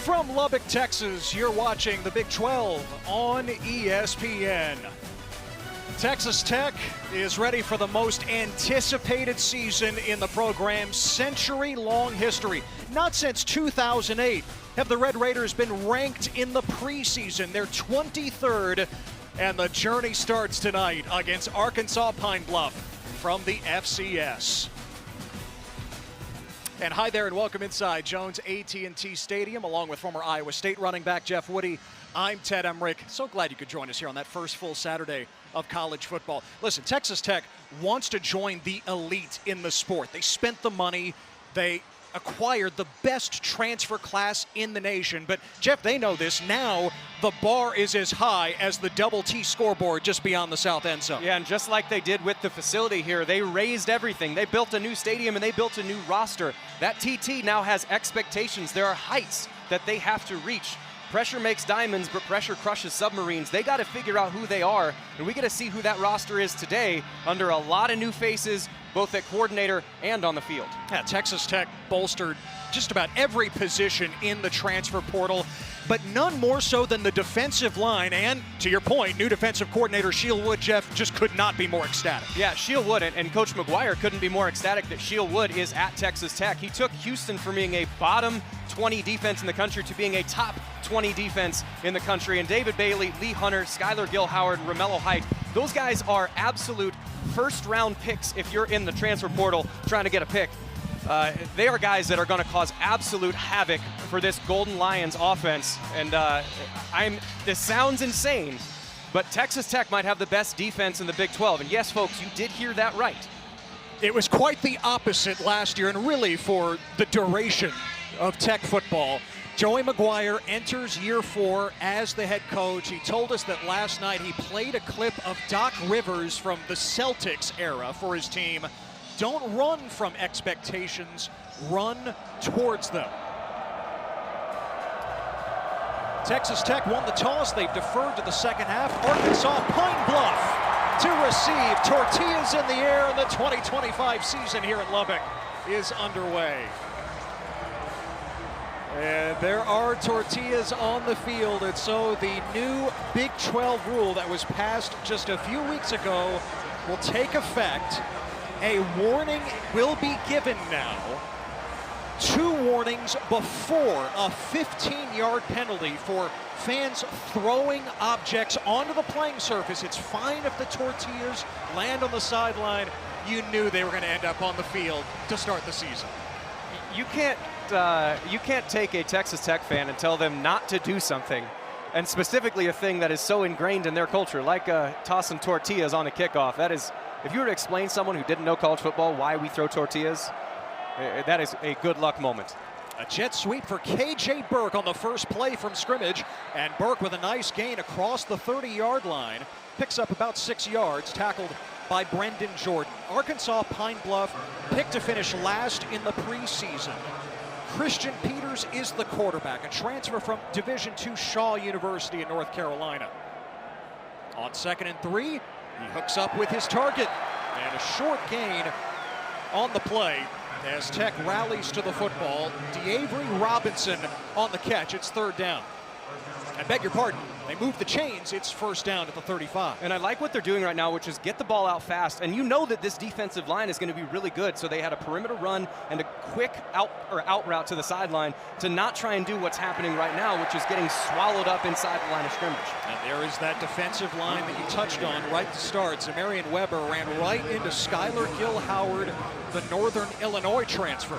From Lubbock, Texas, you're watching the Big 12 on ESPN. Texas Tech is ready for the most anticipated season in the program's century-long history. Not since 2008 have the Red Raiders been ranked in the preseason. They're 23rd, and the journey starts tonight against Arkansas Pine Bluff from the FCS. And hi there and welcome inside Jones AT&T Stadium along with former Iowa State running back Jeff Woody. I'm Ted Emmerich. So glad you could join us here on that first full Saturday of college football. Listen, Texas Tech wants to join the elite in the sport. They spent the money. They acquired the best transfer class in the nation. But, Jeff, they know this. Now the bar is as high as the double T scoreboard just beyond the south end zone. Yeah, and just like they did with the facility here, they raised everything. They built a new stadium and they built a new roster. That TT now has expectations. There are heights that they have to reach. Pressure makes diamonds, but pressure crushes submarines. They got to figure out who they are, and we got to see who that roster is today under a lot of new faces, both at coordinator and on the field. Yeah, Texas Tech bolstered just about every position in the transfer portal, but none more so than the defensive line. And to your point, new defensive coordinator Sheil Wood, Jeff, just could not be more ecstatic. Yeah, Sheil Wood and Coach McGuire couldn't be more ecstatic that Sheil Wood is at Texas Tech. He took Houston from being a bottom 20 defense in the country to being a top 20 defense in the country. And David Bailey, Lee Hunter, Skylar Gill-Howard, Romello Height, those guys are absolute first-round picks if you're in the transfer portal trying to get a pick. They are guys that are going to cause absolute havoc for this Golden Lions offense. And this sounds insane, but Texas Tech might have the best defense in the Big 12. And yes, folks, you did hear that right. It was quite the opposite last year, and really for the duration of Tech football. Joey McGuire enters year 4 as the head coach. He told us that last night he played a clip of Doc Rivers from the Celtics era for his team. Don't run from expectations, run towards them. Texas Tech won the toss. They've deferred to the second half. Arkansas Pine Bluff to receive. Tortillas in the air, and the 2025 season here in Lubbock is underway. And there are tortillas on the field, and so the new Big 12 rule that was passed just a few weeks ago will take effect. A warning will be given now. 2 warnings before a 15-yard penalty for fans throwing objects onto the playing surface. It's fine if the tortillas land on the sideline. You knew they were going to end up on the field to start the season. You can't take a Texas Tech fan and tell them not to do something, and specifically a thing that is so ingrained in their culture, like tossing tortillas on a kickoff. That is, if you were to explain to someone who didn't know college football why we throw tortillas, that is a good luck moment. A jet sweep for KJ Burke on the first play from scrimmage, and Burke with a nice gain across the 30-yard line, picks up about 6 yards, tackled by Brendan Jordan. Arkansas Pine Bluff picked to finish last in the preseason. Christian Peters is the quarterback, a transfer from Division II Shaw University in North Carolina. On 2nd and 3, he hooks up with his target, and a short gain on the play as Tech rallies to the football. DeAvery Robinson on the catch. It's 3rd down. I beg your pardon, they move the chains. It's 1st down at the 35. And I like what they're doing right now, which is get the ball out fast. And you know that this defensive line is going to be really good, so they had a perimeter run and a quick out route to the sideline to not try and do what's happening right now, which is getting swallowed up inside the line of scrimmage. And there is that defensive line that you touched on right to start. Zamarian Weber ran right into Skylar Gill-Howard, the Northern Illinois transfer.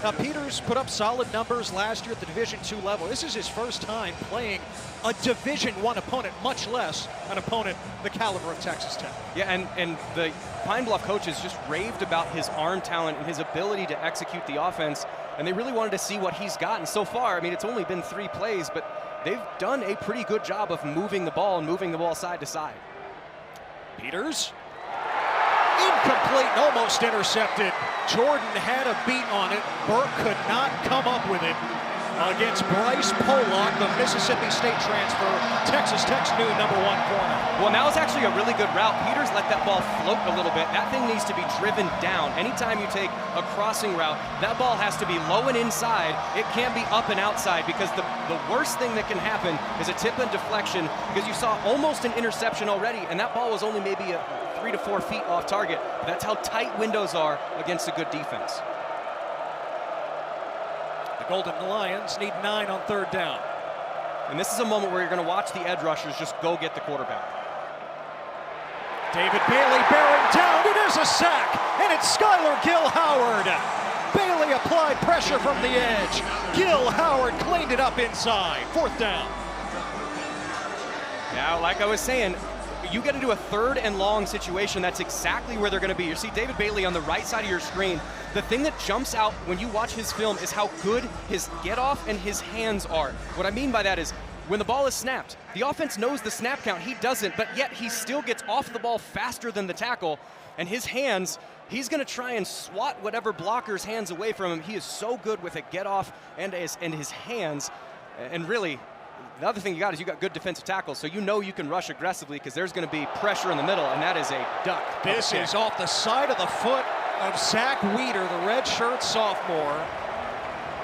Now, Peters put up solid numbers last year at the Division II level. This is his first time playing a Division I opponent, much less an opponent the caliber of Texas Tech. Yeah, and the Pine Bluff coaches just raved about his arm talent and his ability to execute the offense, and they really wanted to see what he's got. And so far, I mean, it's only been 3 plays, but they've done a pretty good job of moving the ball and moving the ball side to side. Peters, incomplete and almost intercepted. Jordan had a beat on it. Burke could not come up with it. against Bryce Pollock, the Mississippi State transfer, Texas Tech's new #1 corner. Well, now it's actually a really good route. Peters let that ball float a little bit. That thing needs to be driven down. Anytime you take a crossing route, that ball has to be low and inside. It can't be up and outside, because the worst thing that can happen is a tip and deflection, because you saw almost an interception already, and that ball was only maybe 3 to 4 feet off target. That's how tight windows are against a good defense. The Golden Lions need 9 on 3rd down. And this is a moment where you're going to watch the edge rushers just go get the quarterback. David Bailey bearing down. It is a sack, and it's Skylar Gil Howard. Bailey applied pressure from the edge. Gil Howard cleaned it up inside. 4th down. Now, like I was saying, you get into a 3rd and long situation, that's exactly where they're going to be. You see David Bailey on the right side of your screen. The thing that jumps out when you watch his film is how good his get-off and his hands are. What I mean by that is, when the ball is snapped, the offense knows the snap count, he doesn't, but yet he still gets off the ball faster than the tackle, and his hands, he's going to try and swat whatever blocker's hands away from him. He is so good with a get-off and his hands, and really, the other thing you got is you got good defensive tackles, so you know you can rush aggressively because there's going to be pressure in the middle, and that is a duck. This is off the side of the foot of Zach Weeder, the redshirt sophomore.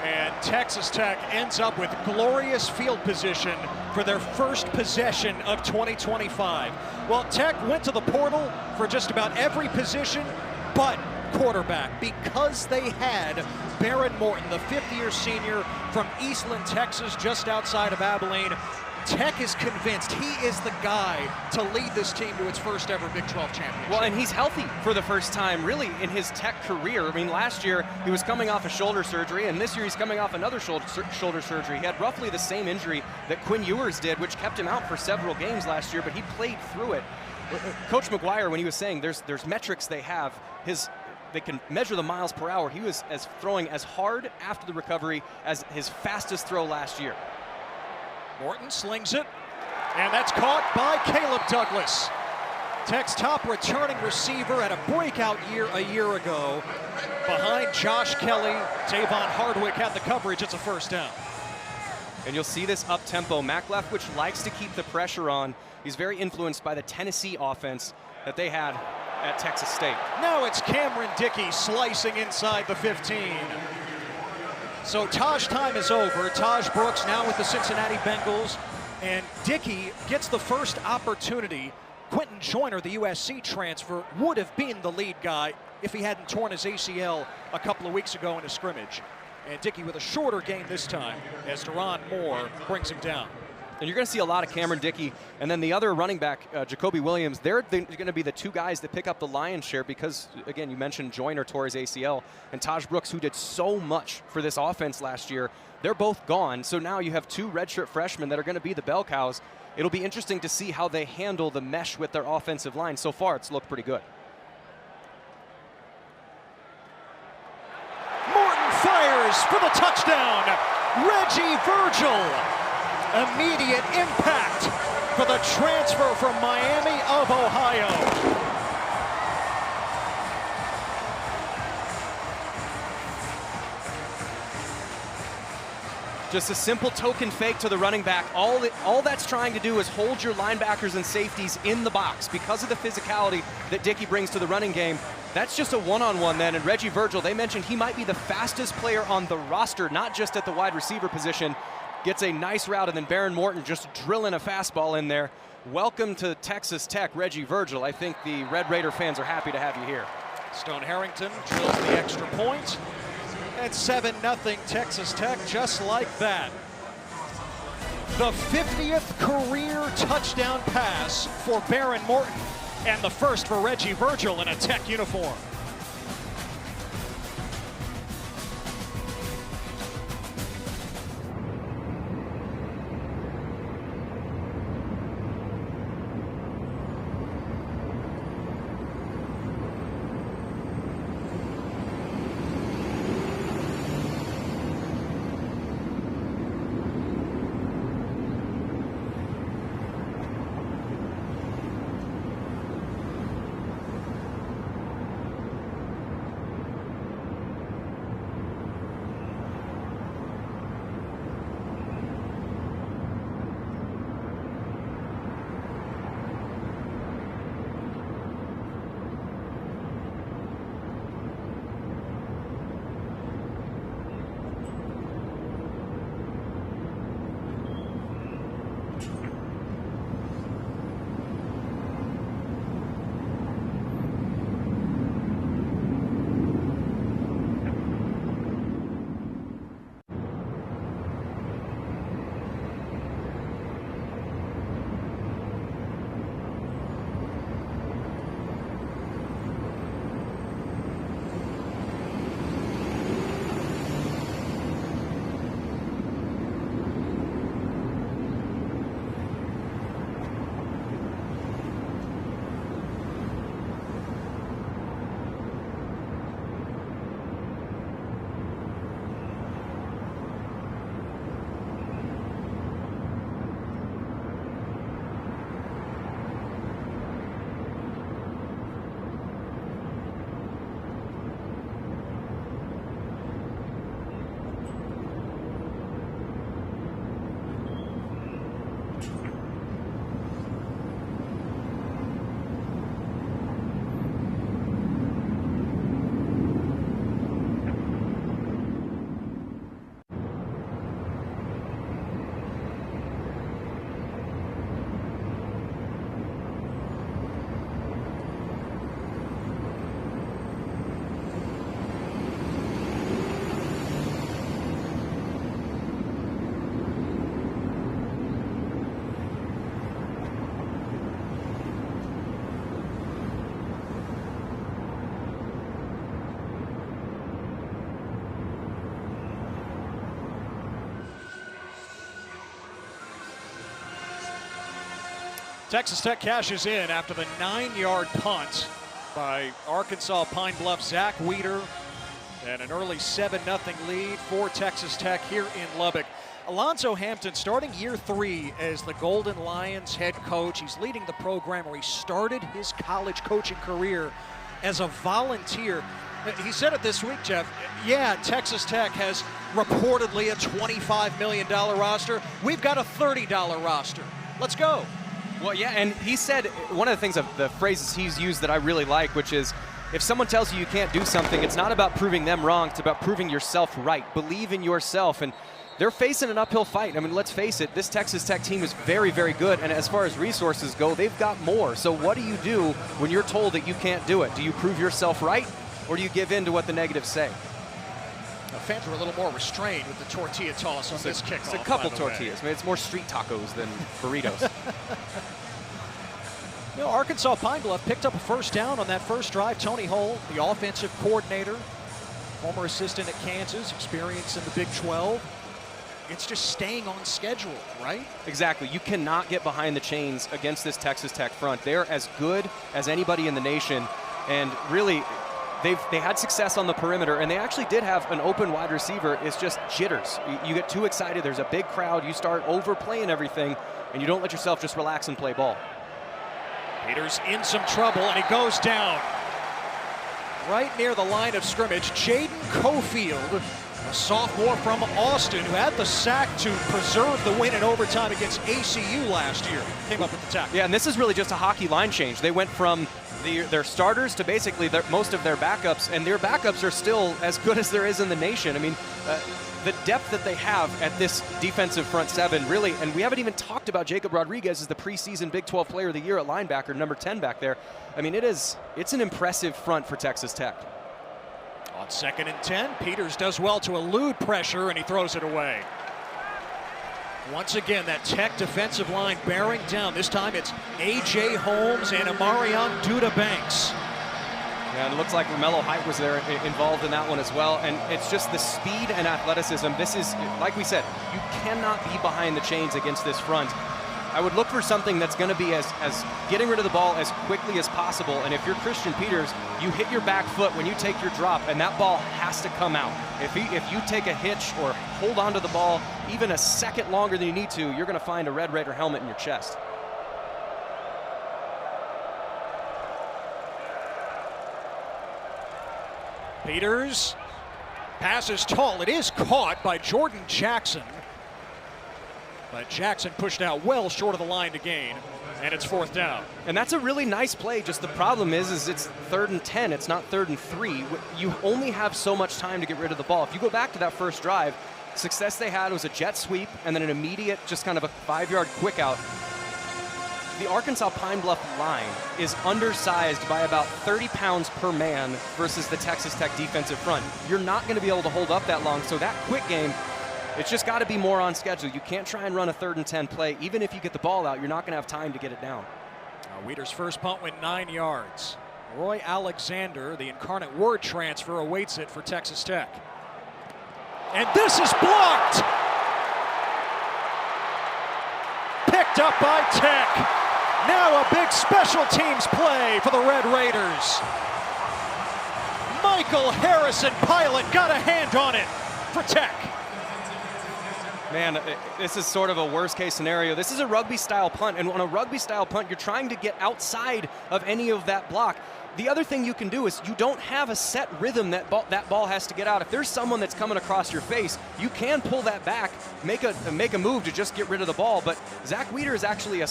And Texas Tech ends up with glorious field position for their first possession of 2025. Well, Tech went to the portal for just about every position but quarterback, because they had Baron Morton, the 5th-year senior from Eastland, Texas, just outside of Abilene. Tech is convinced he is the guy to lead this team to its first ever Big 12 championship. Well, and he's healthy for the first time, really, in his Tech career. I mean, last year he was coming off a shoulder surgery, and this year he's coming off another shoulder surgery. He had roughly the same injury that Quinn Ewers did, which kept him out for several games last year, but he played through it. Coach McGuire, when he was saying there's metrics they have, they can measure the miles per hour. He was throwing as hard after the recovery as his fastest throw last year. Morton slings it, and that's caught by Caleb Douglas. Tech's top returning receiver had a breakout year a year ago. Behind Josh Kelly, Tavon Hardwick had the coverage. It's a 1st down. And you'll see this up-tempo. Mac Leftwich likes to keep the pressure on. He's very influenced by the Tennessee offense that they had at Texas State. Now it's Cameron Dickey slicing inside the 15. So Taj time is over. Taj Brooks now with the Cincinnati Bengals, and Dickey gets the first opportunity. Quentin Joyner, the USC transfer, would have been the lead guy if he hadn't torn his ACL a couple of weeks ago in a scrimmage. And Dickey with a shorter gain this time as Deron Moore brings him down. And you're going to see a lot of Cameron Dickey, and then the other running back, Jacoby Williams, they're going to be the 2 guys that pick up the lion's share because, again, you mentioned Joyner tore his ACL, and Taj Brooks, who did so much for this offense last year, they're both gone. So now you have 2 redshirt freshmen that are going to be the bell cows. It'll be interesting to see how they handle the mesh with their offensive line. So far, it's looked pretty good. Morton fires for the touchdown. Reggie Virgil. Immediate impact for the transfer from Miami of Ohio. Just a simple token fake to the running back. All that's trying to do is hold your linebackers and safeties in the box. Because of the physicality that Dickey brings to the running game, that's just a one-on-one then. And Reggie Virgil, they mentioned he might be the fastest player on the roster, not just at the wide receiver position. Gets a nice route, and then Baron Morton just drilling a fastball in there. Welcome to Texas Tech, Reggie Virgil. I think the Red Raider fans are happy to have you here. Stone Harrington drills the extra point. And 7-0 Texas Tech, just like that. The 50th career touchdown pass for Baron Morton, and the first for Reggie Virgil in a Tech uniform. Texas Tech cashes in after the 9-yard punt by Arkansas Pine Bluff Zach Weeder, and an early 7-0 lead for Texas Tech here in Lubbock. Alonzo Hampton starting year 3 as the Golden Lions head coach. He's leading the program where he started his college coaching career as a volunteer. He said it this week, Jeff. Yeah, Texas Tech has reportedly a $25 million roster. We've got a $30 roster. Let's go. Well, yeah, and he said one of the things, of the phrases he's used that I really like, which is, if someone tells you you can't do something, it's not about proving them wrong, it's about proving yourself right. Believe in yourself. And they're facing an uphill fight. I mean, let's face it, this Texas Tech team is very, very good, and as far as resources go, they've got more. So what do you do when you're told that you can't do it? Do you prove yourself right, or do you give in to what the negatives say? The fans were a little more restrained with the tortilla toss on this kickoff. It's a couple tortillas. I mean, it's more street tacos than burritos. You know, Arkansas Pine Bluff picked up a first down on that first drive. Tony Hull, the offensive coordinator, former assistant at Kansas, experience in the Big 12. It's just staying on schedule, right? Exactly. You cannot get behind the chains against this Texas Tech front. They're as good as anybody in the nation, and really, they had success on the perimeter, and they actually did have an open wide receiver. It's just jitters. You get too excited. There's a big crowd. You start overplaying everything, and you don't let yourself just relax and play ball. Peters in some trouble, and he goes down right near the line of scrimmage. Jaden Cofield, a sophomore from Austin, who had the sack to preserve the win in overtime against ACU last year, came up with the tackle. Yeah, and this is really just a hockey line change. They went from their starters to basically most of their backups, and their backups are still as good as there is in the nation. I mean, the depth that they have at this defensive front seven, really, and we haven't even talked about Jacob Rodriguez as the preseason Big 12 Player of the Year at linebacker, number 10 back there. I mean, it's an impressive front for Texas Tech. On 2nd and 10, Peters does well to elude pressure, and he throws it away. Once again, that Tech defensive line bearing down. This time it's A.J. Holmes and Amarion Duda-Banks. Yeah, and it looks like Romello Height was there involved in that one as well. And it's just the speed and athleticism. This is, like we said, you cannot be behind the chains against this front. I would look for something that's going to be as getting rid of the ball as quickly as possible. And if you're Christian Peters, you hit your back foot when you take your drop, and that ball has to come out. If you take a hitch or hold on to the ball even a second longer than you need to, you're going to find a Red Raider helmet in your chest. Peters passes tall. It is caught by Jordan Jackson. But Jackson pushed out well short of the line to gain, and it's 4th down. And that's a really nice play. Just the problem is it's 3rd and 10. It's not 3rd and 3. You only have so much time to get rid of the ball. If you go back to that first drive, success they had was a jet sweep and then an immediate, just kind of a 5-yard quick out. The Arkansas Pine Bluff line is undersized by about 30 pounds per man versus the Texas Tech defensive front. You're not going to be able to hold up that long, so that quick game, it's just got to be more on schedule. You can't try and run a 3rd and 10 play. Even if you get the ball out, you're not going to have time to get it down. Weeder's first punt went 9 yards. Roy Alexander, the Incarnate Word transfer, awaits it for Texas Tech. And this is blocked! Picked up by Tech. Now a big special teams play for the Red Raiders. Michael Harrison Pilot got a hand on it for Tech. Man, this is sort of a worst-case scenario. This is a rugby-style punt, and on a rugby-style punt, you're trying to get outside of any of that block. The other thing you can do is you don't have a set rhythm that ball has to get out. If there's someone that's coming across your face, you can pull that back, make a move to just get rid of the ball. But Zach Weeder is actually a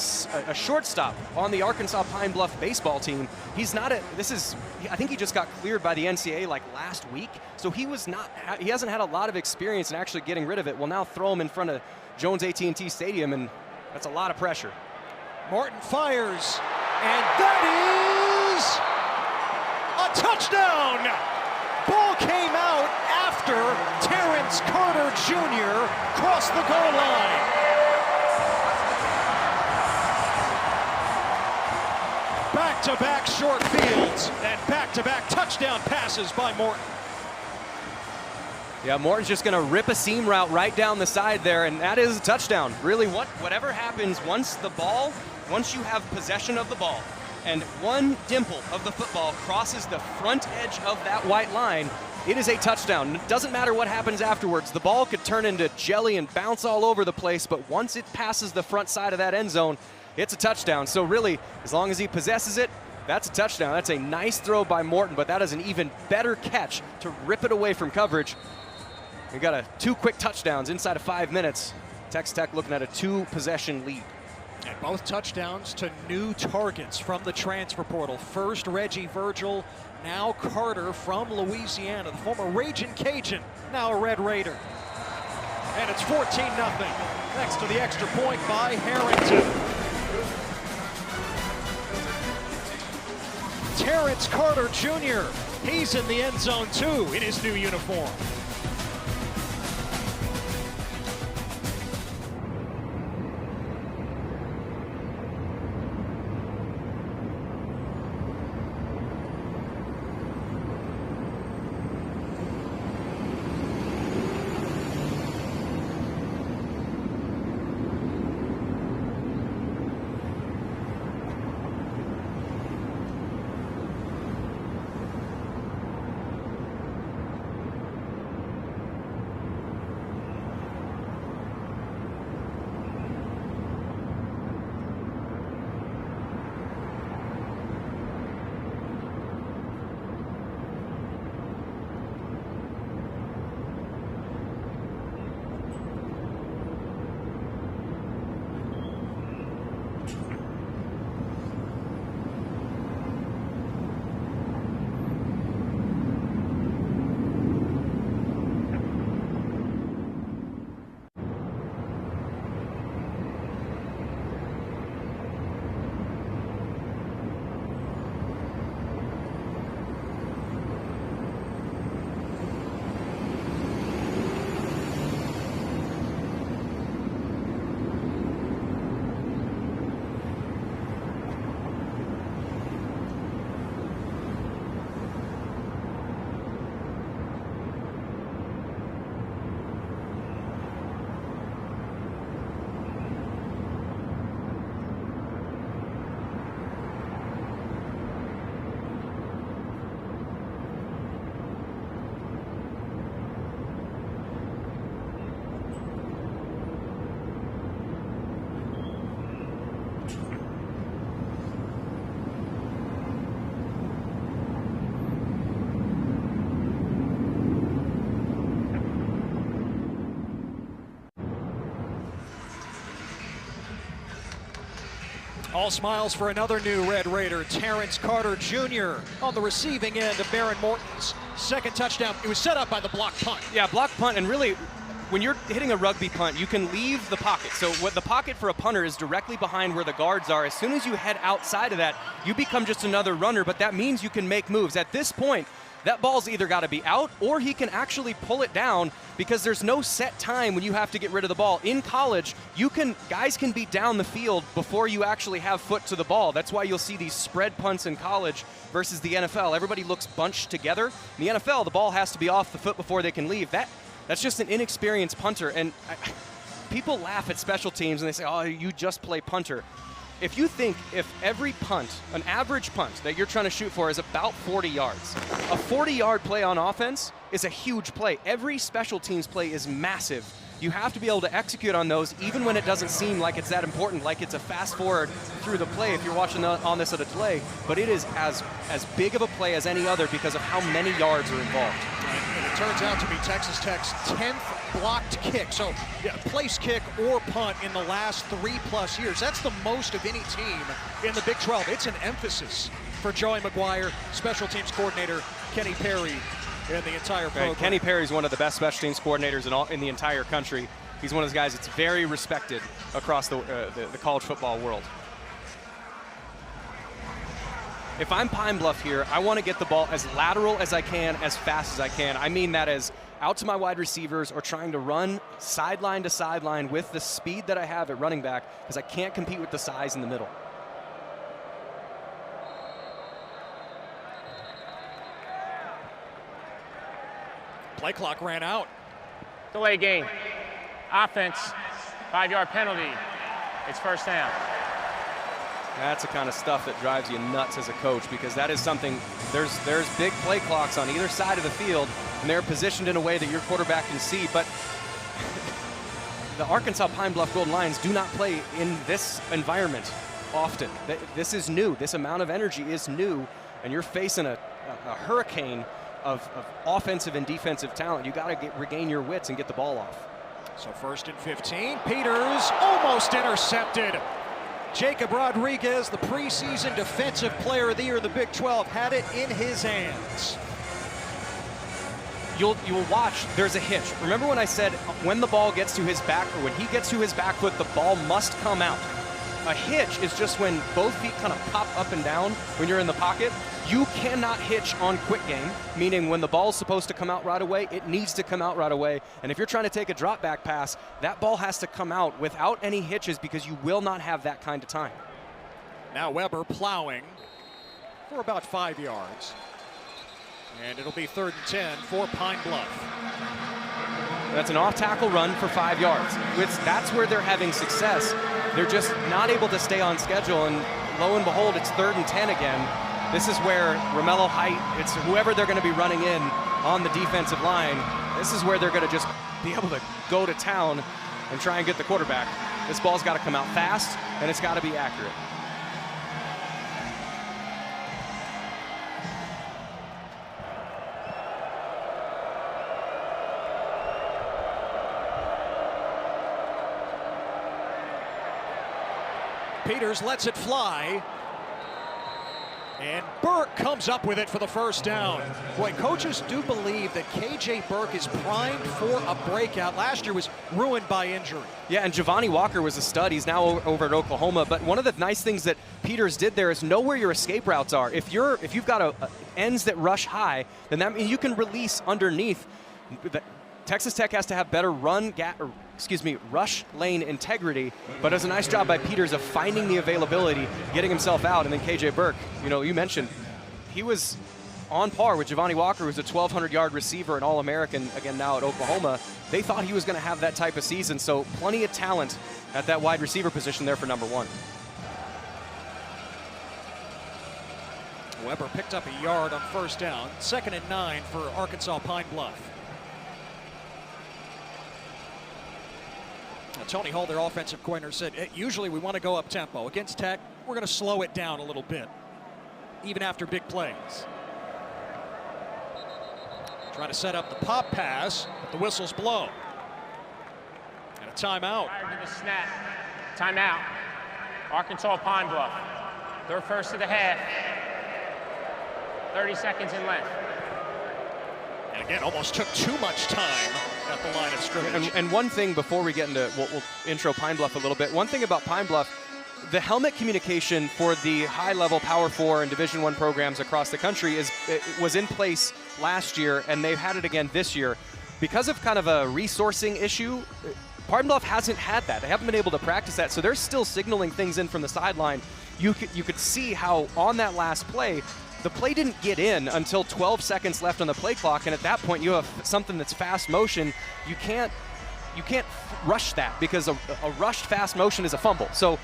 shortstop on the Arkansas Pine Bluff baseball team. He's not I think he just got cleared by the NCAA like last week. So he hasn't had a lot of experience in actually getting rid of it. We'll now throw him in front of Jones AT&T Stadium, and that's a lot of pressure. Martin fires, and that is a touchdown! Ball came out after Terrence Carter Jr. crossed the goal line. Back-to-back short fields and back-to-back touchdown passes by Morton. Yeah, Morton's just going to rip a seam route right down the side there, and that is a touchdown. Really, whatever happens once the ball once you have possession of the ball and one dimple of the football crosses the front edge of that white line, it is a touchdown. It doesn't matter what happens afterwards. The ball could turn into jelly and bounce all over the place, but once it passes the front side of that end zone, it's a touchdown. So really, as long as he possesses it, that's a touchdown. That's a nice throw by Morton, but that is an even better catch to rip it away from coverage. We got 2 quick touchdowns inside of 5 minutes. Texas Tech looking at a 2-possession lead. And both touchdowns to new targets from the transfer portal. First, Reggie Virgil, now Carter from Louisiana, the former Ragin' Cajun, now a Red Raider. And it's 14-0, thanks to the extra point by Harrington. Terrence Carter Jr., he's in the end zone too in his new uniform. All smiles for another new Red Raider, Terrence Carter Jr. on the receiving end of Baron Morton's second touchdown. It was set up by the block punt. Yeah, block punt, and really, when you're hitting a rugby punt, you can leave the pocket. So what the pocket for a punter is directly behind where the guards are. As soon as you head outside of that, you become just another runner, but that means you can make moves. At this point, that ball's either got to be out or he can actually pull it down because there's no set time when you have to get rid of the ball. In college, guys can be down the field before you actually have foot to the ball. That's why you'll see these spread punts in college versus the NFL. Everybody looks bunched together. In the NFL, the ball has to be off the foot before they can leave. That's just an inexperienced punter. And people laugh at special teams and they say, oh, you just play punter. If you think if every punt, an average punt that you're trying to shoot for is about 40 yards, a 40-yard play on offense is a huge play. Every special teams play is massive. You have to be able to execute on those even when it doesn't seem like it's that important, like it's a fast forward through the play if you're watching on this at a delay, but it is as big of a play as any other because of how many yards are involved. And it turns out to be Texas Tech's 10th blocked kick. So yeah, place kick or punt in the last 3+ years. That's the most of any team in the Big 12. It's an emphasis for Joey McGuire, special teams coordinator Kenny Perry, and the entire program. Right. Kenny Perry's one of the best special teams coordinators in the entire country. He's one of those guys that's very respected across the college football world. If I'm Pine Bluff here, I want to get the ball as lateral as I can, as fast as I can. I mean that as out to my wide receivers or trying to run sideline to sideline with the speed that I have at running back because I can't compete with the size in the middle. Play clock ran out. Delay game. Offense, 5-yard penalty. It's first down. That's the kind of stuff that drives you nuts as a coach, because that is something, there's big play clocks on either side of the field, and they're positioned in a way that your quarterback can see. But the Arkansas Pine Bluff Golden Lions do not play in this environment often. This is new. This amount of energy is new, and you're facing a hurricane of offensive and defensive talent. You got to regain your wits and get the ball off. So 1st and 15. Peters almost intercepted. Jacob Rodriguez, the preseason Defensive Player of the Year in the Big 12, had it in his hands. You'll watch, there's a hitch. Remember when I said when the ball gets to his back, or when he gets to his back foot, the ball must come out. A hitch is just when both feet kind of pop up and down when you're in the pocket. You cannot hitch on quick game, meaning when the ball's supposed to come out right away, it needs to come out right away. And if you're trying to take a drop back pass, that ball has to come out without any hitches, because you will not have that kind of time. Now Weber plowing for about 5 yards. And it'll be 3rd and 10 for Pine Bluff. That's an off-tackle run for 5 yards. That's where they're having success. They're just not able to stay on schedule, and lo and behold, it's 3rd and 10 again. This is where Romello Height, it's whoever they're going to be running in on the defensive line, this is where they're going to just be able to go to town and try and get the quarterback. This ball's got to come out fast, and it's got to be accurate. Peters lets it fly. And Burke comes up with it for the 1st down. Boy, coaches do believe that KJ Burke is primed for a breakout. Last year was ruined by injury. Yeah, and Giovanni Walker was a stud. He's now over at Oklahoma. But one of the nice things that Peters did there is know where your escape routes are. If you've got ends that rush high, then that means you can release underneath. Texas Tech has to have better rush lane integrity, but does a nice job by Peters of finding the availability, getting himself out. And then KJ Burke, you mentioned, he was on par with Giovanni Walker, who's a 1,200-yard receiver and All-American, again now at Oklahoma. They thought he was going to have that type of season, so plenty of talent at that wide receiver position there for number 1. Weber picked up a yard on 1st down. 2nd and 9 for Arkansas Pine Bluff. Tony Hall, their offensive coordinator, said, usually we want to go up tempo. Against Tech, we're going to slow it down a little bit, even after big plays. Trying to set up the pop pass, but the whistle's blown. And a timeout. Prior to the snap, timeout. Arkansas Pine Bluff. Their 1st of the half. 30 seconds in left. And again, almost took too much time at the line of scrimmage. And one thing before we get into, we'll intro Pine Bluff a little bit. One thing about Pine Bluff, the helmet communication for the high-level Power 4 and Division I programs across the country was in place last year, and they've had it again this year. Because of kind of a resourcing issue, Pine Bluff hasn't had that. They haven't been able to practice that, so they're still signaling things in from the sideline. You could see how on that last play, the play didn't get in until 12 seconds left on the play clock, and at that point you have something that's fast motion. You can't rush that, because a rushed fast motion is a fumble. So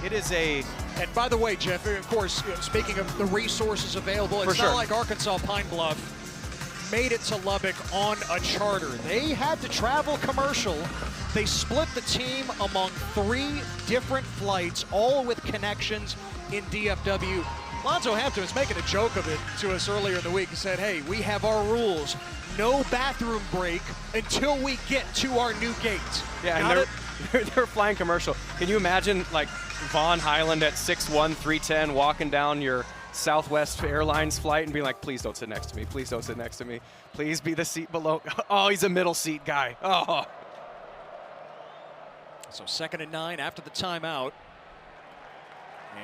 it is a... And by the way, Jeff, of course, speaking of the resources available, it's not like Arkansas Pine Bluff made it to Lubbock on a charter. They had to travel commercial. They split the team among 3 different flights, all with connections in DFW. Lonzo Hampton was making a joke of it to us earlier in the week. He said, hey, we have our rules. No bathroom break until we get to our new gate. Yeah, and they're flying commercial. Can you imagine, like, Vaughn Highland at 6'1", 310 walking down your Southwest Airlines flight and being like, please don't sit next to me. Please don't sit next to me. Please be the seat below. Oh, he's a middle seat guy. Oh. So 2nd and 9 after the timeout.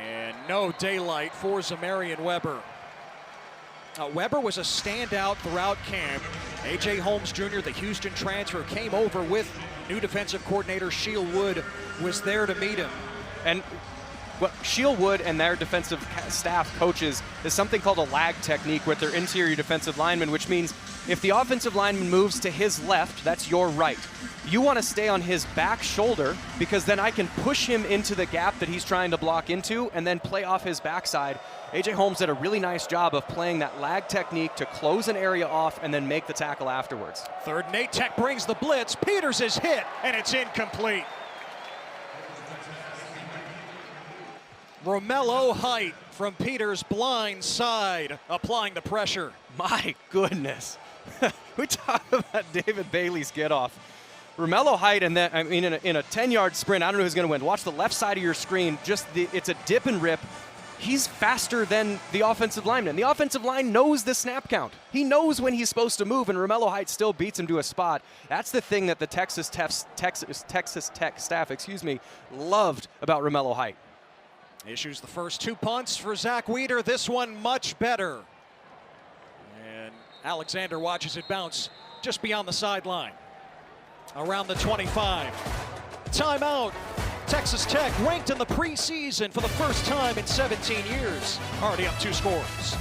And no daylight for Zamarian Weber. Weber was a standout throughout camp. A.J. Holmes Jr., the Houston transfer, came over with new defensive coordinator Sheil Wood, was there to meet him. And what Shield Wood and their defensive staff coaches is something called a lag technique with their interior defensive lineman, which means if the offensive lineman moves to his left, that's your right. You want to stay on his back shoulder because then I can push him into the gap that he's trying to block into and then play off his backside. A.J. Holmes did a really nice job of playing that lag technique to close an area off and then make the tackle afterwards. Third and 8, Tech brings the blitz. Peters is hit, and it's incomplete. Romello Height from Peters' blind side, applying the pressure. My goodness. We talk about David Bailey's get off. Romello Height, and then, I mean, in a 10-yard sprint, I don't know who's going to win. Watch the left side of your screen. It's a dip and rip. He's faster than the offensive lineman. The offensive line knows the snap count. He knows when he's supposed to move, and Romello Height still beats him to a spot. That's the thing that the Texas Tech staff, loved about Romello Height. Issues the first 2 punts for Zach Weeder. This one much better. And Alexander watches it bounce just beyond the sideline. Around the 25. Timeout. Texas Tech ranked in the preseason for the first time in 17 years. Already up 2 scores.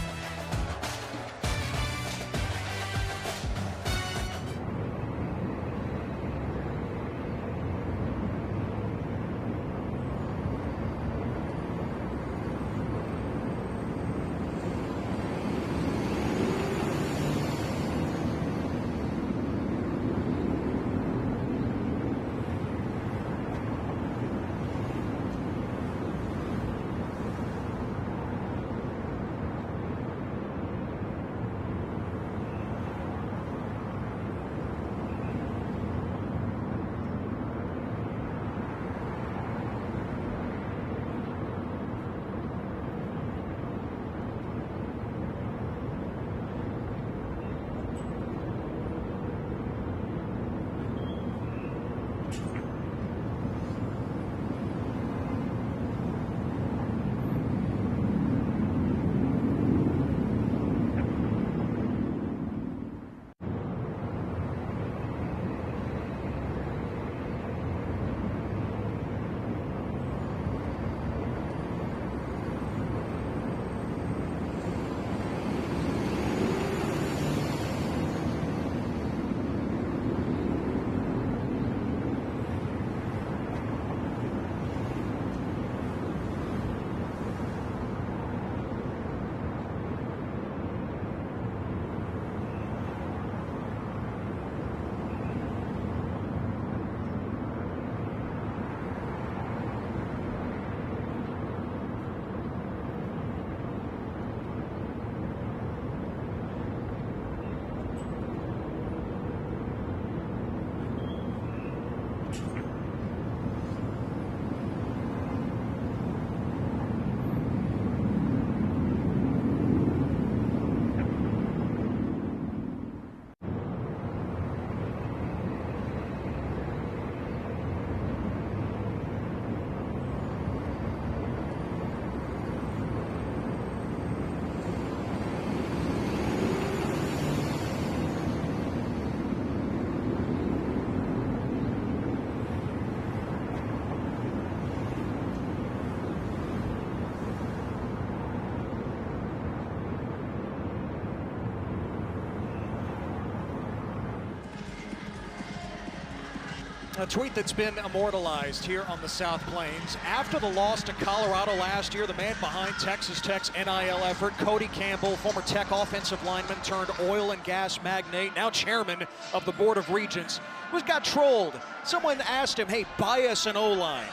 A tweet that's been immortalized here on the South Plains. After the loss to Colorado last year, the man behind Texas Tech's NIL effort, Cody Campbell, former Tech offensive lineman turned oil and gas magnate, now chairman of the Board of Regents, got trolled. Someone asked him, hey, buy us an O-line.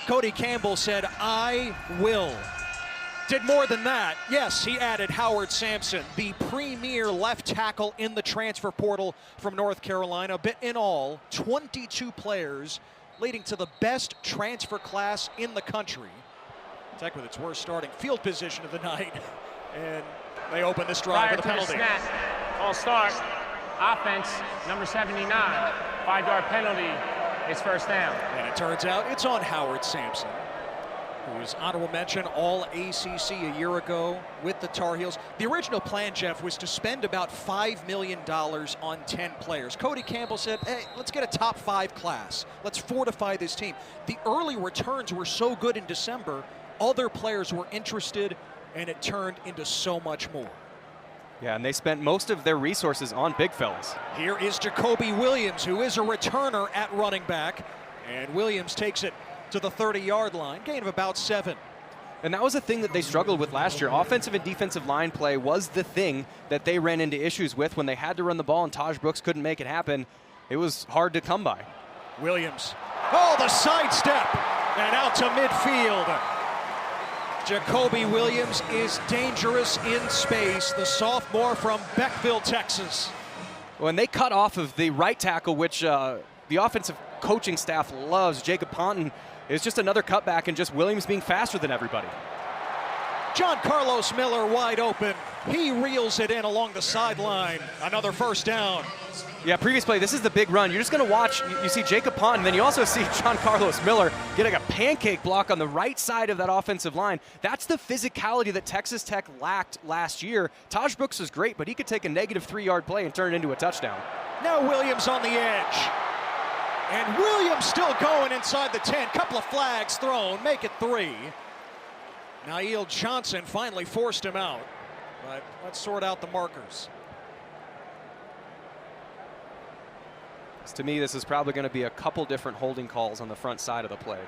Cody Campbell said, I will. Did more than that. Yes, he added Howard Sampson, the premier left tackle in the transfer portal from North Carolina. But in all, 22 players, leading to the best transfer class in the country. Tech with its worst starting field position of the night. And they open this drive with a penalty. Snap. All start. Offense, number 79. 5-yard penalty. It's first down. And it turns out it's on Howard Sampson, who was honorable mention all ACC a year ago with the Tar Heels. The original plan, Jeff, was to spend about $5 million on 10 players. Cody Campbell said, hey, let's get a top 5 class. Let's fortify this team. The early returns were so good in December, other players were interested, and it turned into so much more. Yeah, and they spent most of their resources on big fellas. Here is Jacoby Williams, who is a returner at running back, and Williams takes it to the 30-yard line, gain of about 7. And that was a thing that they struggled with last year. Offensive and defensive line play was the thing that they ran into issues with when they had to run the ball and Taj Brooks couldn't make it happen. It was hard to come by. Williams, oh, the sidestep, and out to midfield. Jacoby Williams is dangerous in space, the sophomore from Beckville, Texas. When they cut off of the right tackle, which the offensive coaching staff loves, Jacob Ponton, is just another cutback and just Williams being faster than everybody. John Carlos Miller wide open. He reels it in along the sideline. Another first down. Yeah, previous play, this is the big run. You're just going to watch, you see Jacob Ponton, then you also see John Carlos Miller getting a pancake block on the right side of that offensive line. That's the physicality that Texas Tech lacked last year. Taj Brooks was great, but he could take a negative 3-yard play and turn it into a touchdown. Now Williams on the edge. And Williams still going inside the 10. Couple of flags thrown, make it 3. Nail Johnson finally forced him out. But let's sort out the markers. To me, this is probably going to be a couple different holding calls on the front side of the play.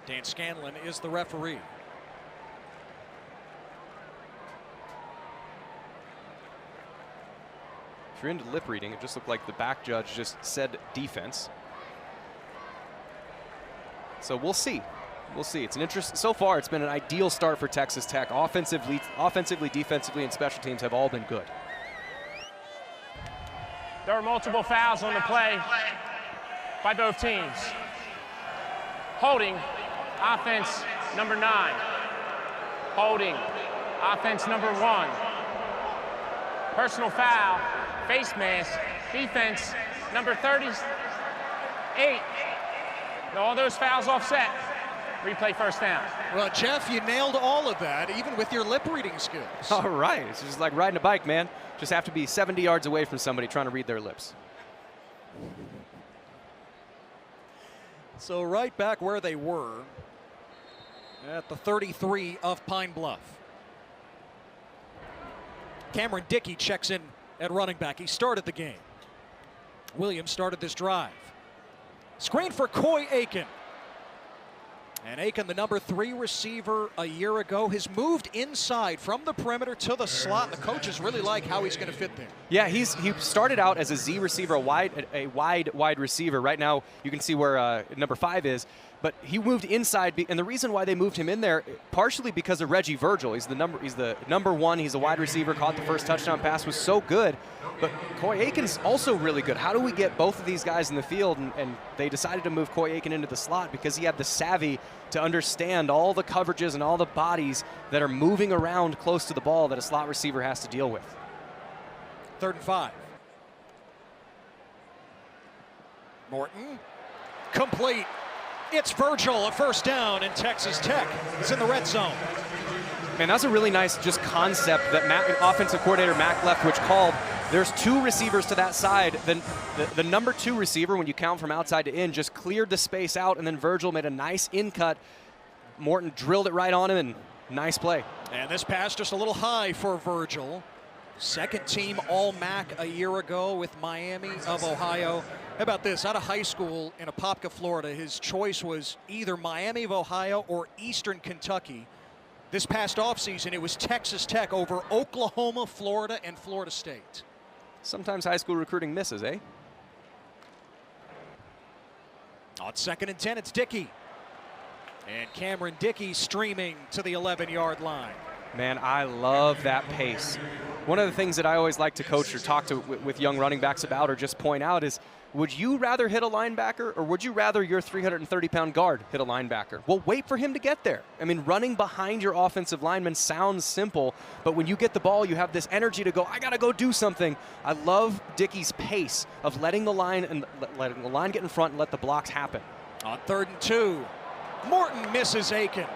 Dan Scanlon is the referee. If you're into lip reading, it just looked like the back judge just said defense. So we'll see. We'll see. It's an interest. So far, it's been an ideal start for Texas Tech. Offensively, defensively, and special teams have all been good. There are multiple fouls on the play by both teams. Holding, offense number 9. Holding, offense number 1. Personal foul, face mask, defense number 38. All those fouls offset. Replay first down. Well, Jeff, you nailed all of that, even with your lip reading skills. All right. It's just like riding a bike, man. Just have to be 70 yards away from somebody trying to read their lips. So right back where they were at the 33 of Pine Bluff. Cameron Dickey checks in at running back. He started the game. Williams started this drive. Screen for Coy Aiken. And Aiken, the number 3 receiver a year ago, has moved inside from the perimeter to the slot. The coaches really like how he's going to fit there. Yeah, he started out as a Z receiver, a wide receiver. Right now, you can see where number 5 is. But he moved inside, and the reason why they moved him in there, partially because of Reggie Virgil. He's the number 1. He's a wide receiver. Caught the first touchdown pass, was so good. But Coy Aiken's also really good. How do we get both of these guys in the field? And they decided to move Coy Aiken into the slot because he had the savvy to understand all the coverages and all the bodies that are moving around close to the ball that a slot receiver has to deal with. 3rd and 5. Morton, complete. It's Virgil, a first down, and Texas Tech is in the red zone. Man, that's a really nice just concept that offensive coordinator Mac Leftwich called. There's 2 receivers to that side. Then the number 2 receiver, when you count from outside to in, just cleared the space out, and then Virgil made a nice in cut. Morton drilled it right on him, and nice play. And this pass just a little high for Virgil. 2nd team All-MAC a year ago with Miami of Ohio. How about this? Out of high school in Apopka, Florida, his choice was either Miami of Ohio or Eastern Kentucky. This past offseason, it was Texas Tech over Oklahoma, Florida, and Florida State. Sometimes high school recruiting misses, eh? On 2nd and 10, it's Dickey. And Cameron Dickey streaming to the 11-yard line. Man, I love that pace. One of the things that I always like to coach or talk to with young running backs about or just point out is, would you rather hit a linebacker or would you rather your 330-pound guard hit a linebacker? Well, wait for him to get there. I mean, running behind your offensive lineman sounds simple, but when you get the ball, you have this energy to go, I got to go do something. I love Dickey's pace of letting the line get in front and let the blocks happen. On 3rd and 2, Morton misses Aiken.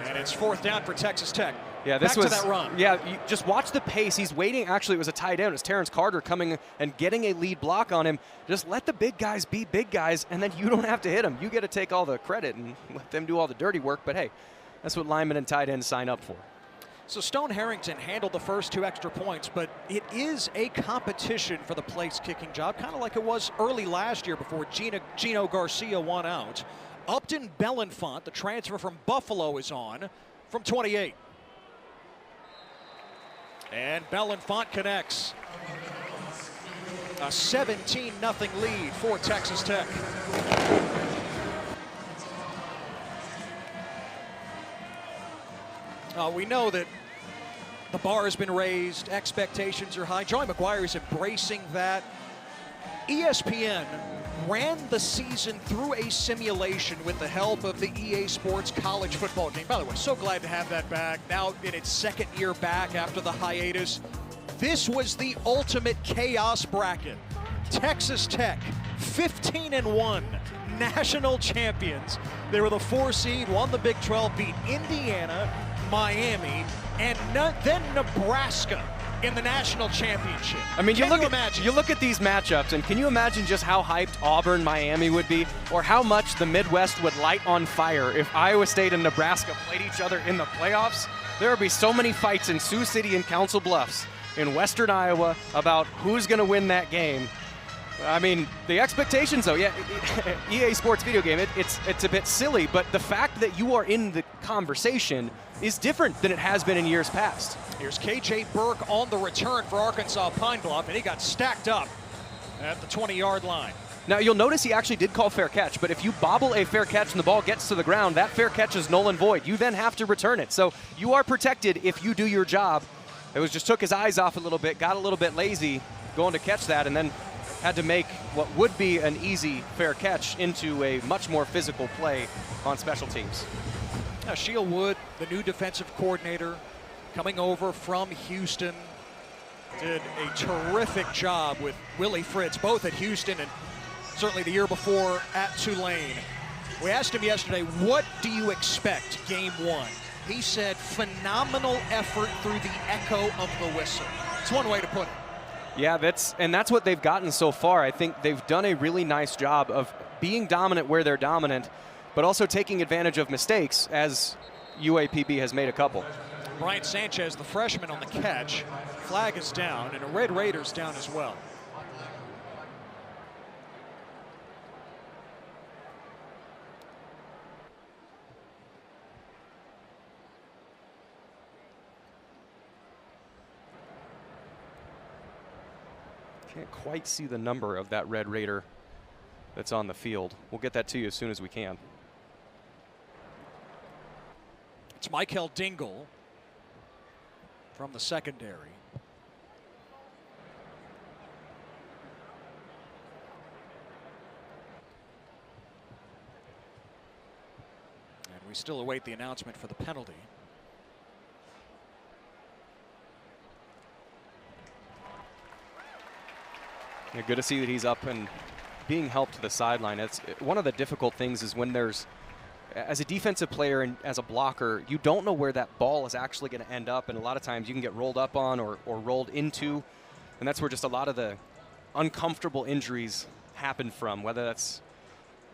And it's 4th down for Texas Tech. Yeah, this back was to that run. Yeah, you just watch the pace. He's waiting. Actually, it was a tight end. It was Terrence Carter coming and getting a lead block on him. Just let the big guys be big guys, and then you don't have to hit them. You get to take all the credit and let them do all the dirty work. But hey, that's what linemen and tight ends sign up for. So Stone Harrington handled the first 2 extra points, but it is a competition for the place kicking job, kind of like it was early last year before Gino Garcia won out. Upton Belenfant, the transfer from Buffalo, is on from 28. And Belenfant connects. A 17-0 lead for Texas Tech. We know that the bar has been raised, expectations are high. Joey McGuire is embracing that. ESPN ran the season through a simulation with the help of the EA Sports college football game. By the way, so glad to have that back. Now in its 2nd year back after the hiatus. This was the ultimate chaos bracket. Texas Tech, 15-1, national champions. They were the 4 seed, won the Big 12, beat Indiana, Miami, and then Nebraska in the national championship. I mean, you look at these matchups, and can you imagine just how hyped Auburn, Miami would be, or how much the Midwest would light on fire if Iowa State and Nebraska played each other in the playoffs? There would be so many fights in Sioux City and Council Bluffs in western Iowa about who's going to win that game. I mean, the expectations, though, yeah, EA Sports video game, it's a bit silly, but the fact that you are in the conversation is different than it has been in years past. Here's KJ Burke on the return for Arkansas Pine Bluff, and he got stacked up at the 20-yard line. Now, you'll notice he actually did call fair catch, but if you bobble a fair catch and the ball gets to the ground, that fair catch is null and void. You then have to return it. So you are protected if you do your job. It was just took his eyes off a little bit, got a little bit lazy going to catch that, and then had to make what would be an easy fair catch into a much more physical play on special teams. Now, Sheil Wood, the new defensive coordinator, coming over from Houston, did a terrific job with Willie Fritz, both at Houston and certainly the year before at Tulane. We asked him yesterday, what do you expect game 1? He said, phenomenal effort through the echo of the whistle. It's one way to put it. Yeah, that's what they've gotten so far. I think they've done a really nice job of being dominant where they're dominant, but also taking advantage of mistakes, as UAPB has made a couple. Brian Sanchez, the freshman, on the catch. Flag is down, and a Red Raider's down as well. Can't quite see the number of that Red Raider that's on the field. We'll get that to you as soon as we can. It's Michael Dingle from the secondary. And we still await the announcement for the penalty. Yeah, good to see that he's up and being helped to the sideline. It's one of the difficult things is when there's, as a defensive player and as a blocker, you don't know where that ball is actually going to end up, and a lot of times you can get rolled up on or rolled into, and that's where just a lot of the uncomfortable injuries happen from, whether that's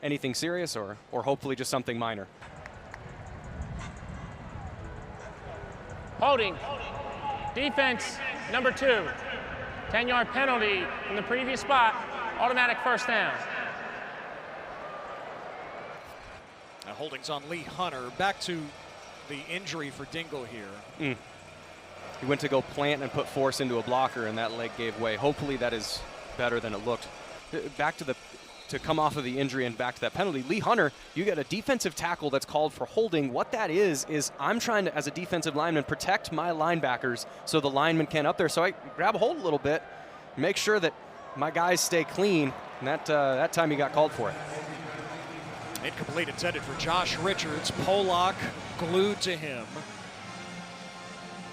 anything serious or hopefully just something minor. Holding. Defense, number 2. 10-yard penalty from the previous spot. Automatic first down. Now holdings on Lee Hunter. Back to the injury for Dingle here. He went to go plant and put force into a blocker, and that leg gave way. Hopefully that is better than it looked. Back to come off of the injury and back to that penalty. Lee Hunter, you get a defensive tackle that's called for holding. What that is I'm trying to, as a defensive lineman, protect my linebackers so the lineman can't up there. So I grab a hold a little bit, make sure that my guys stay clean, and that time he got called for it. Incomplete intended for Josh Richards. Pollock glued to him.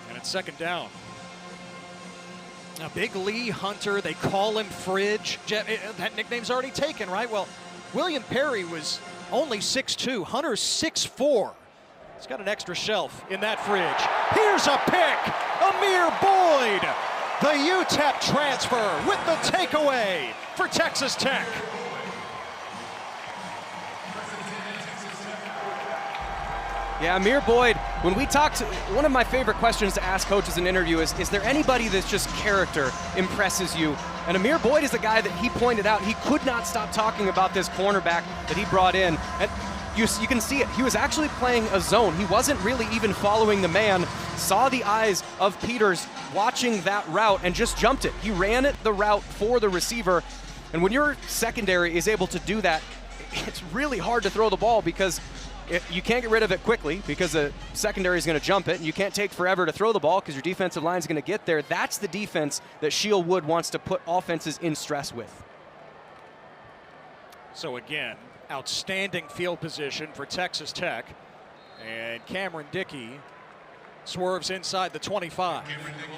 And it's second down. Now, Big Lee Hunter, they call him Fridge. That nickname's already taken, right? Well, William Perry was only 6'2", Hunter's 6'4". He's got an extra shelf in that fridge. Here's a pick. Amir Boyd, the UTEP transfer, with the takeaway for Texas Tech. Yeah, Amir Boyd, when we talked, one of my favorite questions to ask coaches in an interview is there anybody that's just character impresses you? And Amir Boyd is the guy that he pointed out. He could not stop talking about this cornerback that he brought in. And you can see it. He was actually playing a zone. He wasn't really even following the man, saw the eyes of Peters watching that route and just jumped it. He ran it the route for the receiver. And when your secondary is able to do that, it's really hard to throw the ball because you can't get rid of it quickly because the secondary is going to jump it, and you can't take forever to throw the ball because your defensive line is going to get there. That's the defense that Shield Wood wants to put offenses in stress with. So again, outstanding field position for Texas Tech, and Cameron Dickey swerves inside the 25.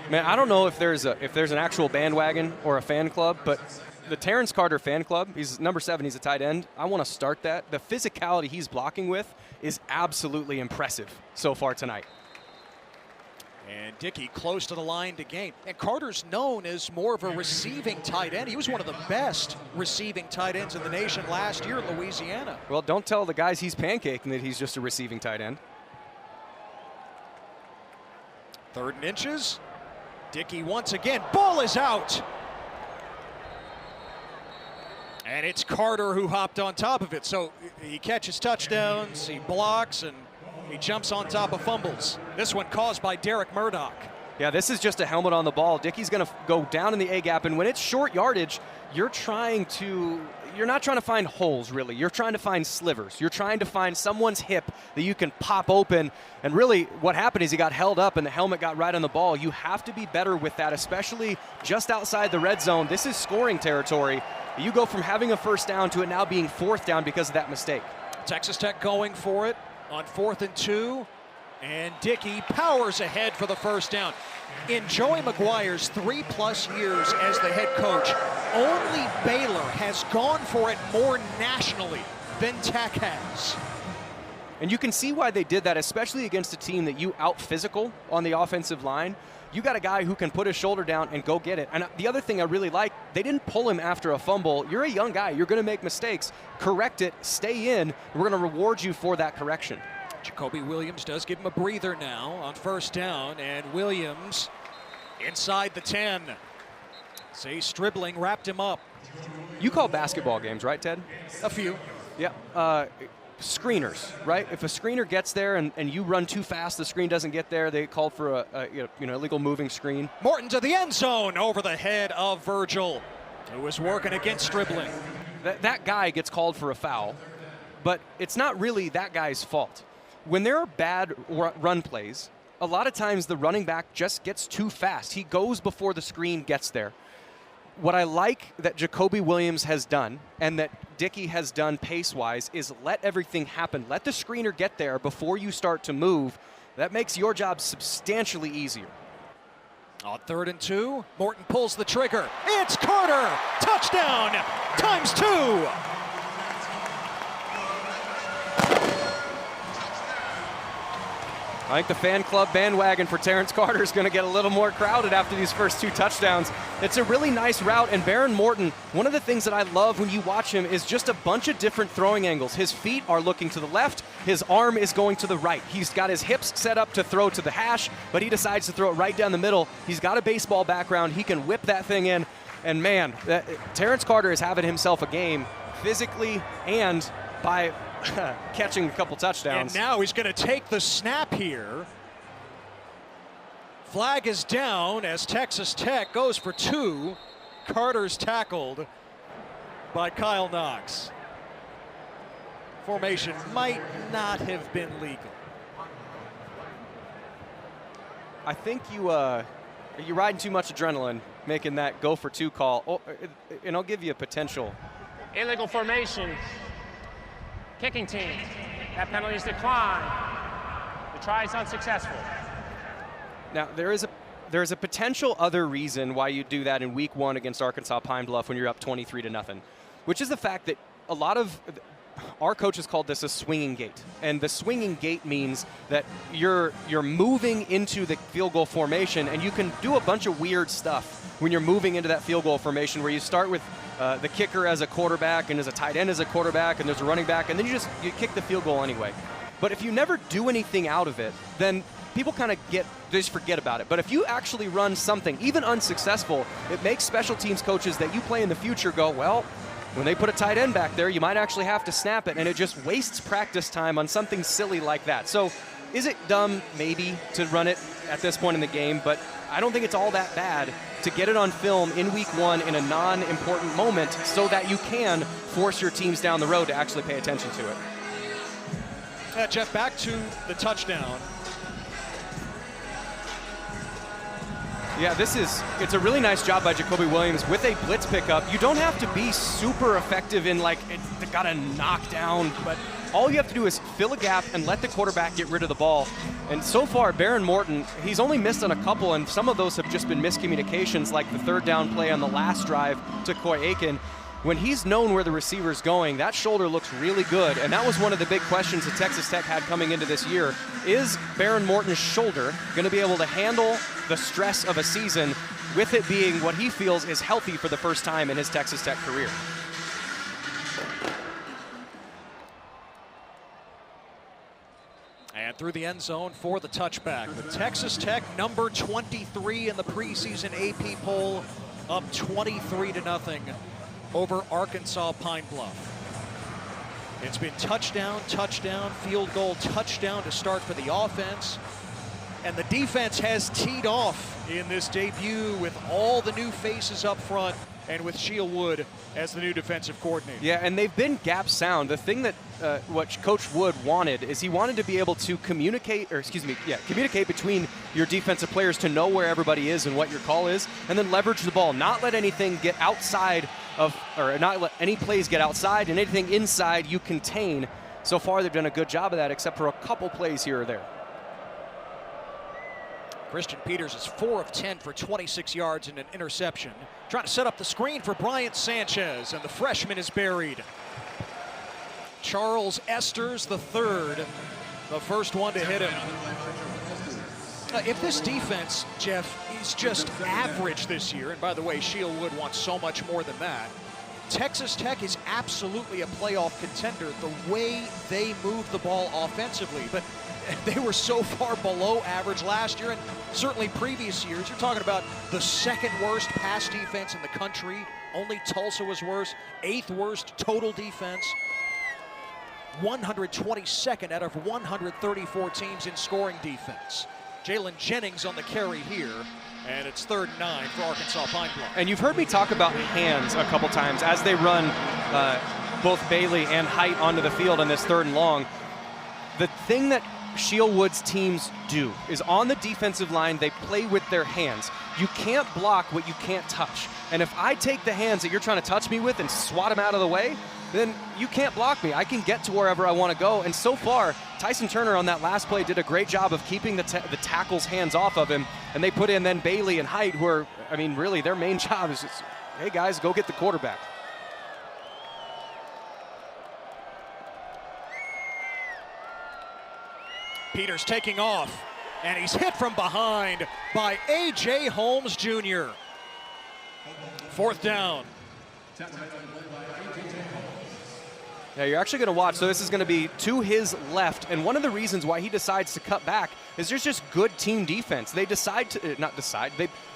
Man, I don't know if there's an actual bandwagon or a fan club, but the Terrence Carter fan club, he's number 7, he's a tight end. I want to start that. The physicality he's blocking with is absolutely impressive so far tonight. And Dickey close to the line to gain. And Carter's known as more of a receiving tight end. He was one of the best receiving tight ends in the nation last year at Louisiana. Well, don't tell the guys he's pancaking that he's just a receiving tight end. 3rd and inches. Dickey once again. Ball is out. And it's Carter who hopped on top of it. So he catches touchdowns, he blocks, and he jumps on top of fumbles. This one caused by Derek Murdoch. Yeah, this is just a helmet on the ball. Dickey's going to go down in the A-gap, and when it's short yardage, you're not trying to find holes, really. You're trying to find slivers. You're trying to find someone's hip that you can pop open. And really, what happened is he got held up, and the helmet got right on the ball. You have to be better with that, especially just outside the red zone. This is scoring territory. You go from having a 1st down to it now being 4th down because of that mistake. Texas Tech going for it on 4th and 2. And Dickey powers ahead for the 1st down. In Joey McGuire's 3+ years as the head coach, only Baylor has gone for it more nationally than Tech has. And you can see why they did that, especially against a team that you out-physical on the offensive line. You got a guy who can put his shoulder down and go get it. And the other thing I really like, they didn't pull him after a fumble. You're a young guy. You're going to make mistakes. Correct it. Stay in. We're going to reward you for that correction. Jacoby Williams does give him a breather now on 1st down, and Williams inside the 10. Say Stribling wrapped him up. You call basketball games, right, Ted? A few. Yeah. Screeners, right? If a screener gets there and you run too fast, the screen doesn't get there, they call for a illegal moving screen. Morton to the end zone over the head of Virgil, who was working against Stribling. That guy gets called for a foul, but it's not really that guy's fault. When there are bad run plays, a lot of times the running back just gets too fast. He goes before the screen gets there. What I like that Jacoby Williams has done and that Dickey has done pace-wise is let everything happen. Let the screener get there before you start to move. That makes your job substantially easier. On 3rd and 2, Morton pulls the trigger. It's Carter! Touchdown! ×2! I think the fan club bandwagon for Terrence Carter is going to get a little more crowded after these first 2 touchdowns. It's a really nice route, and Baron Morton, one of the things that I love when you watch him is just a bunch of different throwing angles. His feet are looking to the left, his arm is going to the right. He's got his hips set up to throw to the hash, but he decides to throw it right down the middle. He's got a baseball background. He can whip that thing in, and man, Terrence Carter is having himself a game physically and by catching a couple touchdowns. And now he's going to take the snap here. Flag is down as Texas Tech goes for 2. Carter's tackled by Kyle Knox. Formation might not have been legal. I think you're riding too much adrenaline making that go for 2 call. Oh, and I'll give you a potential. Illegal formation. Kicking team. That penalty is declined. The try is unsuccessful. Now, there is a potential other reason why you do that in week 1 against Arkansas Pine Bluff when you're up 23-0, which is the fact that a lot of our coaches called this a swinging gate. And the swinging gate means that you're moving into the field goal formation, and you can do a bunch of weird stuff when you're moving into that field goal formation, where you start with the kicker as a quarterback, and there's a tight end as a quarterback, and there's a running back, and then you kick the field goal anyway. But if you never do anything out of it, then people kind of just forget about it. But if you actually run something, even unsuccessful, it makes special teams coaches that you play in the future go, well, when they put a tight end back there, you might actually have to snap it, and it just wastes practice time on something silly like that. So is it dumb? Maybe, to run it at this point in the game, but I don't think it's all that bad to get it on film in week 1 in a non-important moment so that you can force your teams down the road to actually pay attention to it. Jeff, back to the touchdown. Yeah, it's a really nice job by Jacoby Williams with a blitz pickup. You don't have to be super effective in got to knock down, but all you have to do is fill a gap and let the quarterback get rid of the ball. And so far, Baron Morton, he's only missed on a couple, and some of those have just been miscommunications, like the third down play on the last drive to Coy Aiken. When he's known where the receiver's going, that shoulder looks really good, and that was one of the big questions that Texas Tech had coming into this year. Is Baron Morton's shoulder going to be able to handle the stress of a season with it being what he feels is healthy for the first time in his Texas Tech career? And through the end zone for the touchback. The Texas Tech number 23 in the preseason AP poll, up 23-0 over Arkansas Pine Bluff. It's been touchdown, touchdown, field goal, touchdown to start for the offense. And the defense has teed off in this debut with all the new faces up front and with Sheil Wood as the new defensive coordinator. Yeah, and they've been gap sound. The thing that what Coach Wood wanted is he wanted to be able to communicate between your defensive players to know where everybody is and what your call is, and then leverage the ball, not let anything get outside of, or not let any plays get outside, and anything inside you contain. So far, they've done a good job of that, except for a couple plays here or there. Christian Peters is 4 of 10 for 26 yards and an interception. Trying to set up the screen for Bryant Sanchez, and the freshman is buried. Charles Esters, the third, the first one to hit him. If this defense, Jeff, is just average this year, and by the way, Sheil Wood wants so much more than that, Texas Tech is absolutely a playoff contender the way they move the ball offensively. But they were so far below average last year, and certainly previous years. You're talking about the second worst pass defense in the country. Only Tulsa was worse. 8th worst total defense. 122nd out of 134 teams in scoring defense. Jalen Jennings on the carry here, and it's 3rd and 9 for Arkansas Pine Bluff. And you've heard me talk about hands a couple times as they run both Bailey and Height onto the field on this 3rd and long. The thing that Sheil Wood's teams do is on the defensive line, they play with their hands. You can't block what you can't touch. And if I take the hands that you're trying to touch me with and swat them out of the way, then you can't block me. I can get to wherever I want to go. And so far, Tyson Turner on that last play did a great job of keeping the tackle's hands off of him. And they put in then Bailey and Height, who are, I mean, really their main job is just, hey guys, go get the quarterback. Peters taking off, and he's hit from behind by A.J. Holmes Jr. 4th down. Yeah, you're actually going to watch. So this is going to be to his left, and one of the reasons why he decides to cut back is there's just good team defense. They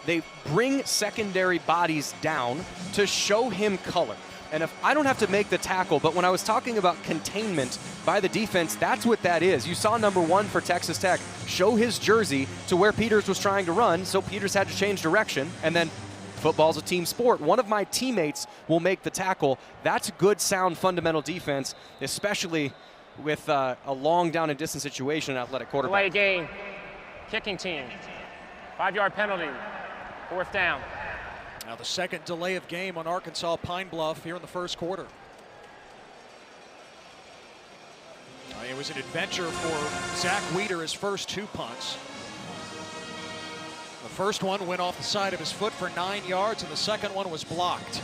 they bring secondary bodies down to show him color. And if I don't have to make the tackle, but when I was talking about containment by the defense, that's what that is. You saw number 1 for Texas Tech show his jersey to where Peters was trying to run, so Peters had to change direction, and then football's a team sport. One of my teammates will make the tackle. That's good, sound, fundamental defense, especially with a long down and distance situation, athletic quarterback. Delay game, kicking team, 5-yard penalty, 4th down. Now the second delay of game on Arkansas Pine Bluff here in the first quarter. It was an adventure for Zach Weeder, his first 2 punts. The first one went off the side of his foot for 9 yards, and the second one was blocked.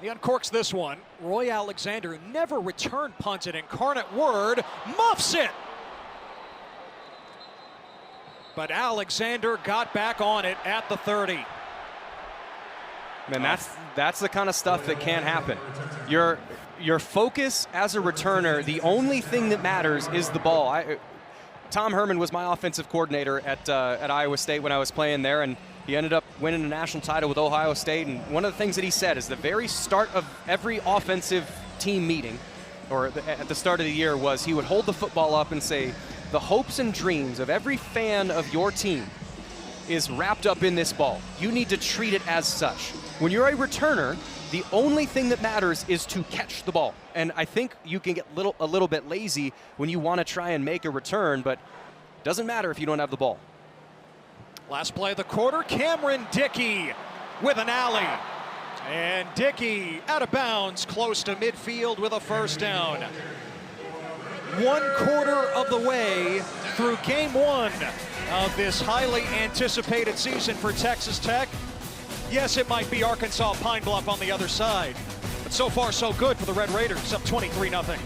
He uncorks this one. Roy Alexander, who never returned punt at Incarnate Word, muffs it. But Alexander got back on it at the 30. Man, that's the kind of stuff that can't happen. Your focus as a returner, the only thing that matters is the ball. Tom Herman was my offensive coordinator at Iowa State when I was playing there, and he ended up winning a national title with Ohio State. And one of the things that he said is the very start of every offensive team meeting, or at the start of the year, was he would hold the football up and say, the hopes and dreams of every fan of your team is wrapped up in this ball. You need to treat it as such. When you're a returner, the only thing that matters is to catch the ball. And I think you can get a little bit lazy when you want to try and make a return, but it doesn't matter if you don't have the ball. Last play of the quarter, Cameron Dickey with an alley. And Dickey out of bounds, close to midfield with a first down. 1/4 of the way through game 1 of this highly anticipated season for Texas Tech. Yes, it might be Arkansas Pine Bluff on the other side, but so far so good for the Red Raiders, up 23-0.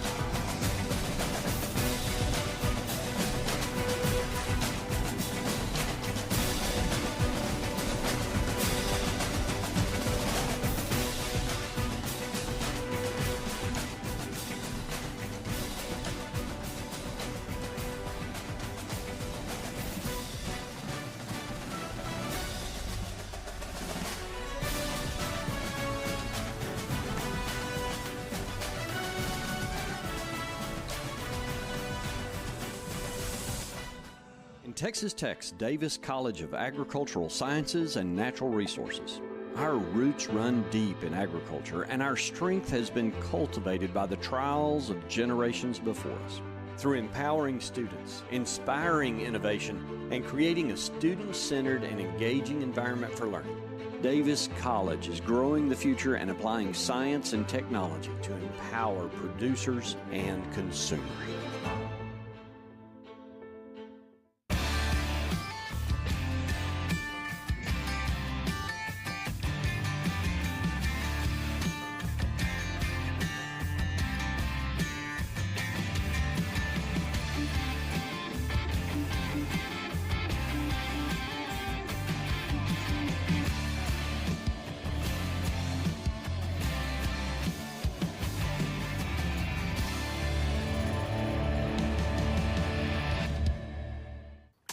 Texas Tech's Davis College of Agricultural Sciences and Natural Resources. Our roots run deep in agriculture, and our strength has been cultivated by the trials of generations before us. Through empowering students, inspiring innovation, and creating a student-centered and engaging environment for learning, Davis College is growing the future and applying science and technology to empower producers and consumers.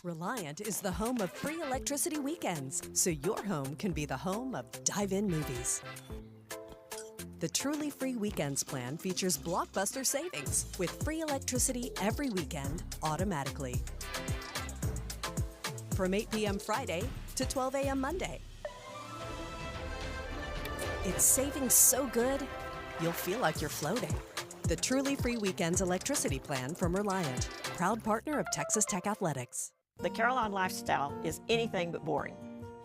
Reliant is the home of free electricity weekends, so your home can be the home of dive-in movies. The Truly Free Weekends plan features blockbuster savings with free electricity every weekend automatically. From 8 p.m. Friday to 12 a.m. Monday. It's savings so good, you'll feel like you're floating. The Truly Free Weekends electricity plan from Reliant, proud partner of Texas Tech Athletics. The Caroline lifestyle is anything but boring.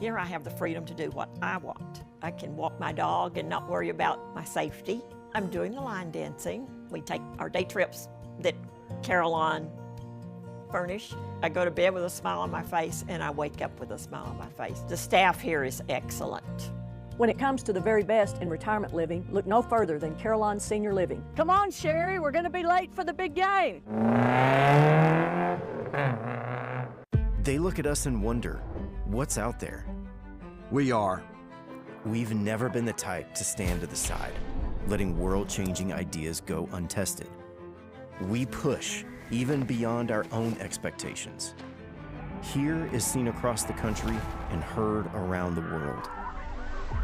Here I have the freedom to do what I want. I can walk my dog and not worry about my safety. I'm doing the line dancing. We take our day trips that Caroline furnish. I go to bed with a smile on my face and I wake up with a smile on my face. The staff here is excellent. When it comes to the very best in retirement living, look no further than Caroline Senior Living. Come on, Sherry, we're gonna be late for the big game. They look at us and wonder, what's out there? We are. We've never been the type to stand to the side, letting world-changing ideas go untested. We push even beyond our own expectations. Here is seen across the country and heard around the world.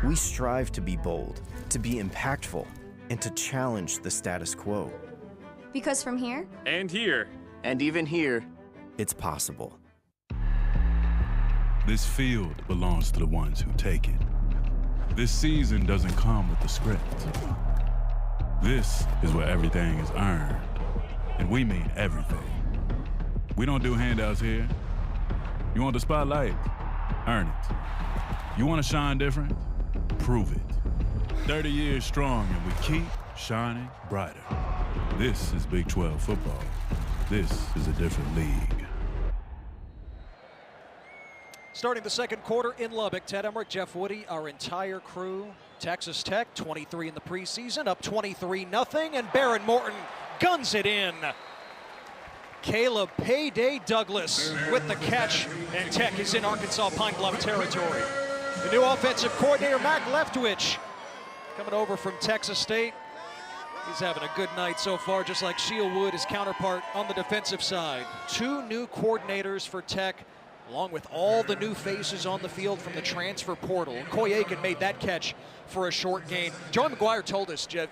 We strive to be bold, to be impactful, and to challenge the status quo. Because from here, and here, and even here, it's possible. This field belongs to the ones who take it. This season doesn't come with the script. This is where everything is earned, and we mean everything. We don't do handouts here. You want the spotlight? Earn it. You want to shine different? Prove it. 30 years strong, and we keep shining brighter. This is Big 12 football. This is a different league. Starting the second quarter in Lubbock, Ted Emmerich, Jeff Woody, our entire crew. Texas Tech, 23 in the preseason, up 23-0, and Baron Morton guns it in. Caleb Payday Douglas with the catch, and Tech is in Arkansas Pine Bluff territory. The new offensive coordinator, Mac Leftwich, coming over from Texas State. He's having a good night so far, just like Shield Wood, his counterpart on the defensive side. 2 new coordinators for Tech, along with all the new faces on the field from the transfer portal. Coy Aiken made that catch for a short gain. John McGuire told us, Jeff,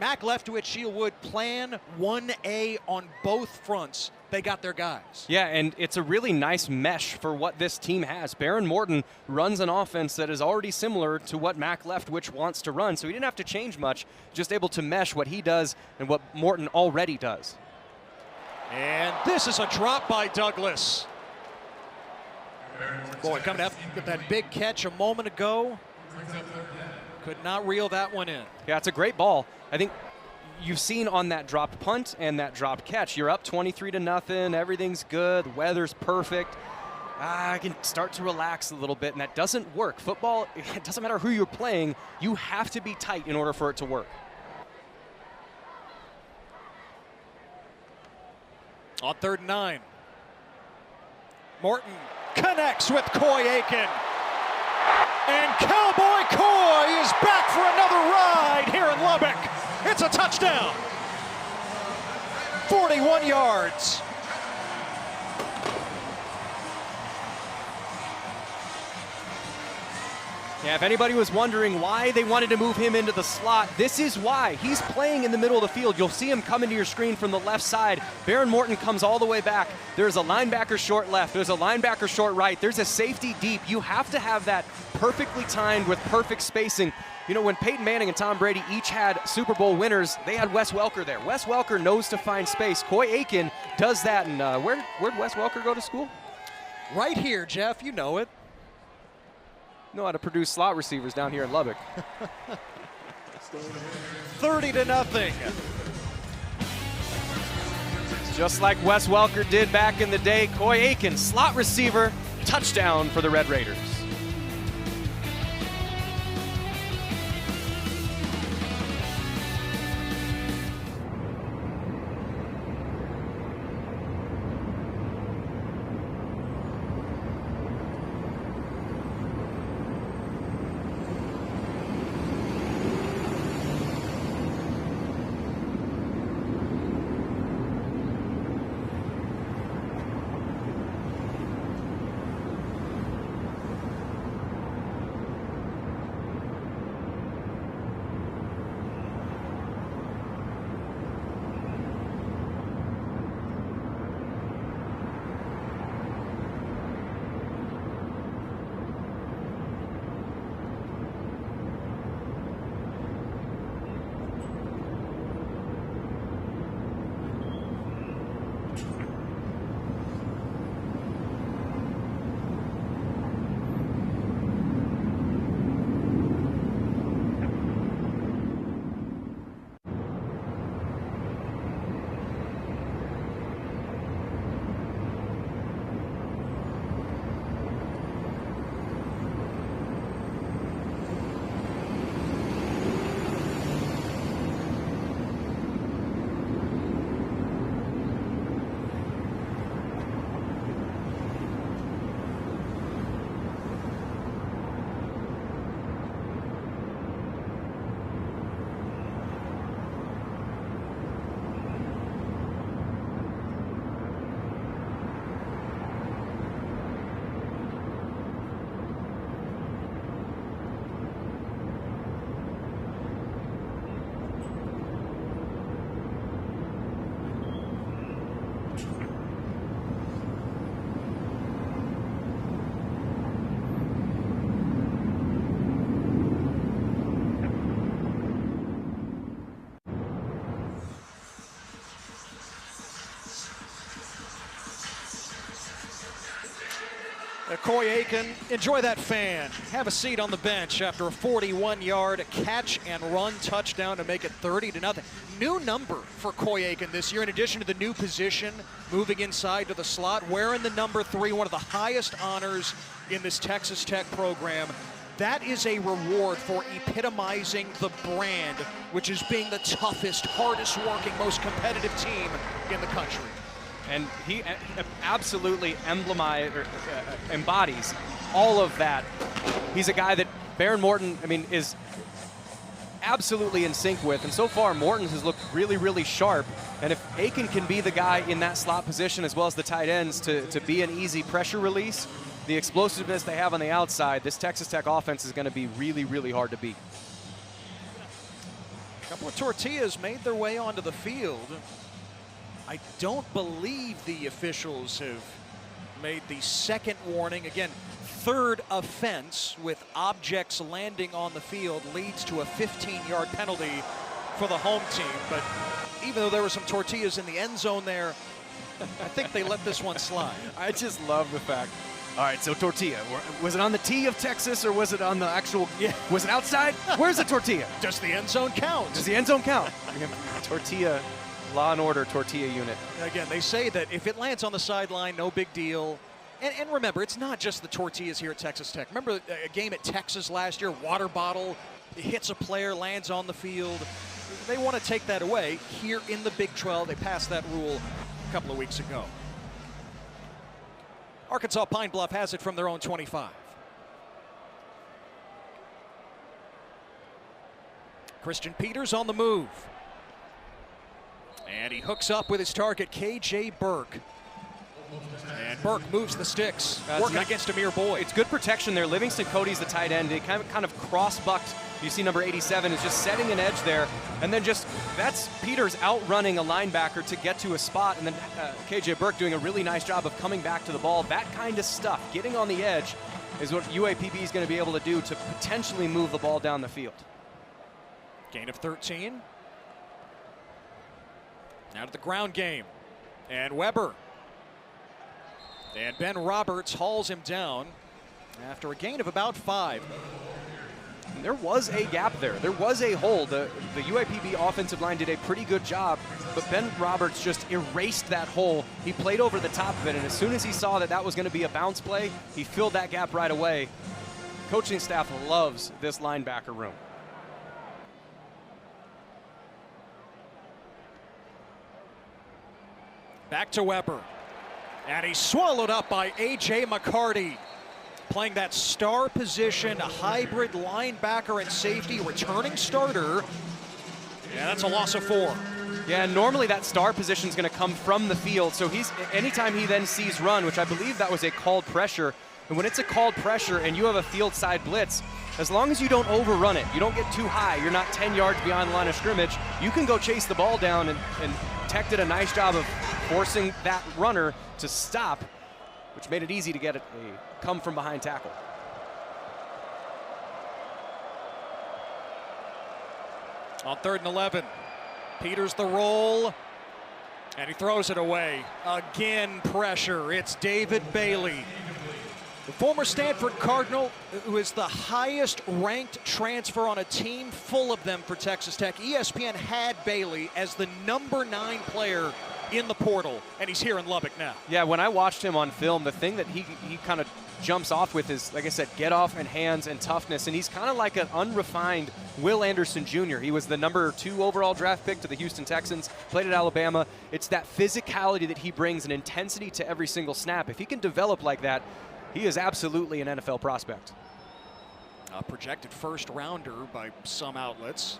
Mac Leftwich, Shield Wood, plan 1A on both fronts. They got their guys. Yeah, and it's a really nice mesh for what this team has. Baron Morton runs an offense that is already similar to what Mac Leftwich wants to run, so he didn't have to change much, just able to mesh what he does and what Morton already does. And this is a drop by Douglas. Boy, coming up with that big catch a moment ago. Could not reel that one in. Yeah, it's a great ball. I think you've seen on that dropped punt and that dropped catch, you're up 23-0, everything's good, the weather's perfect. I can start to relax a little bit, and that doesn't work. Football, it doesn't matter who you're playing, you have to be tight in order for it to work. On 3rd and 9. Morton connects with Coy Aiken. And Cowboy Coy is back for another ride here in Lubbock. It's a touchdown. 41 yards. Yeah, if anybody was wondering why they wanted to move him into the slot, this is why. He's playing in the middle of the field. You'll see him come into your screen from the left side. Baron Morton comes all the way back. There's a linebacker short left. There's a linebacker short right. There's a safety deep. You have to have that perfectly timed with perfect spacing. You know, when Peyton Manning and Tom Brady each had Super Bowl winners, they had Wes Welker there. Wes Welker knows to find space. Coy Aiken does that. And where'd Wes Welker go to school? Right here, Jeff. You know it. Know how to produce slot receivers down here in Lubbock. 30-0. Just like Wes Welker did back in the day, Coy Aiken, slot receiver, touchdown for the Red Raiders. Coy Aiken, enjoy that fan. Have a seat on the bench after a 41-yard catch and run touchdown to make it 30-0. new number for Coy Aiken this year, in addition to the new position, moving inside to the slot, wearing the number 3, one of the highest honors in this Texas Tech program. That is a reward for epitomizing the brand, which is being the toughest, hardest working, most competitive team in the country. And he absolutely embodies all of that. He's a guy that Baron Morton, is absolutely in sync with. And so far, Morton has looked really, really sharp. And if Aiken can be the guy in that slot position as well as the tight ends to be an easy pressure release, the explosiveness they have on the outside, this Texas Tech offense is going to be really, really hard to beat. A couple of tortillas made their way onto the field. I don't believe the officials have made the second warning. Again, third offense with objects landing on the field leads to a 15-yard penalty for the home team. But even though there were some tortillas in the end zone there, I think they let this one slide. I just love the fact. All right, so tortilla. Was it on the tee of Texas or was it on the actual? Yeah. Was it outside? Where's the tortilla? Does the end zone count? Does the end zone count? Tortilla, Law and Order tortilla unit. Again, they say that if it lands on the sideline, no big deal. And remember, it's not just the tortillas here at Texas Tech. Remember a game at Texas last year, water bottle hits a player, lands on the field. They want to take that away. Here in the Big 12, they passed that rule a couple of weeks ago. Arkansas Pine Bluff has it from their own 25. Christian Peters on the move. And he hooks up with his target, K.J. Burke. And Burke moves the sticks, working against Amir Boyd. It's good protection there. Livingston Cody's the tight end. They kind of cross-bucked. You see number 87 is just setting an edge there. And then that's Peters outrunning a linebacker to get to a spot. And then K.J. Burke doing a really nice job of coming back to the ball. That kind of stuff, getting on the edge, is what UAPB is going to be able to do to potentially move the ball down the field. Gain of 13. Now to the ground game. And Weber. And Ben Roberts hauls him down after a gain of about 5. And there was a gap there. There was a hole. The UAPB offensive line did a pretty good job, but Ben Roberts just erased that hole. He played over the top of it, and as soon as he saw that was going to be a bounce play, he filled that gap right away. Coaching staff loves this linebacker room. Back to Weber. And he's swallowed up by A.J. McCarty. Playing that star position, a hybrid linebacker and safety, returning starter. Yeah, that's a loss of 4. Yeah, normally that star position is going to come from the field. So anytime he then sees run, which I believe that was a called pressure. And when it's a called pressure and you have a field side blitz, as long as you don't overrun it, you don't get too high, you're not 10 yards beyond the line of scrimmage, you can go chase the ball down, and Tech did a nice job of forcing that runner to stop, which made it easy to get a come from behind tackle. On 3rd and 11, Peters the roll, and he throws it away. Again, pressure. It's David Bailey, the former Stanford Cardinal, who is the highest ranked transfer on a team full of them for Texas Tech. ESPN had Bailey as the number 9 player in the portal, and he's here in Lubbock now. Yeah, when I watched him on film, the thing that he kind of jumps off with is, like I said, get off and hands and toughness, and he's kind of like an unrefined Will Anderson Jr. He was the number 2 overall draft pick to the Houston Texans, played at Alabama. It's that physicality that he brings, an intensity to every single snap. If he can develop like that, he is absolutely an NFL prospect. A projected first rounder by some outlets.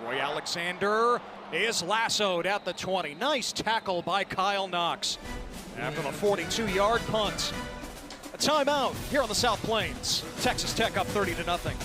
Roy Alexander is lassoed at the 20. Nice tackle by Kyle Knox after the 42-yard punt. A timeout here on the South Plains. Texas Tech up 30-0.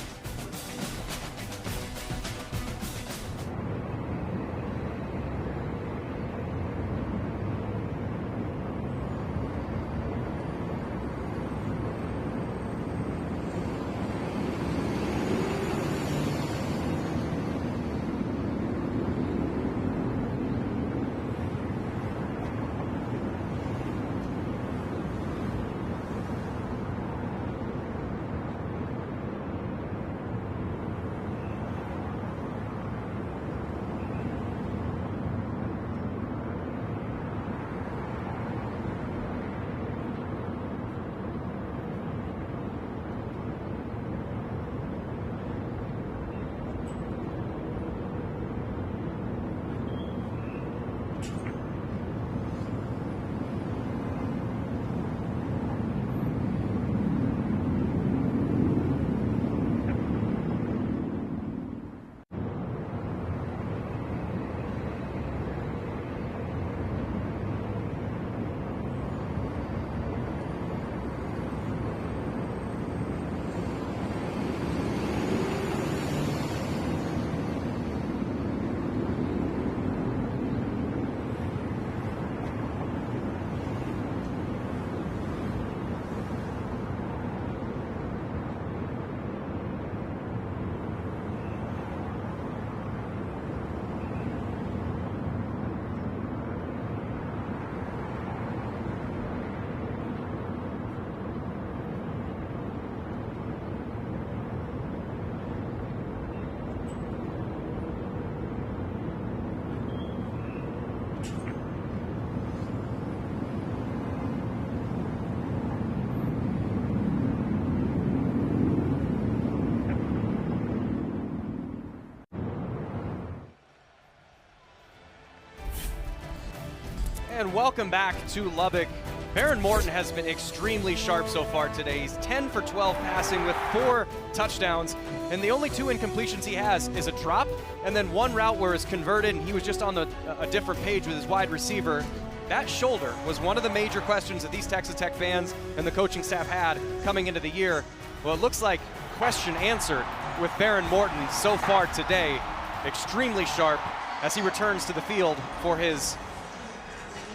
And welcome back to Lubbock. Baron Morton has been extremely sharp so far today. He's 10 for 12 passing with 4 touchdowns. And the only 2 incompletions he has is a drop and then 1 route where it's converted and he was just on a different page with his wide receiver. That shoulder was one of the major questions that these Texas Tech fans and the coaching staff had coming into the year. Well, it looks like question answered with Baron Morton so far today. Extremely sharp as he returns to the field for his,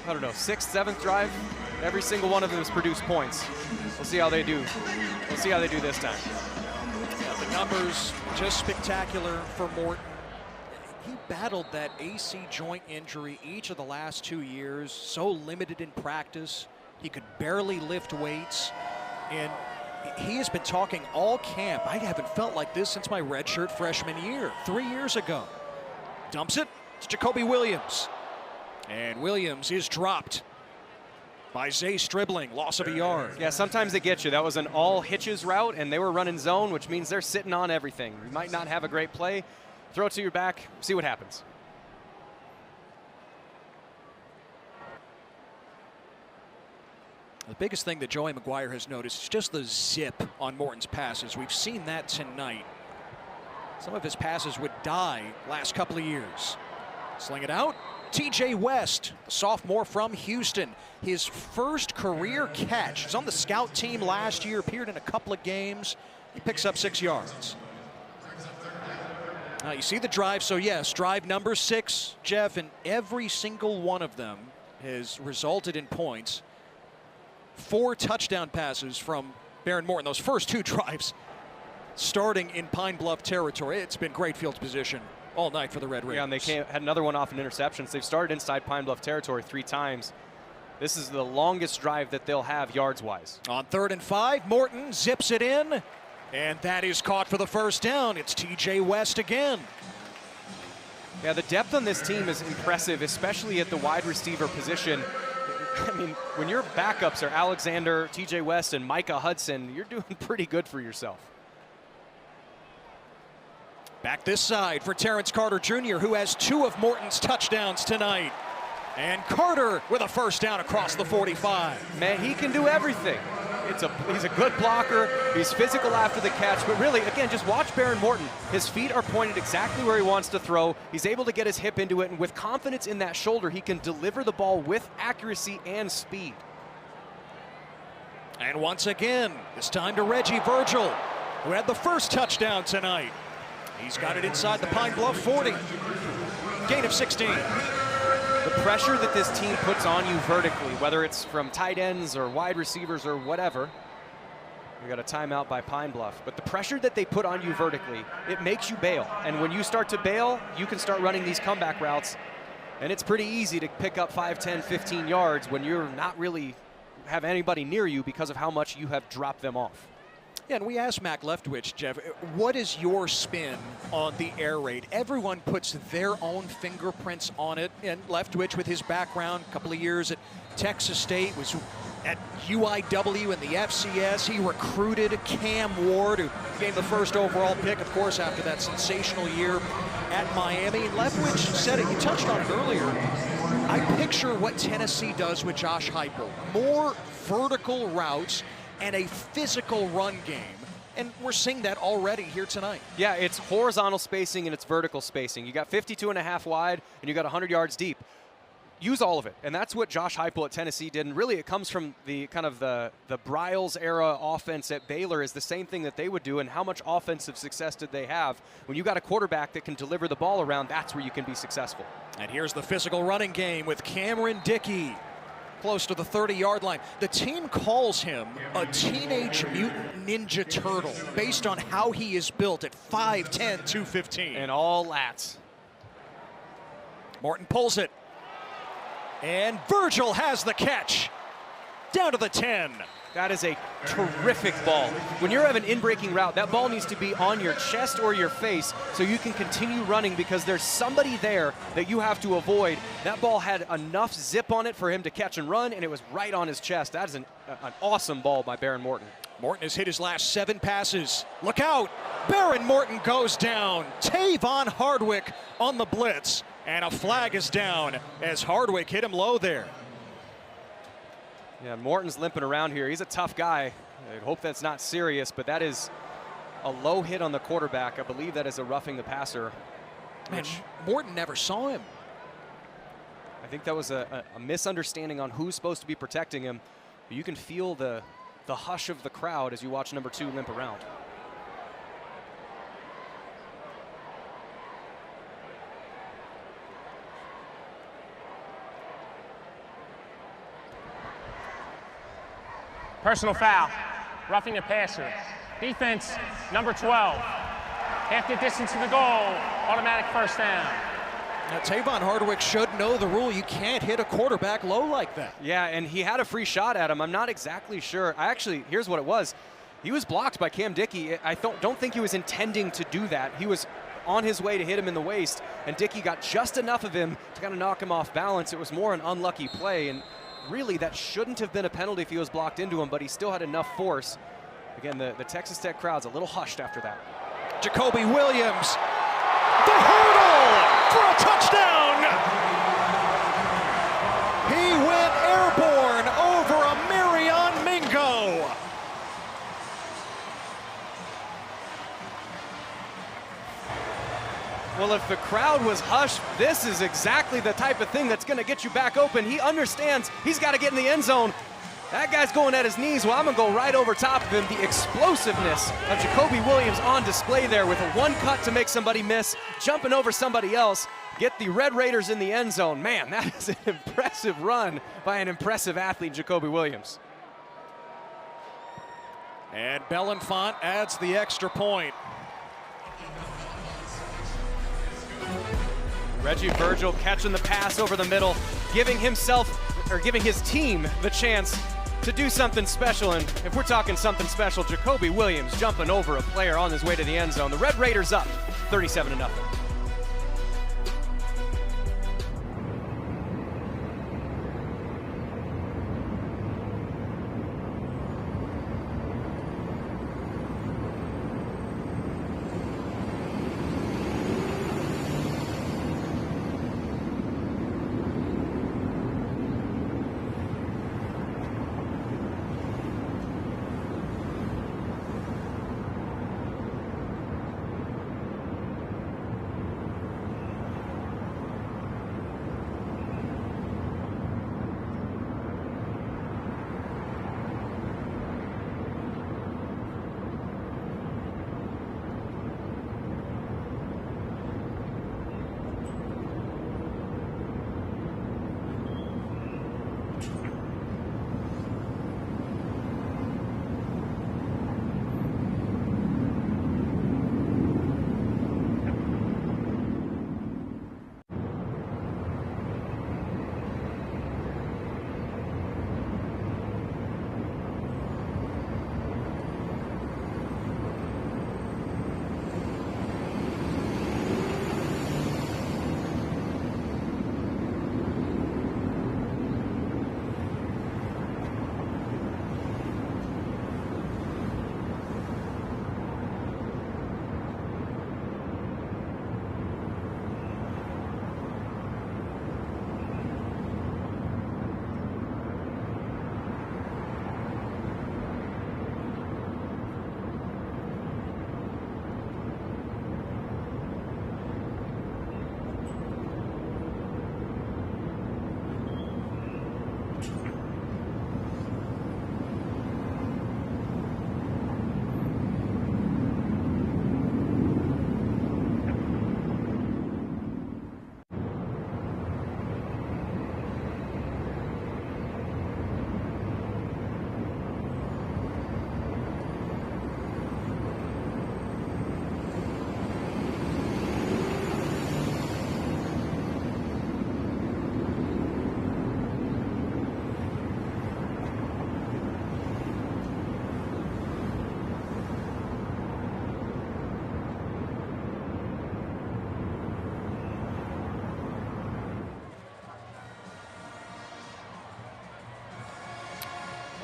I don't know, 6th, 7th drive. Every single one of them has produced points. We'll see how they do. We'll see how they do this time. Yeah, the numbers just spectacular for Morton. He battled that AC joint injury each of the last 2 years, so limited in practice. He could barely lift weights. And he has been talking all camp. I haven't felt like this since my redshirt freshman year, 3 years ago. Dumps it to Jacoby Williams. And Williams is dropped by Zay Stribling, loss of a yard. Yeah, sometimes they get you. That was an all hitches route, and they were running zone, which means they're sitting on everything. You might not have a great play. Throw it to your back, see what happens. The biggest thing that Joey McGuire has noticed is just the zip on Morton's passes. We've seen that tonight. Some of his passes would die last couple of years. Sling it out. TJ West, the sophomore from Houston. His first career catch. He's on the scout team last year, appeared in a couple of games. He picks up 6 yards. Now you see the drive, so yes, drive number 6, Jeff, and every single one of them has resulted in points. 4 touchdown passes from Baron Morton, those first 2 drives starting in Pine Bluff territory. It's been great field position all night for the Red Raiders. Yeah, and they had another one off an interception. So they've started inside Pine Bluff territory 3 times. This is the longest drive that they'll have yards-wise. On 3rd and 5, Morton zips it in, and that is caught for the first down. It's TJ West again. Yeah, the depth on this team is impressive, especially at the wide receiver position. I mean, when your backups are Alexander, TJ West, and Micah Hudson, you're doing pretty good for yourself. Back this side for Terrence Carter Jr., who has 2 of Morton's touchdowns tonight. And Carter with a first down across the 45. Man, he can do everything. He's a good blocker. He's physical after the catch. But really, again, just watch Baron Morton. His feet are pointed exactly where he wants to throw. He's able to get his hip into it. And with confidence in that shoulder, he can deliver the ball with accuracy and speed. And once again, this time to Reggie Virgil, who had the first touchdown tonight. He's got it inside the Pine Bluff 40. Gain of 16. The pressure that this team puts on you vertically, whether it's from tight ends or wide receivers or whatever. We got a timeout by Pine Bluff. But the pressure that they put on you vertically, it makes you bail. And when you start to bail, you can start running these comeback routes. And it's pretty easy to pick up 5, 10, 15 yards when you're not really have anybody near you because of how much you have dropped them off. Yeah, and we asked Mac Leftwich, Jeff, what is your spin on the air raid? Everyone puts their own fingerprints on it, and Leftwich, with his background, a couple of years at Texas State, was at UIW in the FCS. He recruited Cam Ward, who became the first overall pick, of course, after that sensational year at Miami. And Leftwich said it, you touched on it earlier, I picture what Tennessee does with Josh Heupel. More vertical routes and a physical run game. And we're seeing that already here tonight. Yeah, it's horizontal spacing and it's vertical spacing. You got 52.5 wide and you got 100 yards deep. Use all of it. And that's what Josh Heupel at Tennessee did. And really it comes from the kind of the Briles era offense at Baylor is the same thing that they would do. And how much offensive success did they have? When you got a quarterback that can deliver the ball around, that's where you can be successful. And here's the physical running game with Cameron Dickey, close to the 30-yard line. The team calls him a teenage mutant ninja turtle based on how he is built at 5'10", 215. And all lats. Morton pulls it. And Virgil has the catch. Down to the 10. That is a terrific ball. When you're having an in-breaking route, that ball needs to be on your chest or your face so you can continue running because there's somebody there that you have to avoid. That ball had enough zip on it for him to catch and run, and it was right on his chest. That is an awesome ball by Baron Morton. Morton has hit his last 7 passes. Look out! Baron Morton goes down. Tavon Hardwick on the blitz. And a flag is down as Hardwick hit him low there. Yeah, Morton's limping around here. He's a tough guy. I hope that's not serious, but that is a low hit on the quarterback. I believe that is a roughing the passer. Man, Morton never saw him. I think that was a misunderstanding on who's supposed to be protecting him. But you can feel the hush of the crowd as you watch number 2 limp around. Personal foul, roughing the passer. Defense, number 12. Half the distance to the goal, automatic first down. Now, Tavon Hardwick should know the rule. You can't hit a quarterback low like that. Yeah, and he had a free shot at him. I'm not exactly sure. Here's what it was. He was blocked by Cam Dickey. I don't think he was intending to do that. He was on his way to hit him in the waist, and Dickey got just enough of him to kind of knock him off balance. It was more an unlucky play, and really that shouldn't have been a penalty if he was blocked into him, but he still had enough force. Again, the Texas Tech crowd's a little hushed after that. Jacoby Williams, the hurdle for a touchdown. He went airborne over a Marion Mingo. Well, if the crowd was hushed, this is exactly the type of thing that's going to get you back open. He understands he's got to get in the end zone. That guy's going at his knees. Well, I'm going to go right over top of him. The explosiveness of Jacoby Williams on display there with a one cut to make somebody miss, jumping over somebody else, get the Red Raiders in the end zone. Man, that is an impressive run by an impressive athlete, Jacoby Williams. And Belenfant adds the extra point. Reggie Virgil catching the pass over the middle, giving his team the chance to do something special. And if we're talking something special, Jacoby Williams jumping over a player on his way to the end zone. The Red Raiders up 37-0.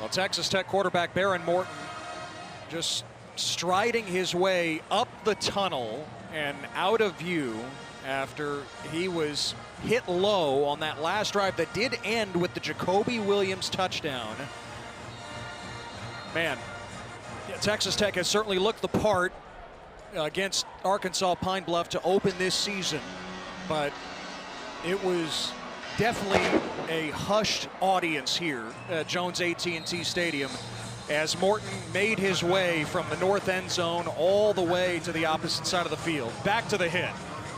Well, Texas Tech quarterback Baron Morton just striding his way up the tunnel and out of view after he was hit low on that last drive that did end with the Jacoby Williams touchdown. Man, Texas Tech has certainly looked the part against Arkansas Pine Bluff to open this season, but it was definitely a hushed audience here at Jones AT&T Stadium as Morton made his way from the north end zone all the way to the opposite side of the field. Back to the hit.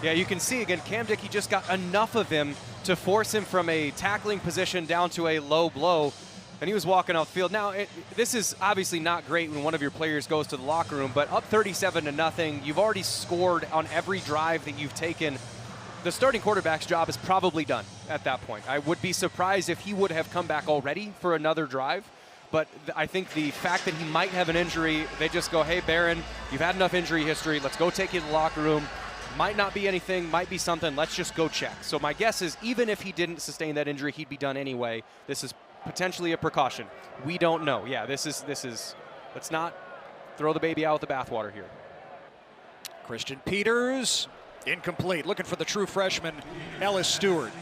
Yeah, you can see again, Cam Dickey just got enough of him to force him from a tackling position down to a low blow, and he was walking off the field. Now, this is obviously not great when one of your players goes to the locker room, but up 37-0, you've already scored on every drive that you've taken. The starting quarterback's job is probably done at that point. I would be surprised if he would have come back already for another drive, but I think the fact that he might have an injury, they just go, hey, Barron, you've had enough injury history. Let's go take you to the locker room. Might not be anything, might be something. Let's just go check. So my guess is even if he didn't sustain that injury, he'd be done anyway. This is potentially a precaution. We don't know. Yeah, this is. Let's not throw the baby out with the bathwater here. Christian Peters, incomplete. Looking for the true freshman, Ellis Stewart.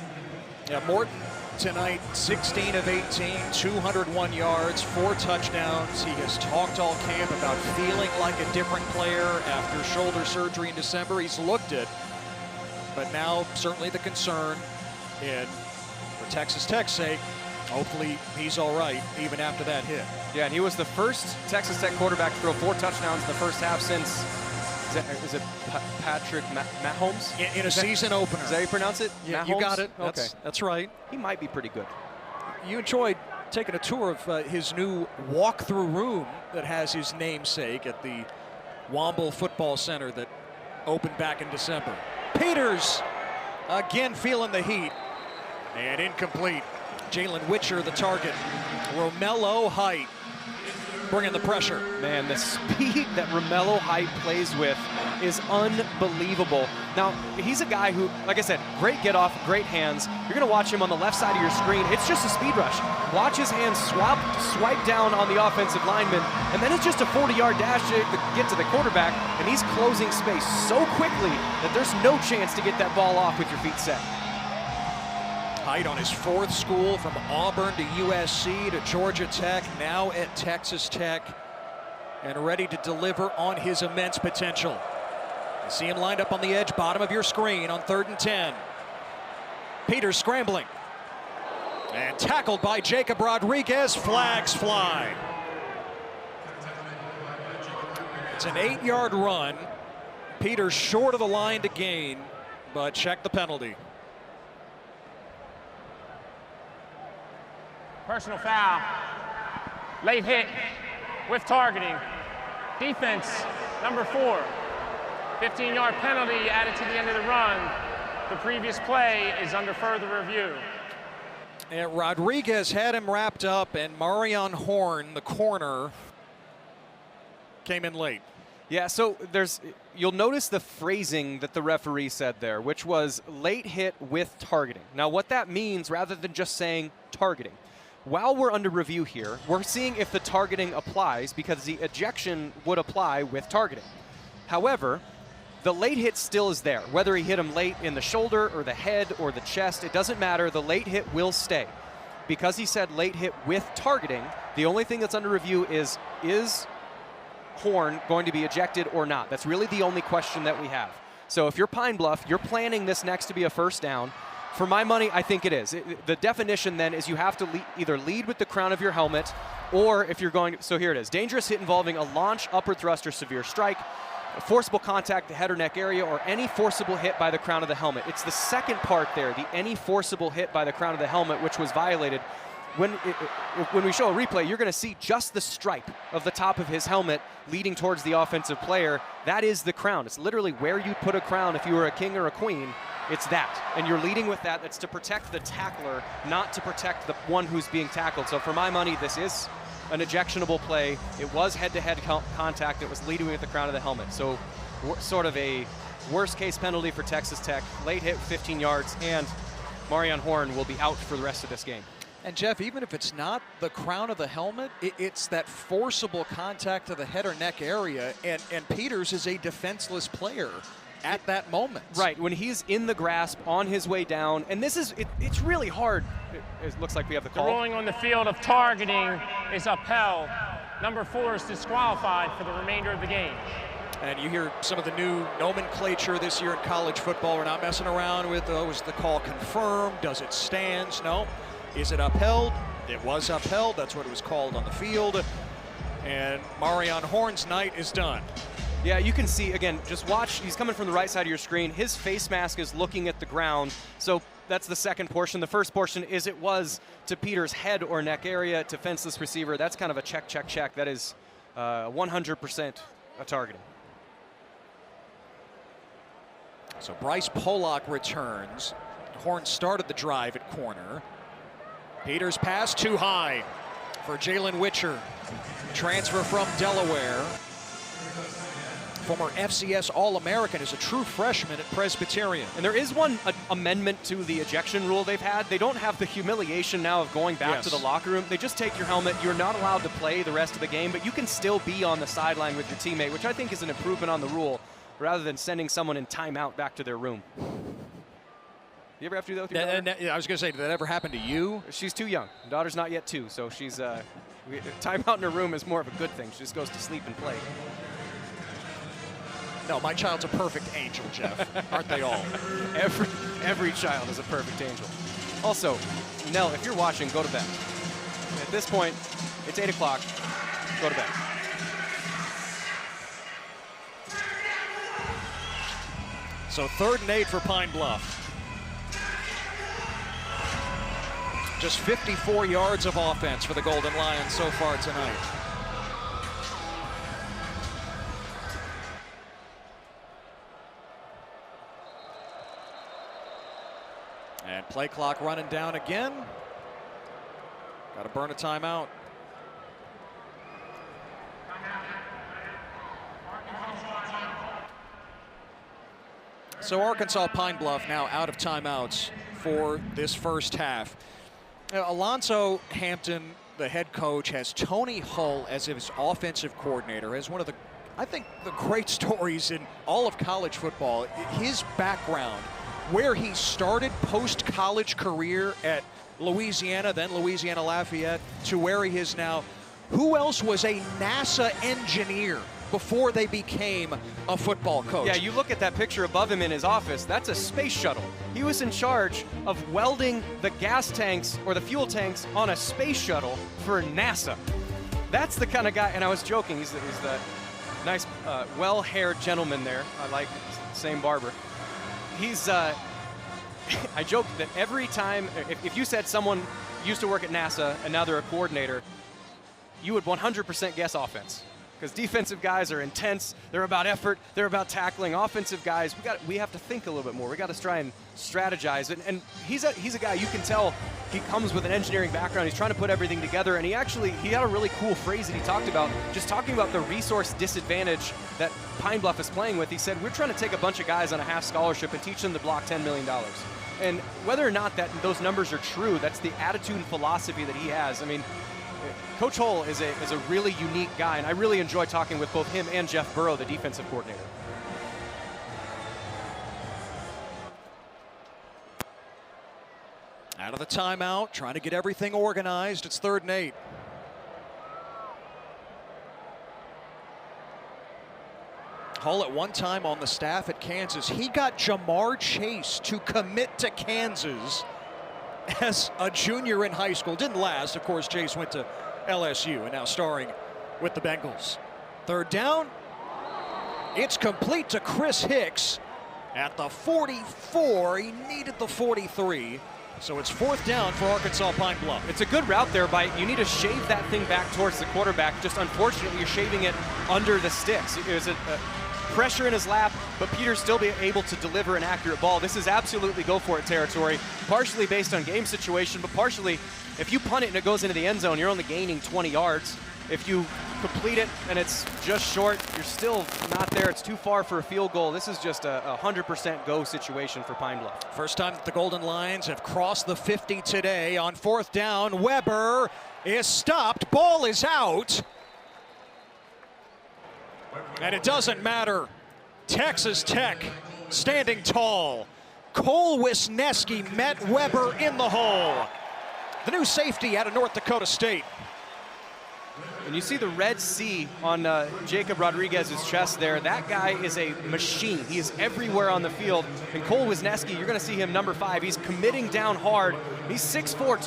Yeah, Morton tonight, 16 of 18, 201 yards, 4 touchdowns. He has talked all camp about feeling like a different player after shoulder surgery in December. He's looked it, but now certainly the concern, and for Texas Tech's sake, hopefully he's all right even after that hit. Yeah, and he was the first Texas Tech quarterback to throw 4 touchdowns in the first half since, is it Patrick Mahomes? In a season opener. Is that how you pronounce it? Yeah, Mahomes? you got it. Okay. That's right. He might be pretty good. You enjoyed taking a tour of his new walk-through room that has his namesake at the Womble Football Center that opened back in December. Peters again feeling the heat, and incomplete. Jalen Witcher the target. Romello Height bringing the pressure. Man, the speed that Romello Height plays with is unbelievable. Now, he's a guy who, like I said, great get off, great hands. You're going to watch him on the left side of your screen. It's just a speed rush. Watch his hands swipe down on the offensive lineman, and then it's just a 40-yard dash to get to the quarterback, and he's closing space so quickly that there's no chance to get that ball off with your feet set. Height on his 4th school, from Auburn to USC to Georgia Tech, now at Texas Tech, and ready to deliver on his immense potential. You see him lined up on the edge, bottom of your screen on 3rd and 10. Peters scrambling. And tackled by Jacob Rodriguez, flags fly. It's an 8-yard run. Peters short of the line to gain, but check the penalty. Personal foul. Late hit with targeting. Defense, number 4. 15-yard penalty added to the end of the run. The previous play is under further review. And Rodriguez had him wrapped up, and Marion Horn, the corner, came in late. Yeah, so you'll notice the phrasing that the referee said there, which was late hit with targeting. Now, what that means, rather than just saying targeting, while we're under review here, we're seeing if the targeting applies, because the ejection would apply with targeting. However, the late hit still is there. Whether he hit him late in the shoulder or the head or the chest, it doesn't matter. The late hit will stay. Because he said late hit with targeting, the only thing that's under review is Horn going to be ejected or not? That's really the only question that we have. So if you're Pine Bluff, you're planning this next to be a first down. For my money, I think it is. The definition then is you have to either lead with the crown of your helmet, or if you're going, so here it is, dangerous hit involving a launch, upward thrust, or severe strike, forcible contact, the head or neck area, or any forcible hit by the crown of the helmet. It's the second part there, the any forcible hit by the crown of the helmet, which was violated. When we show a replay, you're going to see just the stripe of the top of his helmet leading towards the offensive player. That is the crown. It's literally where you'd put a crown if you were a king or a queen. It's that, and you're leading with that. That's to protect the tackler, not to protect the one who's being tackled. So for my money, this is an ejectionable play. It was head-to-head contact. It was leading with the crown of the helmet. So sort of a worst-case penalty for Texas Tech. Late hit, 15 yards, and Marion Horn will be out for the rest of this game. And Jeff, even if it's not the crown of the helmet, it's that forcible contact to the head or neck area, and Peters is a defenseless player at that moment. Right, when he's in the grasp on his way down, and this is, it's really hard. It looks like we have the call. The ruling on the field of targeting is upheld. Number 4 is disqualified for the remainder of the game. And you hear some of the new nomenclature this year in college football. We're not messing around with, is the call confirmed? Does it stand? No. Is it upheld? It was upheld. That's what it was called on the field. And Marion Horn's night is done. Yeah, you can see, again, just watch. He's coming from the right side of your screen. His face mask is looking at the ground. So that's the second portion. The first portion is it was to Peter's head or neck area, to fenceless receiver. That's kind of a check, check, check. That is 100% a targeting. So Bryce Pollock returns. Horn started the drive at corner. Peters pass too high for Jalen Witcher. Transfer from Delaware. Former FCS All-American, is a true freshman at Presbyterian. And there is one amendment to the ejection rule they've had. They don't have the humiliation now of going back to the locker room. They just take your helmet. You're not allowed to play the rest of the game, but you can still be on the sideline with your teammate, which I think is an improvement on the rule, rather than sending someone in timeout back to their room. You ever have to do that with your daughter? I was going to say, did that ever happen to you? She's too young. The daughter's not yet 2, so she's timeout in her room is more of a good thing. She just goes to sleep and play. No, my child's a perfect angel, Jeff. Aren't they all? Every child is a perfect angel. Also, Nell, if you're watching, go to bed. At this point, it's 8 o'clock. Go to bed. So 3rd and 8 for Pine Bluff. Just 54 yards of offense for the Golden Lions so far tonight. And play clock running down again. Got to burn a timeout. So Arkansas Pine Bluff now out of timeouts for this first half. Alonzo Hampton, the head coach, has Tony Hull as his offensive coordinator, as one of the, I think, the great stories in all of college football. His background, where he started post-college career at Louisiana, then Louisiana Lafayette, to where he is now. Who else was a NASA engineer before they became a football coach? Yeah, you look at that picture above him in his office, that's a space shuttle. He was in charge of welding the gas tanks or the fuel tanks on a space shuttle for NASA. That's the kind of guy, and I was joking, he's the nice, well-haired gentleman there. I like, same barber. He's, I joked that every time, if you said someone used to work at NASA and now they're a coordinator, you would 100% guess offense. Because defensive guys are intense, they're about effort, they're about tackling. Offensive guys, we have to think a little bit more. We got to try and strategize. And he's a guy, you can tell he comes with an engineering background. He's trying to put everything together, and he had a really cool phrase that he talked about, just talking about the resource disadvantage that Pine Bluff is playing with. He said, we're trying to take a bunch of guys on a half scholarship and teach them to block $10 million. And whether or not those numbers are true, that's the attitude and philosophy that he has. I mean, Coach Hull is a really unique guy, and I really enjoy talking with both him and Jeff Burrow, the defensive coordinator. Out of the timeout, trying to get everything organized. It's 3rd and 8. Hull at one time on the staff at Kansas. He got Jamar Chase to commit to Kansas as a junior in high school. Didn't last. Of course, Chase went to LSU and now starring with the Bengals. 3rd down. It's complete to Chris Hicks at the 44. He needed the 43. So it's 4th down for Arkansas Pine Bluff. It's a good route there, you need to shave that thing back towards the quarterback. Just unfortunately, you're shaving it under the sticks. It was a pressure in his lap, but Peter's still be able to deliver an accurate ball. This is absolutely go for it territory, partially based on game situation, but partially if you punt it and it goes into the end zone, you're only gaining 20 yards. If you complete it and it's just short, you're still not there. It's too far for a field goal. This is just a 100% go situation for Pine Bluff. First time that the Golden Lions have crossed the 50 today. On 4th down, Weber is stopped. Ball is out. And it doesn't matter Texas Tech standing tall. Cole Wisniewski met Weber in the hole. The new safety out of North Dakota State. And you see the red C on Jacob Rodriguez's chest there. That guy is a machine. He is everywhere on the field. And Cole Wisniewski, you're going to see him number 5. He's committing down hard. He's 6'4",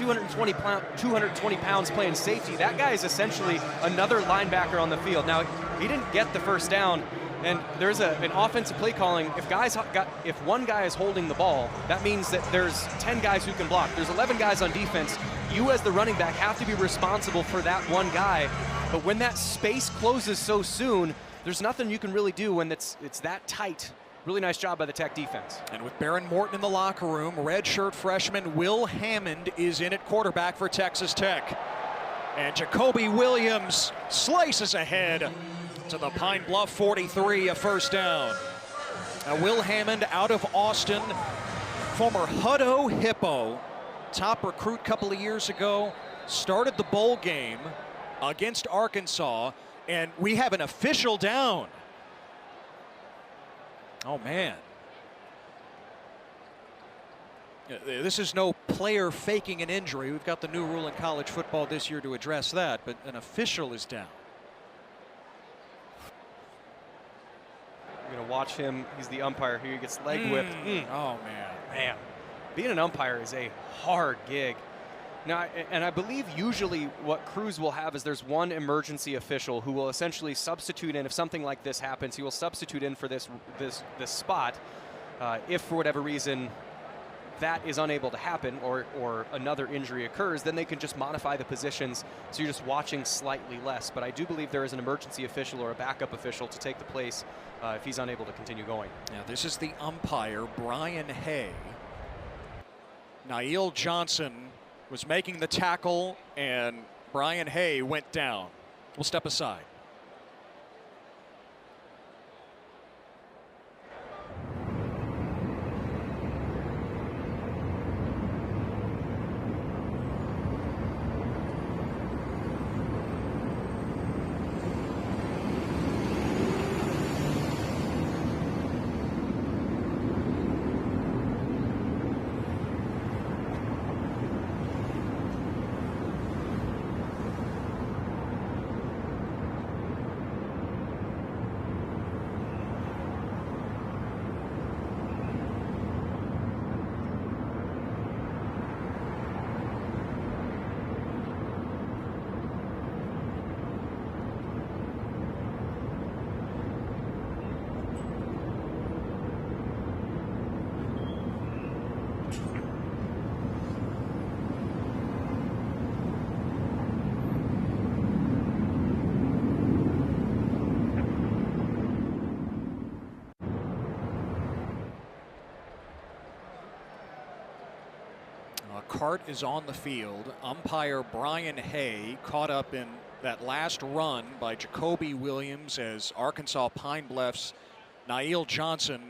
220 pounds playing safety. That guy is essentially another linebacker on the field. Now, he didn't get the first down. And there's an offensive play calling. If one guy is holding the ball, that means that there's 10 guys who can block. There's 11 guys on defense. You as the running back have to be responsible for that one guy. But when that space closes so soon, there's nothing you can really do when it's that tight. Really nice job by the Tech defense. And with Baron Morton in the locker room, redshirt freshman Will Hammond is in at quarterback for Texas Tech. And Jacoby Williams slices ahead to the Pine Bluff 43, a first down. Now Will Hammond out of Austin, former Hutto Hippo, top recruit a couple of years ago, started the bowl game against Arkansas, and we have an official down. Oh man. This is no player faking an injury. We've got the new rule in college football this year to address that, but an official is down. You're going to watch him. He's the umpire here. He gets leg whipped. Oh, man. Man, being an umpire is a hard gig. Now, and I believe usually what crews will have is there's one emergency official who will essentially substitute in. If something like this happens, he will substitute in for this spot. If for whatever reason that is unable to happen or another injury occurs, then they can just modify the positions so you're just watching slightly less. But I do believe there is an emergency official or a backup official to take the place if he's unable to continue going. Now this is the umpire, Brian Hay. Nail Johnson was making the tackle and Brian Hay went down. We'll step aside. Cart is on the field. Umpire Brian Hay caught up in that last run by Jacoby Williams as Arkansas Pine Bluff's Nail Johnson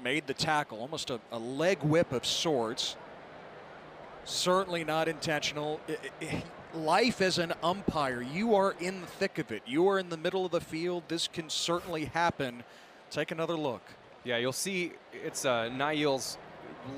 made the tackle. Almost a leg whip of sorts. Certainly not intentional. Life as an umpire, you are in the thick of it. You are in the middle of the field. This can certainly happen. Take another look. Yeah, you'll see it's Nail's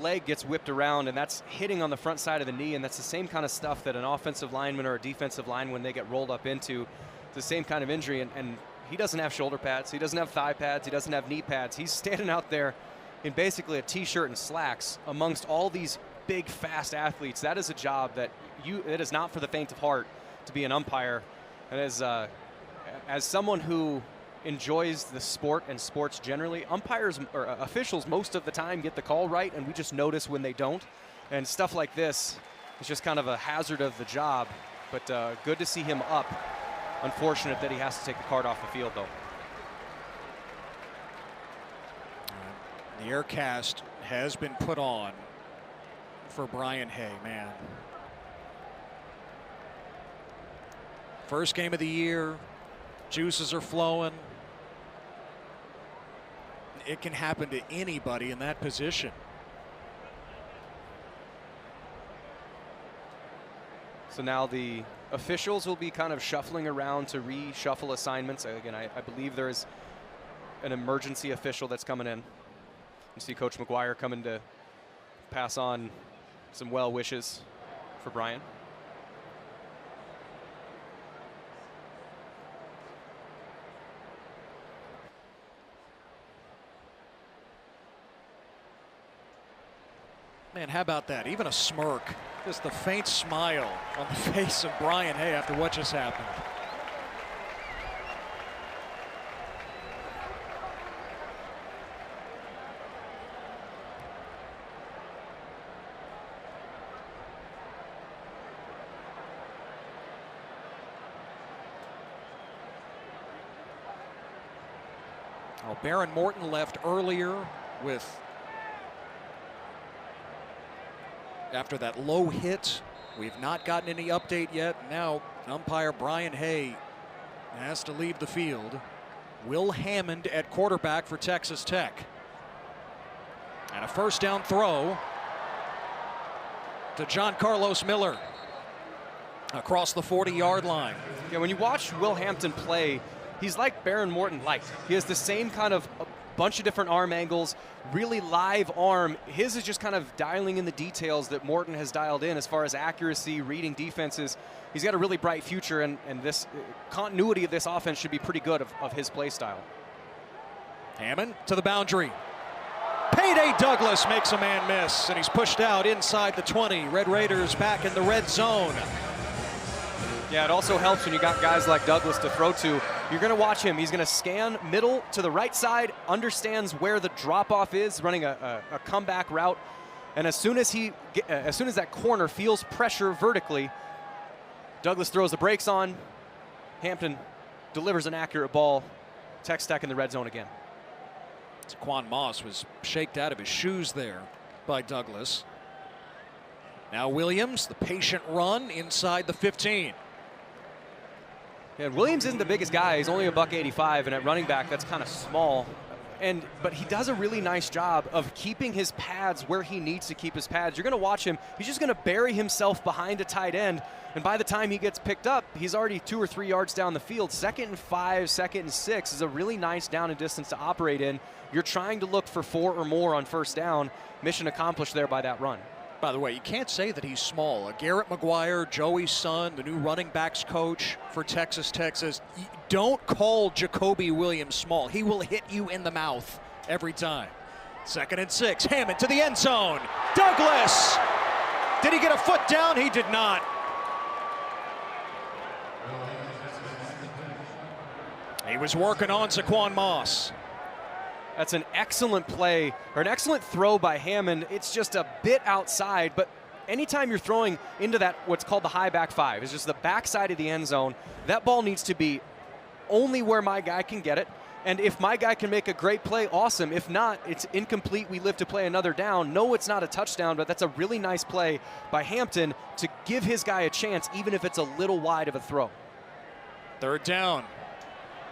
leg gets whipped around, and that's hitting on the front side of the knee, and that's the same kind of stuff that an offensive lineman or a defensive lineman, when they get rolled up into, it's the same kind of injury. And he doesn't have shoulder pads, he doesn't have thigh pads, he doesn't have knee pads. He's standing out there in basically a t-shirt and slacks amongst all these big, fast athletes. That is a job that it is not for the faint of heart to be an umpire. And as someone who enjoys the sport and sports generally, umpires or officials most of the time get the call right, and we just notice when they don't. And stuff like this is just kind of a hazard of the job. But good to see him up. Unfortunate that he has to take the card off the field, though. The air cast has been put on for Brian Hay, man. First game of the year, juices are flowing. It can happen to anybody in that position. So now the officials will be kind of shuffling around to reshuffle assignments. Again, I believe there is an emergency official that's coming in. You see Coach McGuire coming to pass on some well wishes for Brian. Man, how about that? Even a smirk, just the faint smile on the face of Brian Hay after what just happened. Well, Baron Morton left earlier with after that low hit. We've not gotten any update yet. Now umpire Brian Hay has to leave the field. Will Hammond at quarterback for Texas Tech. And a first down throw to John Carlos Miller across the 40-yard line. Yeah, when you watch Will Hampton play, he's like Baron Morton light. He has the same kind of bunch of different arm angles, really live arm. His is just kind of dialing in the details that Morton has dialed in as far as accuracy, reading defenses. He's got a really bright future, and this continuity of this offense should be pretty good of his play style. Hammond to the boundary. Payday Douglas makes a man miss, and he's pushed out inside the 20. Red Raiders back in the red zone. Yeah, it also helps when you got guys like Douglas to throw to. You're going to watch him. He's going to scan middle to the right side, understands where the drop-off is, running a comeback route. And as soon as that corner feels pressure vertically, Douglas throws the brakes on. Hampton delivers an accurate ball. Texas Tech in the red zone again. Quan Moss was shaked out of his shoes there by Douglas. Now Williams, the patient run inside the 15. Yeah, Williams isn't the biggest guy. He's only a $185, and at running back, that's kind of small. But he does a really nice job of keeping his pads where he needs to keep his pads. You're going to watch him. He's just going to bury himself behind a tight end, and by the time he gets picked up, he's already 2 or 3 yards down the field. 2nd and 5, 2nd and 6 is a really nice down and distance to operate in. You're trying to look for 4 or more on first down. Mission accomplished there by that run. By the way, you can't say that he's small. Garrett McGuire, Joey's son, the new running backs coach for Texas Tech, says, don't call Jacoby Williams small. He will hit you in the mouth every time. 2nd and 6, Hammond to the end zone. Douglas! Did he get a foot down? He did not. He was working on Zaquan Moss. That's an excellent play, or an excellent throw by Hammond. It's just a bit outside, but anytime you're throwing into that, what's called the high back 5, it's just the backside of the end zone, that ball needs to be only where my guy can get it. And if my guy can make a great play, awesome. If not, it's incomplete. We live to play another down. No, it's not a touchdown, but that's a really nice play by Hampton to give his guy a chance, even if it's a little wide of a throw. 3rd down.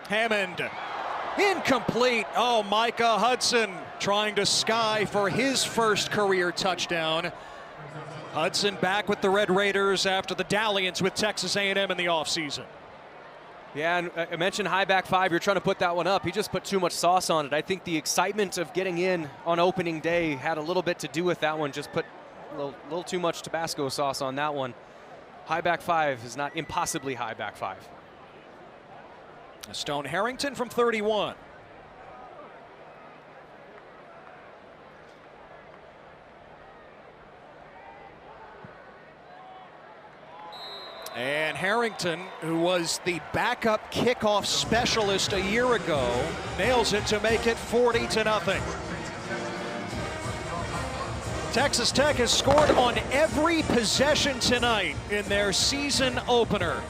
Hammond. Incomplete. Oh, Micah Hudson trying to sky for his first career touchdown. Hudson back with the Red Raiders after the dalliance with Texas A&M in the offseason. Yeah, and I mentioned high back 5. You're trying to put that one up. He just put too much sauce on it. I think the excitement of getting in on opening day had a little bit to do with that one. Just put a little too much Tabasco sauce on that one. High back 5 is not impossibly high back 5. Stone Harrington from 31. And Harrington, who was the backup kickoff specialist a year ago, nails it to make it 40-0. Texas Tech has scored on every possession tonight in their season opener.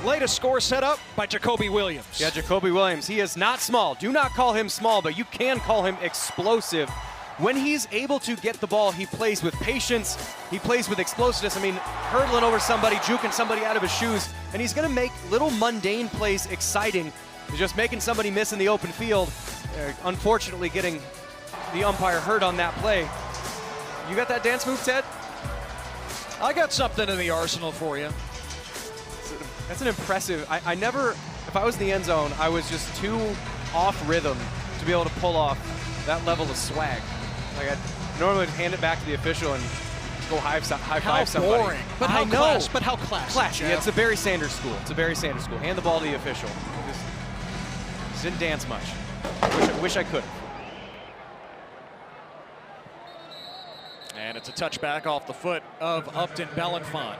Latest score set up by Jacoby Williams. Yeah, Jacoby Williams. He is not small. Do not call him small, but you can call him explosive. When he's able to get the ball, he plays with patience. He plays with explosiveness. I mean, hurdling over somebody, juking somebody out of his shoes, and he's going to make little mundane plays exciting. He's just making somebody miss in the open field. Unfortunately, getting the umpire hurt on that play. You got that dance move, Ted? I got something in the arsenal for you. That's an impressive. I never, if I was in the end zone, I was just too off rhythm to be able to pull off that level of swag. Like, I normally would hand it back to the official and go high five somebody. How boring. But how classy. But how classy. Classy. Yeah, it's a Barry Sanders school. It's a Barry Sanders school. Hand the ball to the official. Just didn't dance much. Wish I could. And it's a touchback off the foot of Upton Belenfant.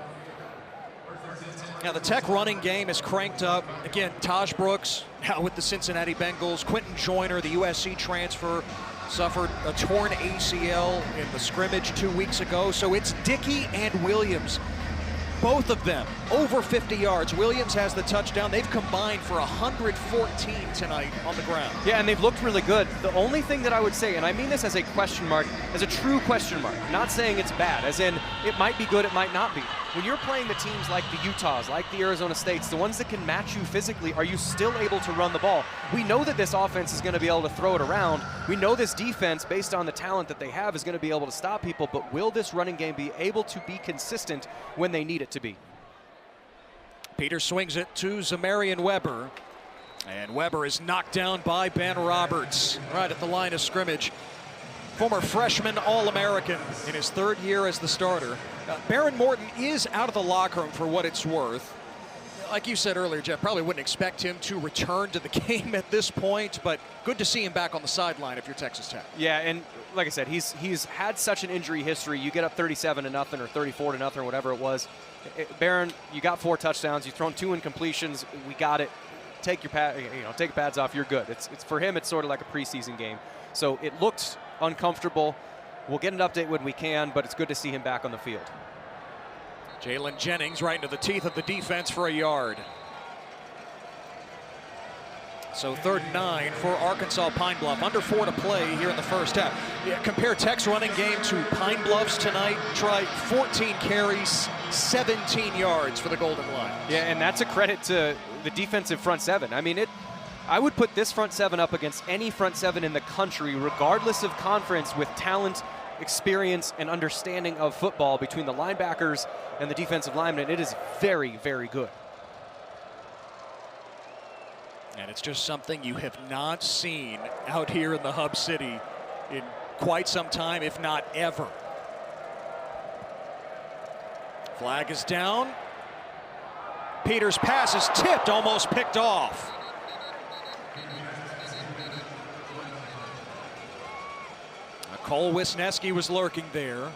Now the Tech running game is cranked up. Again, Taj Brooks now with the Cincinnati Bengals. Quentin Joyner, the USC transfer, suffered a torn ACL in the scrimmage 2 weeks ago. So it's Dickey and Williams, both of them over 50 yards. Williams has the touchdown. They've combined for 114 tonight on the ground. Yeah, and they've looked really good. The only thing that I would say, and I mean this as a question mark, as a true question mark, not saying it's bad, as in it might be good, it might not be. When you're playing the teams like the Utahs, like the Arizona States, the ones that can match you physically, are you still able to run the ball? We know that this offense is going to be able to throw it around. We know this defense, based on the talent that they have, is going to be able to stop people, but will this running game be able to be consistent when they need it to be? Peters swings it to Zamarian Weber, and Weber is knocked down by Ben Roberts right at the line of scrimmage. Former freshman All-American in his third year as the starter. Baron Morton is out of the locker room for what it's worth. Like you said earlier, Jeff, probably wouldn't expect him to return to the game at this point, but good to see him back on the sideline if you're Texas Tech. Yeah, and like I said, he's had such an injury history. You get up 37-0 or 34-0, whatever it was. Baron, you got 4 touchdowns. You've thrown 2 incompletions. We got it. Take your take your pads off. You're good. It's for him. It's sort of like a preseason game. So it looked uncomfortable. We'll get an update when we can, but it's good to see him back on the field. Jalen Jennings right into the teeth of the defense for a yard. So 3rd and 9 for Arkansas Pine Bluff. Under 4 to play here in the first half. Yeah, compare Tech's running game to Pine Bluff's tonight. Tried 14 carries, 17 yards for the Golden Lions. Yeah, and that's a credit to the defensive front seven. I mean, I would put this front seven up against any front seven in the country, regardless of conference, with talent, experience, and understanding of football between the linebackers and the defensive linemen. It is very, very good. And it's just something you have not seen out here in the Hub City in quite some time, if not ever. Flag is down. Peters' pass is tipped, almost picked off. Cole Wisniewski was lurking there.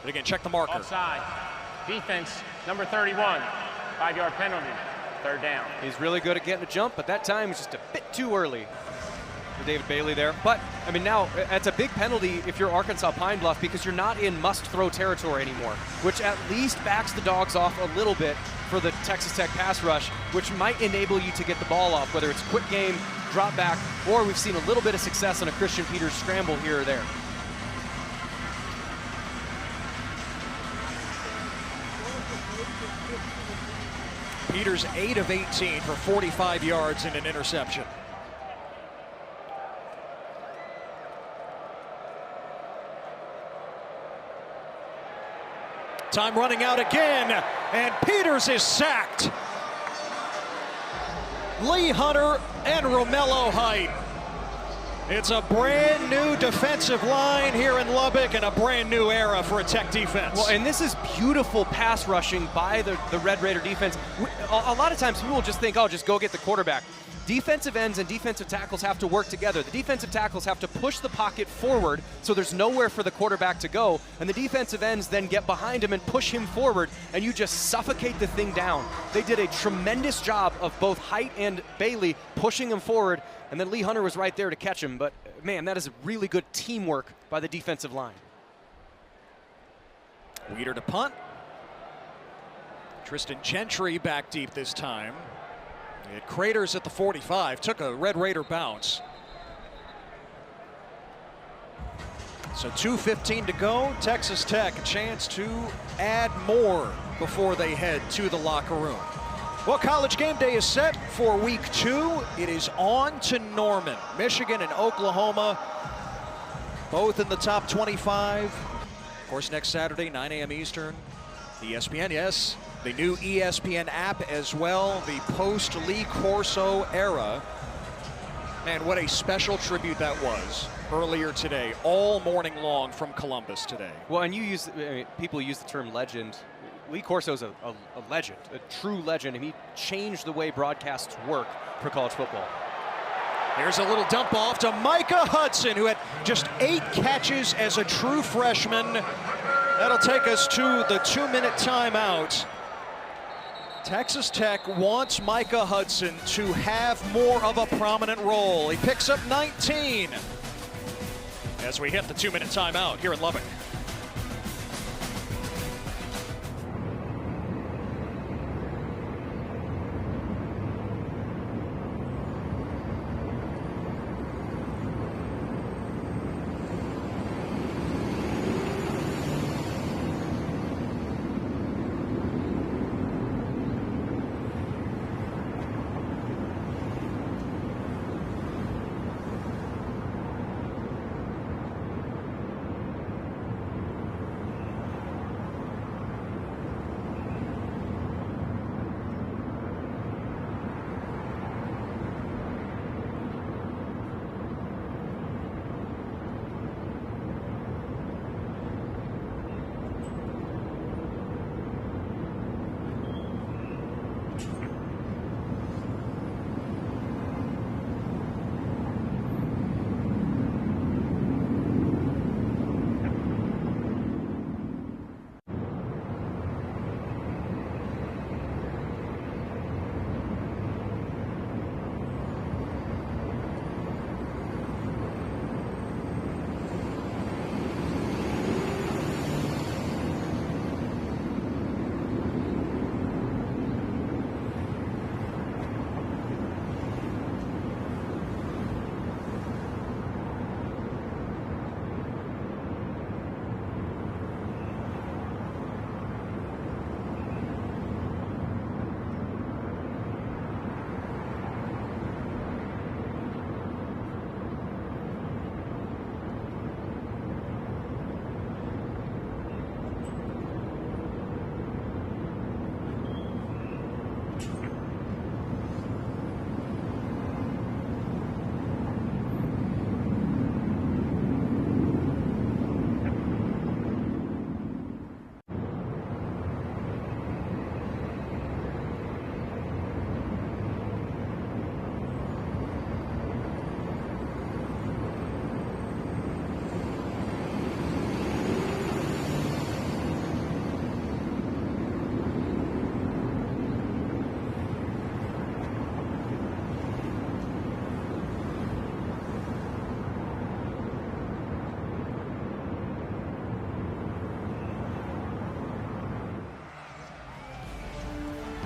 But again, check the marker. Offside. Defense, number 31. 5-yard penalty. 3rd down. He's really good at getting a jump, but that time was just a bit too early for David Bailey there. But, I mean, now it's a big penalty if you're Arkansas Pine Bluff because you're not in must-throw territory anymore, which at least backs the dogs off a little bit for the Texas Tech pass rush, which might enable you to get the ball off, whether it's quick game, drop back, or we've seen a little bit of success on a Christian Peters scramble here or there. Peters 8 of 18 for 45 yards and an interception. Time running out again, and Peters is sacked. Lee Hunter and Romello Height. It's a brand new defensive line here in Lubbock and a brand new era for a Tech defense. Well, and this is beautiful pass rushing by the Red Raider defense. A lot of times people will just think, oh, just go get the quarterback. Defensive ends and defensive tackles have to work together. The defensive tackles have to push the pocket forward so there's nowhere for the quarterback to go, and the defensive ends then get behind him and push him forward, and you just suffocate the thing down. They did a tremendous job of both Height and Bailey pushing him forward, and then Lee Hunter was right there to catch him. But, man, that is really good teamwork by the defensive line. Weeder to punt. Tristan Gentry back deep this time. It craters at the 45. Took a Red Raider bounce. So 2:15 to go. Texas Tech a chance to add more before they head to the locker room. Well, College Game Day is set for week 2. It is on to Norman. Michigan and Oklahoma, both in the top 25. Of course, next Saturday, 9 a.m. Eastern. ESPN, yes. The new ESPN app as well. The post-Lee Corso era. Man, what a special tribute that was earlier today, all morning long from Columbus today. Well, and people use the term legend. Lee Corso's a legend, a true legend, and he changed the way broadcasts work for college football. Here's a little dump off to Micah Hudson, who had just 8 catches as a true freshman. That'll take us to the 2-minute timeout. Texas Tech wants Micah Hudson to have more of a prominent role. He picks up 19 as we hit the 2-minute timeout here in Lubbock.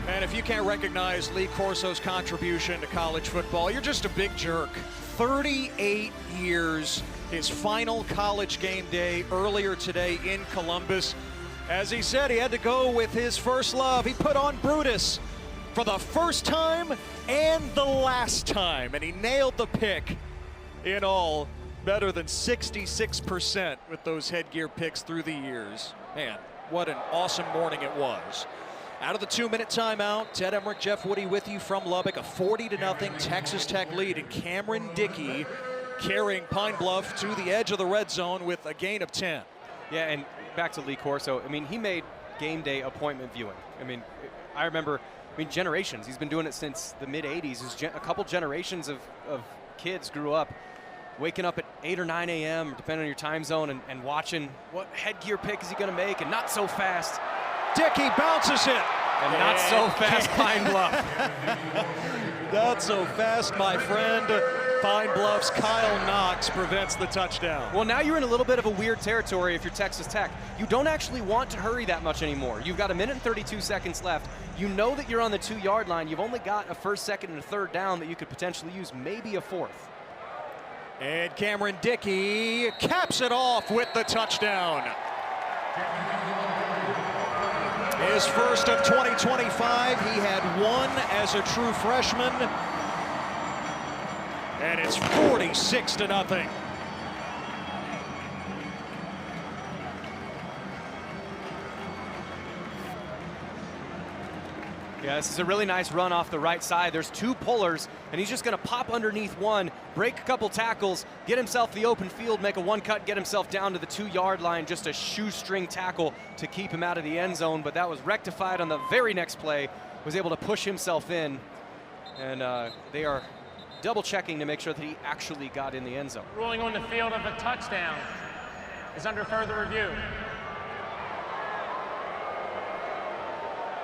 And if you can't recognize Lee Corso's contribution to college football, you're just a big jerk. 38 years, his final college game day earlier today in Columbus. As he said, he had to go with his first love. He put on Brutus for the first time and the last time, and he nailed the pick in all. Better than 66% with those headgear picks through the years. Man, what an awesome morning it was. Out of the 2-minute timeout, Ted Emmerich, Jeff Woody with you from Lubbock. A 40-0 Texas Tech lead, and Cameron Dickey carrying Pine Bluff to the edge of the red zone with a gain of 10. Yeah, and back to Lee Corso. I mean, he made game day appointment viewing. I mean, I remember, generations. He's been doing it since the mid-'80s. A couple generations of kids grew up waking up at 8 or 9 a.m., depending on your time zone, and watching what headgear pick is he going to make, and not so fast. Dickey bounces it. And not so fast, Pine Bluff. Not so fast, my friend. Pine Bluff's Kyle Knox prevents the touchdown. Well, now you're in a little bit of a weird territory if you're Texas Tech. You don't actually want to hurry that much anymore. You've got 1 minute and 32 seconds left. You know that you're on the 2-yard line. You've only got a first, second, and a third down that you could potentially use, maybe a fourth. And Cameron Dickey caps it off with the touchdown. His first of 2025. He had one as a true freshman. And it's 46-0. Yeah, this is a really nice run off the right side. There's 2 pullers, and he's just going to pop underneath one, break a couple tackles, get himself the open field, make a 1-cut, get himself down to the 2-yard line, just a shoestring tackle to keep him out of the end zone, but that was rectified on the very next play, was able to push himself in, and they are double checking to make sure that he actually got in the end zone. Ruling on the field of a touchdown is under further review.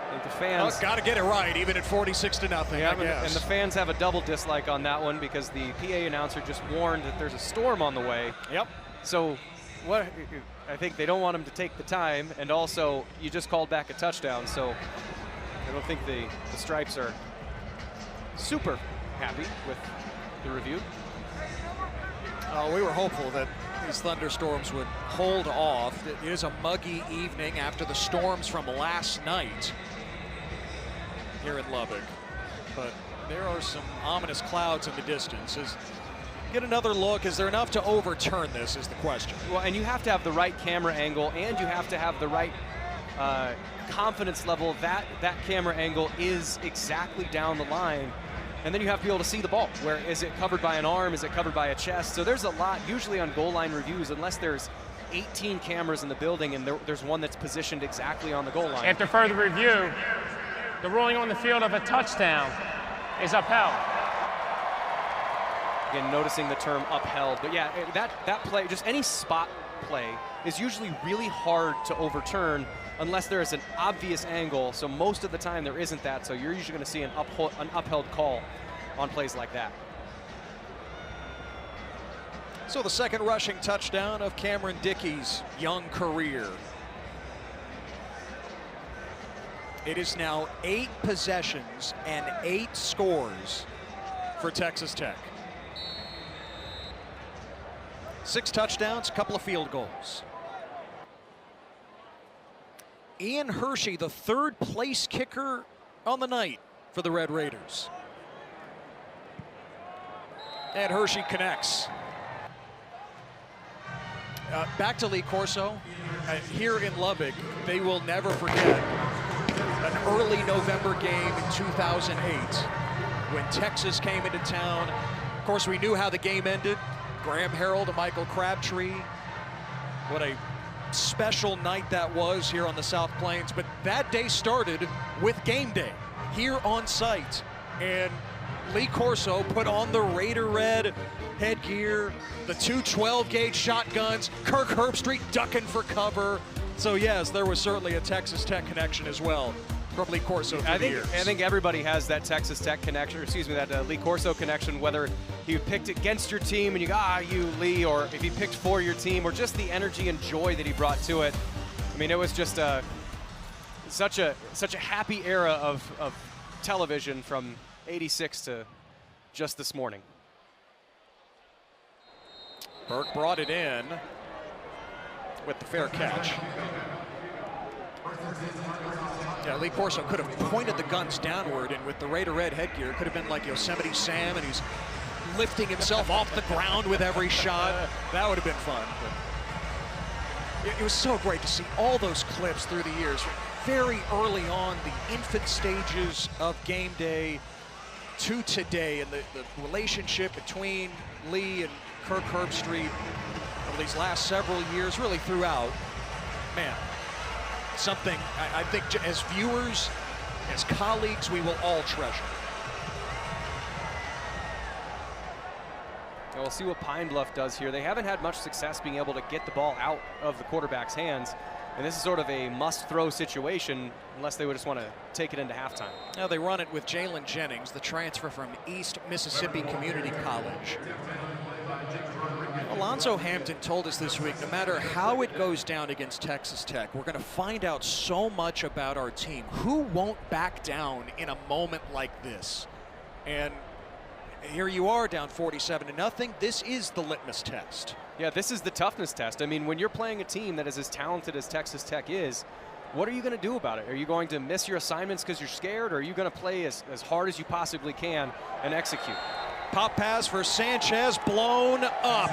I think the fans got to get it right, even at 46-0. Yeah, and the fans have a double dislike on that one because the PA announcer just warned that there's a storm on the way. Yep. So what I think they don't want him to take the time, and also you just called back a touchdown, so I don't think the Stripes are super happy with the review. We were hopeful that these thunderstorms would hold off. It is a muggy evening after the storms from last night here in Lubbock, but there are some ominous clouds in the distance. Get another look. Is there enough to overturn this is the question. Well, and you have to have the right camera angle, and you have to have the right confidence level that camera angle is exactly down the line. And then you have to be able to see the ball. Where is it covered by an arm? Is it covered by a chest? So there's a lot, usually on goal line reviews, unless there's 18 cameras in the building and there's one that's positioned exactly on the goal line. After further review, the ruling on the field of a touchdown is upheld. Again, noticing the term upheld. But yeah, that play, just any spot play, is usually really hard to overturn unless there is an obvious angle. So most of the time there isn't that. So you're usually going to see an upheld call on plays like that. So the second rushing touchdown of Cameron Dickey's young career. It is now 8 possessions and 8 scores for Texas Tech. 6 touchdowns, a couple of field goals. Ian Hershey, the 3rd place kicker on the night for the Red Raiders. And Hershey connects. Back to Lee Corso. Here in Lubbock, they will never forget an early November game in 2008 when Texas came into town. Of course, we knew how the game ended. Graham Harrell to Michael Crabtree. What a special night that was here on the South Plains. But that day started with game day here on site. And Lee Corso put on the Raider red headgear, the 2 12-gauge shotguns, Kirk Herbstreit ducking for cover. So yes, there was certainly a Texas Tech connection as well from Lee Corso through the years. I think everybody has that Texas Tech connection, or excuse me, that Lee Corso connection, whether you picked against your team and you go, you Lee, or if he picked for your team, or just the energy and joy that he brought to it. I mean, it was just such a happy era of television from '86 to just this morning. Burke brought it in with the fair catch. Yeah, Lee Corso could have pointed the guns downward, and with the Raider red headgear, it could have been like Yosemite Sam, and he's lifting himself off the ground with every shot. That would have been fun. But it was so great to see all those clips through the years. Very early on, the infant stages of game day to today, and the relationship between Lee and Kirk Herbstreit over these last several years, really throughout. Man, something I think as viewers, as colleagues, we will all treasure. We'll see what Pine Bluff does here. They haven't had much success being able to get the ball out of the quarterback's hands. And this is sort of a must-throw situation unless they would just want to take it into halftime. Now they run it with Jalen Jennings, the transfer from East Mississippi Community College. Alonzo Hampton told us this week, no matter how it goes down against Texas Tech, we're going to find out so much about our team. Who won't back down in a moment like this? And here you are down 47-0. This is the litmus test. Yeah, this is the toughness test. I mean, when you're playing a team that is as talented as Texas Tech is, what are you going to do about it? Are you going to miss your assignments because you're scared, or are you going to play as hard as you possibly can and execute? Pop pass for Sanchez, blown up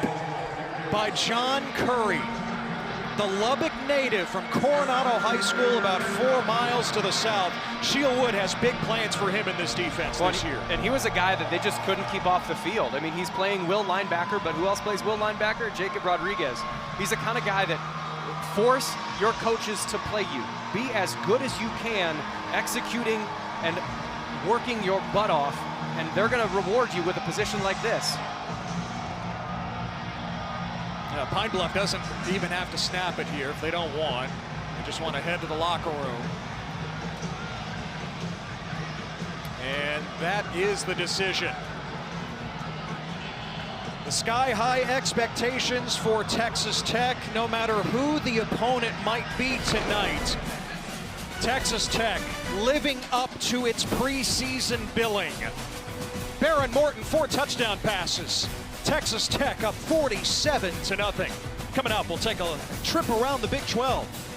by John Curry. The Lubbock native from Coronado High School, about 4 miles to the south. Sheil Wood has big plans for him in this defense this year. And he was a guy that they just couldn't keep off the field. I mean, he's playing will linebacker, but who else plays will linebacker? Jacob Rodriguez. He's the kind of guy that force your coaches to play you. Be as good as you can executing and working your butt off, and they're going to reward you with a position like this. Pine Bluff doesn't even have to snap it here if they don't want. They just want to head to the locker room. And that is the decision. The sky-high expectations for Texas Tech, no matter who the opponent might be tonight. Texas Tech living up to its preseason billing. Baron Morton, 4 touchdown passes. Texas Tech up 47-0. Coming up, we'll take a trip around the Big 12.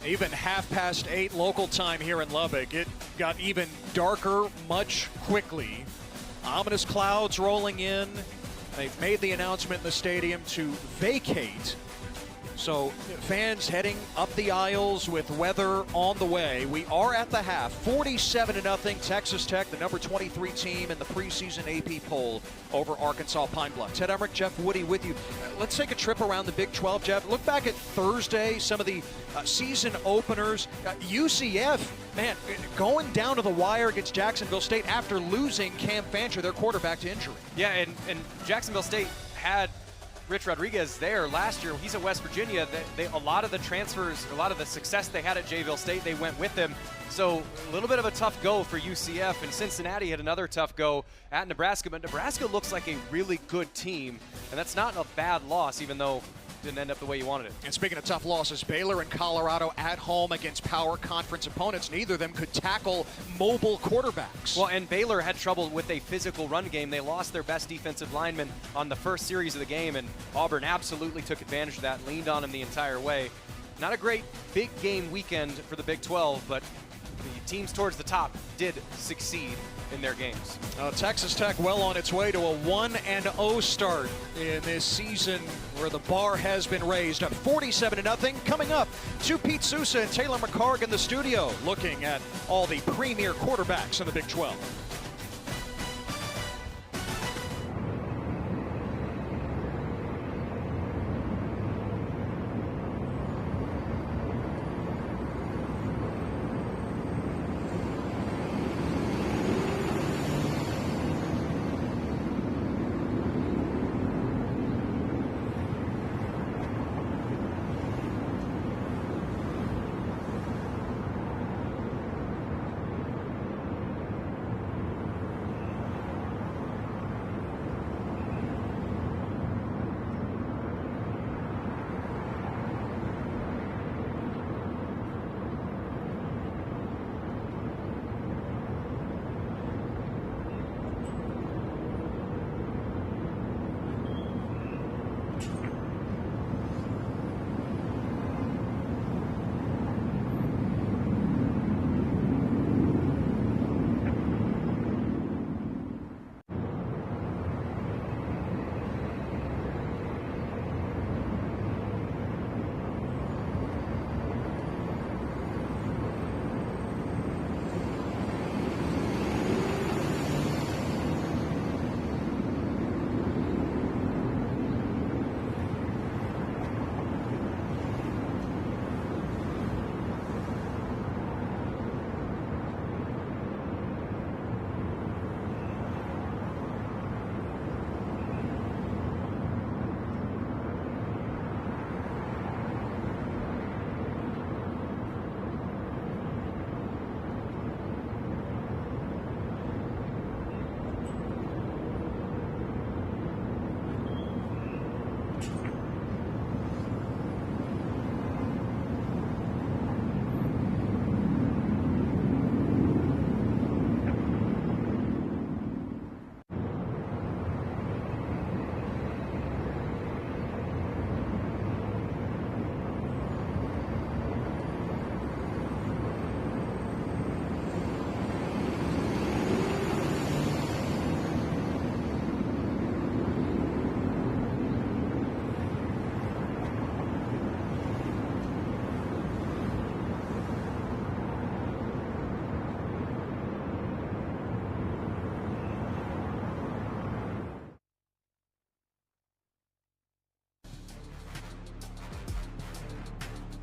Even 8:30 local time here in Lubbock. It got even darker much quickly. Ominous clouds rolling in. They've made the announcement in the stadium to vacate. So fans heading up the aisles with weather on the way. We are at the half, 47-0. Texas Tech, the number 23 team in the preseason AP poll over Arkansas Pine Bluff. Ted Emmerich, Jeff Woody with you. Let's take a trip around the Big 12, Jeff. Look back at Thursday, some of the season openers. UCF, man, going down to the wire against Jacksonville State after losing Cam Fancher, their quarterback, to injury. Yeah, and Jacksonville State had Rich Rodriguez there last year. He's at West Virginia. A lot of the transfers, a lot of the success they had at Jayville State, they went with them. So a little bit of a tough go for UCF, and Cincinnati had another tough go at Nebraska. But Nebraska looks like a really good team, and that's not a bad loss, even though it didn't end up the way you wanted it. And speaking of tough losses, Baylor and Colorado at home against power conference opponents. Neither of them could tackle mobile quarterbacks. Well, and Baylor had trouble with a physical run game. They lost their best defensive lineman on the first series of the game, and Auburn absolutely took advantage of that, leaned on him the entire way. Not a great big game weekend for the Big 12, but the teams towards the top did succeed in their games. Texas Tech well on its way to a 1-0 start in this season where the bar has been raised up 47-0. Coming up, to Pete Sousa and Taylor McCarg in the studio looking at all the premier quarterbacks in the Big 12.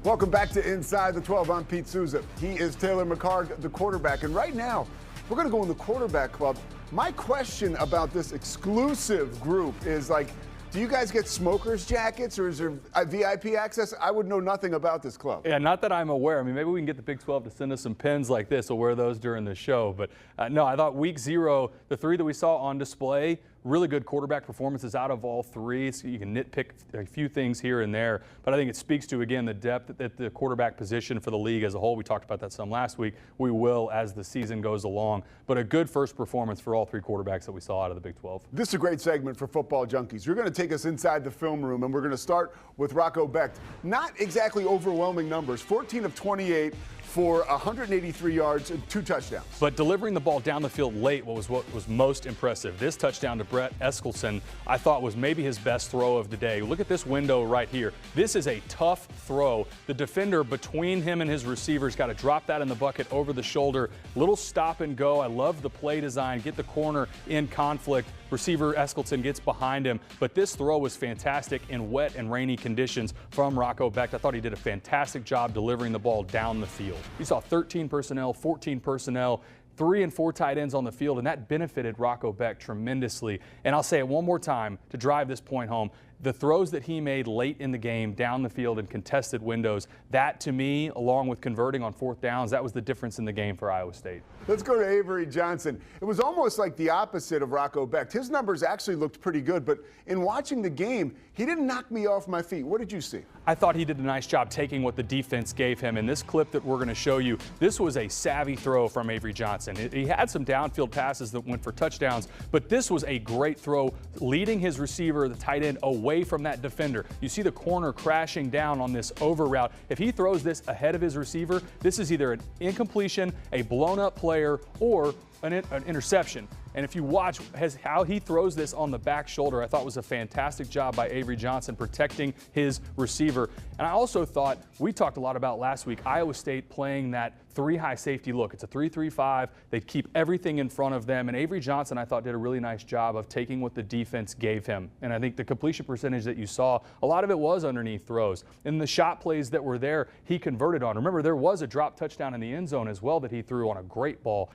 Welcome back to Inside the 12. I'm Pete Sousa. He is Taylor McCarg, the quarterback. And right now, we're going to go in the quarterback club. My question about this exclusive group is like, do you guys get smokers jackets or is there VIP access? I would know nothing about this club. Yeah, not that I'm aware. I mean, maybe we can get the Big 12 to send us some pins like this. We'll wear those during the show. But no, I thought week 0, the 3 that we saw on display, really good quarterback performances out of all 3. So you can nitpick a few things here and there. But I think it speaks to, again, the depth at the quarterback position for the league as a whole. We talked about that some last week. We will as the season goes along. But a good first performance for all 3 quarterbacks that we saw out of the Big 12. This is a great segment for football junkies. You're going to take us inside the film room, and we're going to start with Rocco Becht. Not exactly overwhelming numbers, 14 of 28 for 183 yards and 2 touchdowns. But delivering the ball down the field late what was most impressive. This touchdown to Brett Eskelson, I thought was maybe his best throw of the day. Look at this window right here. This is a tough throw. The defender between him and his receivers got to drop that in the bucket over the shoulder. Little stop and go. I love the play design. Get the corner in conflict. Receiver Eskelson gets behind him. But this throw was fantastic in wet and rainy conditions from Rocco Becht. I thought he did a fantastic job delivering the ball down the field. He saw 13 personnel, 14 personnel, 3 and 4 tight ends on the field, and that benefited Rocco Becht tremendously. And I'll say it one more time to drive this point home. The throws that he made late in the game down the field in contested windows, that to me, along with converting on 4th downs, that was the difference in the game for Iowa State. Let's go to Avery Johnson. It was almost like the opposite of Rocco Becht. His numbers actually looked pretty good, but in watching the game, he didn't knock me off my feet. What did you see? I thought he did a nice job taking what the defense gave him. In this clip that we're going to show you, this was a savvy throw from Avery Johnson. He had some downfield passes that went for touchdowns, but this was a great throw, leading his receiver, the tight end, away away from that defender. You see the corner crashing down on this over route. If he throws this ahead of his receiver, this is either an incompletion, a blown up player, or an interception. And if you watch how he throws this on the back shoulder, I thought was a fantastic job by Avery Johnson protecting his receiver. And I also thought, we talked a lot about last week, Iowa State playing that 3-high safety look. It's a 3-3-5. They keep everything in front of them. And Avery Johnson, I thought, did a really nice job of taking what the defense gave him. And I think the completion percentage that you saw, a lot of it was underneath throws. In the shot plays that were there, he converted on. Remember, there was a drop touchdown in the end zone as well that he threw on a great ball.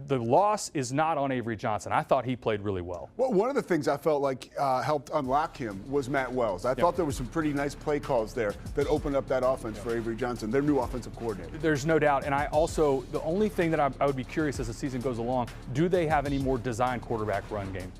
The loss is not on Avery Johnson. I thought he played really well. Well, one of the things I felt like helped unlock him was Matt Wells. I thought there were some pretty nice play calls there that opened up that offense for Avery Johnson, their new offensive coordinator. There's no doubt. And I also, the only thing that I would be curious as the season goes along, do they have any more designed quarterback run game?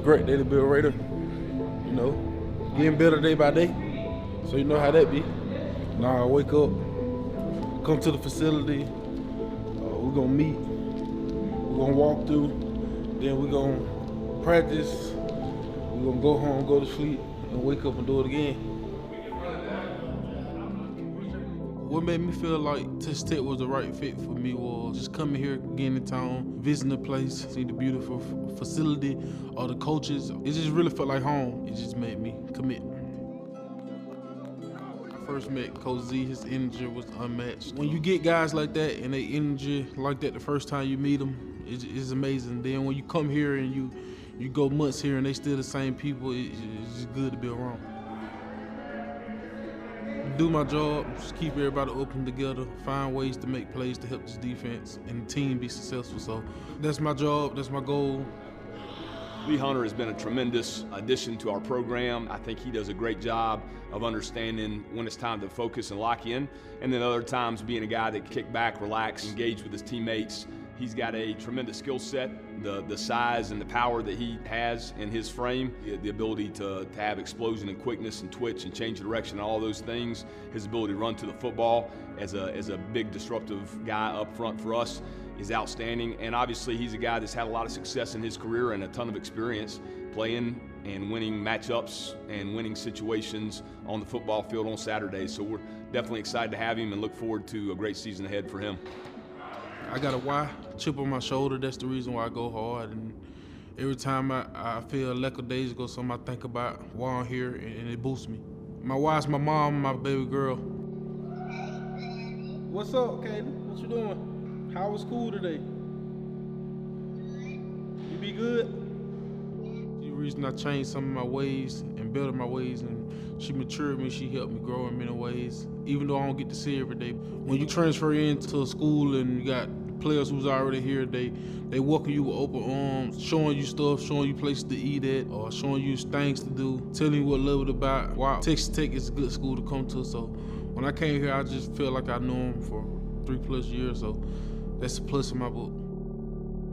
Great day to be a Raider, you know, getting better day by day, so you know how that be. Now I wake up, come to the facility, we're gonna meet, we're gonna walk through, then we're gonna practice, we're gonna go home, go to sleep, and wake up and do it again. What made me feel like Texas Tech was the right fit for me was just coming here, getting in town, visiting the place, see the beautiful facility, all the coaches. It just really felt like home. It just made me commit. I first met Coach Z, his energy was unmatched. When you get guys like that and they energy like that the first time you meet them, it's amazing. Then when you come here and you go months here and they still the same people, it's just good to be around. Do my job, just keep everybody open together, find ways to make plays to help this defense and the team be successful. So that's my job, that's my goal. Lee Hunter has been a tremendous addition to our program. I think he does a great job of understanding when it's time to focus and lock in, and then other times being a guy that can kick back, relax, engage with his teammates. He's got a tremendous skill set, the size and the power that he has in his frame, the ability to have explosion and quickness and twitch and change direction and all those things, his ability to run to the football as a big disruptive guy up front for us is outstanding. And obviously he's a guy that's had a lot of success in his career and a ton of experience playing and winning matchups and winning situations on the football field on Saturdays. So we're definitely excited to have him and look forward to a great season ahead for him. I got a why chip on my shoulder. That's the reason why I go hard. And every time I feel lack of days ago, something I think about why I'm here, and it boosts me. My wife's my mom, my baby girl. What's up, Katie? What you doing? How was school today? You be good? The reason I changed some of my ways and bettered my ways, and she matured me, she helped me grow in many ways, even though I don't get to see her every day. When you transfer into a school and you got players who's already here, they welcome you with open arms, showing you stuff, showing you places to eat at, or showing you things to do, telling you what love it about. Wow, Texas Tech is a good school to come to, so when I came here, I just felt like I knew them for 3+ years, so that's a plus in my book.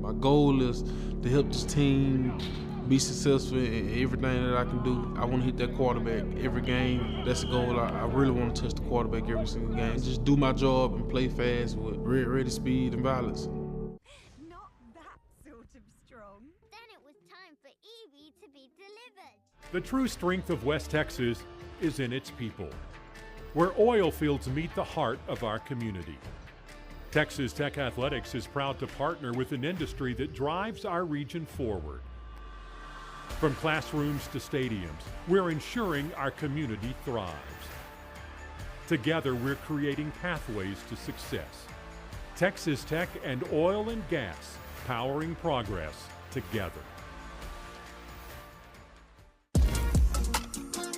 My goal is to help this team be successful in everything that I can do. I want to hit that quarterback every game. That's the goal. I really want to touch the quarterback every single game. Just do my job and play fast with ready speed and violence. Not that sort of strong. Then it was time for Evie to be delivered. The true strength of West Texas is in its people, where oil fields meet the heart of our community. Texas Tech Athletics is proud to partner with an industry that drives our region forward. From classrooms to stadiums, we're ensuring our community thrives. Together, we're creating pathways to success. Texas Tech and oil and gas, powering progress together.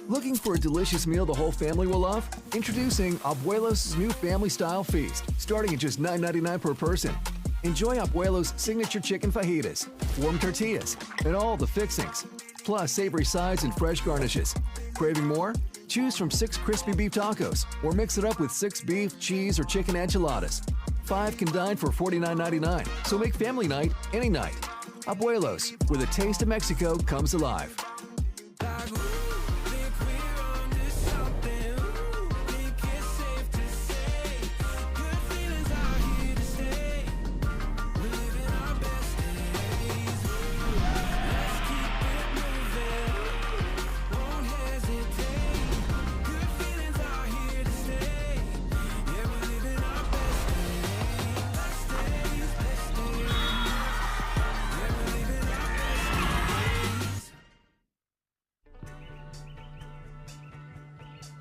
Looking for a delicious meal the whole family will love? Introducing Abuelos' new family-style feast, starting at just $9.99 per person. Enjoy Abuelos' signature chicken fajitas, warm tortillas, and all the fixings, plus savory sides and fresh garnishes. Craving more? Choose from 6 crispy beef tacos, or mix it up with 6 beef, cheese, or chicken enchiladas. 5 can dine for $49.99, so make family night any night. Abuelos, where the taste of Mexico comes alive.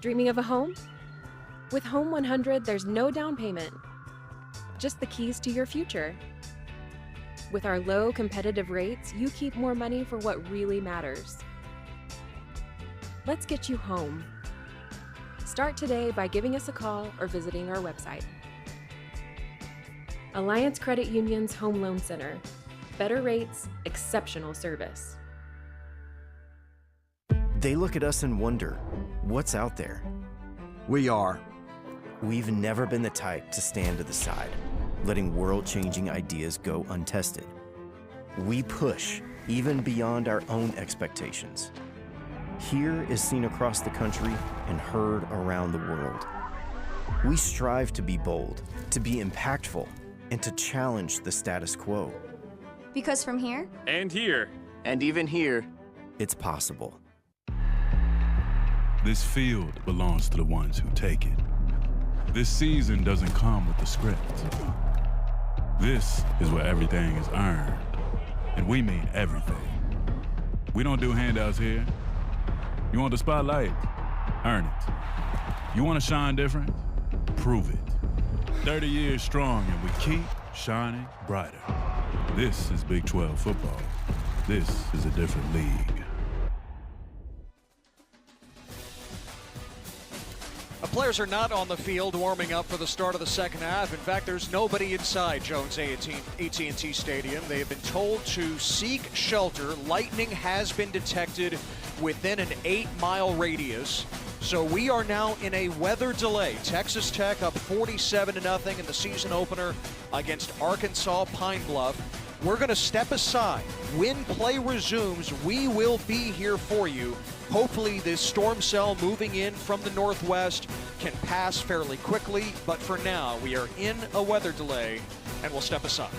Dreaming of a home? With Home 100, there's no down payment, just the keys to your future. With our low, competitive rates, you keep more money for what really matters. Let's get you home. Start today by giving us a call or visiting our website. Alliance Credit Union's Home Loan Center. Better rates, exceptional service. They look at us and wonder, what's out there? We are. We've never been the type to stand to the side, letting world-changing ideas go untested. We push even beyond our own expectations. Here is seen across the country and heard around the world. We strive to be bold, to be impactful, and to challenge the status quo. Because from here, and here, and even here, it's possible. This field belongs to the ones who take it. This season doesn't come with the script. This is where everything is earned, and we mean everything. We don't do handouts here. You want the spotlight? Earn it. You want to shine different? Prove it. 30 years strong, and we keep shining brighter. This is Big 12 football. This is a different league. A players are not on the field warming up for the start of the second half. In fact, there's nobody inside Jones AT&T Stadium. They have been told to seek shelter. Lightning has been detected within an 8-mile radius. So we are now in a weather delay. Texas Tech up 47-0 in the season opener against Arkansas Pine Bluff. We're going to step aside. When play resumes, we will be here for you. Hopefully this storm cell moving in from the northwest can pass fairly quickly, but for now we are in a weather delay and we'll step aside.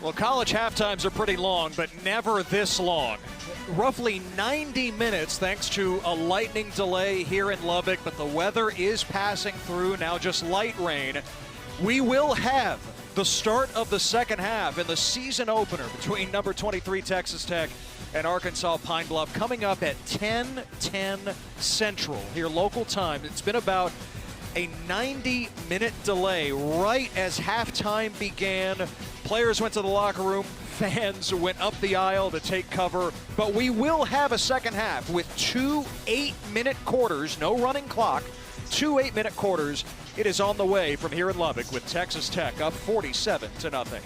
Well, college halftimes are pretty long, but never this long. Roughly 90 minutes thanks to a lightning delay here in Lubbock, but the weather is passing through, now just light rain. We will have the start of the second half in the season opener between number 23 Texas Tech and Arkansas Pine Bluff coming up at 10:10 Central here local time. It's been about a 90-minute delay right as halftime began. Players went to the locker room, fans went up the aisle to take cover, but we will have a second half with 2 8-minute quarters, no running clock, 2 8-minute quarters. It is on the way from here in Lubbock with Texas Tech up 47-0.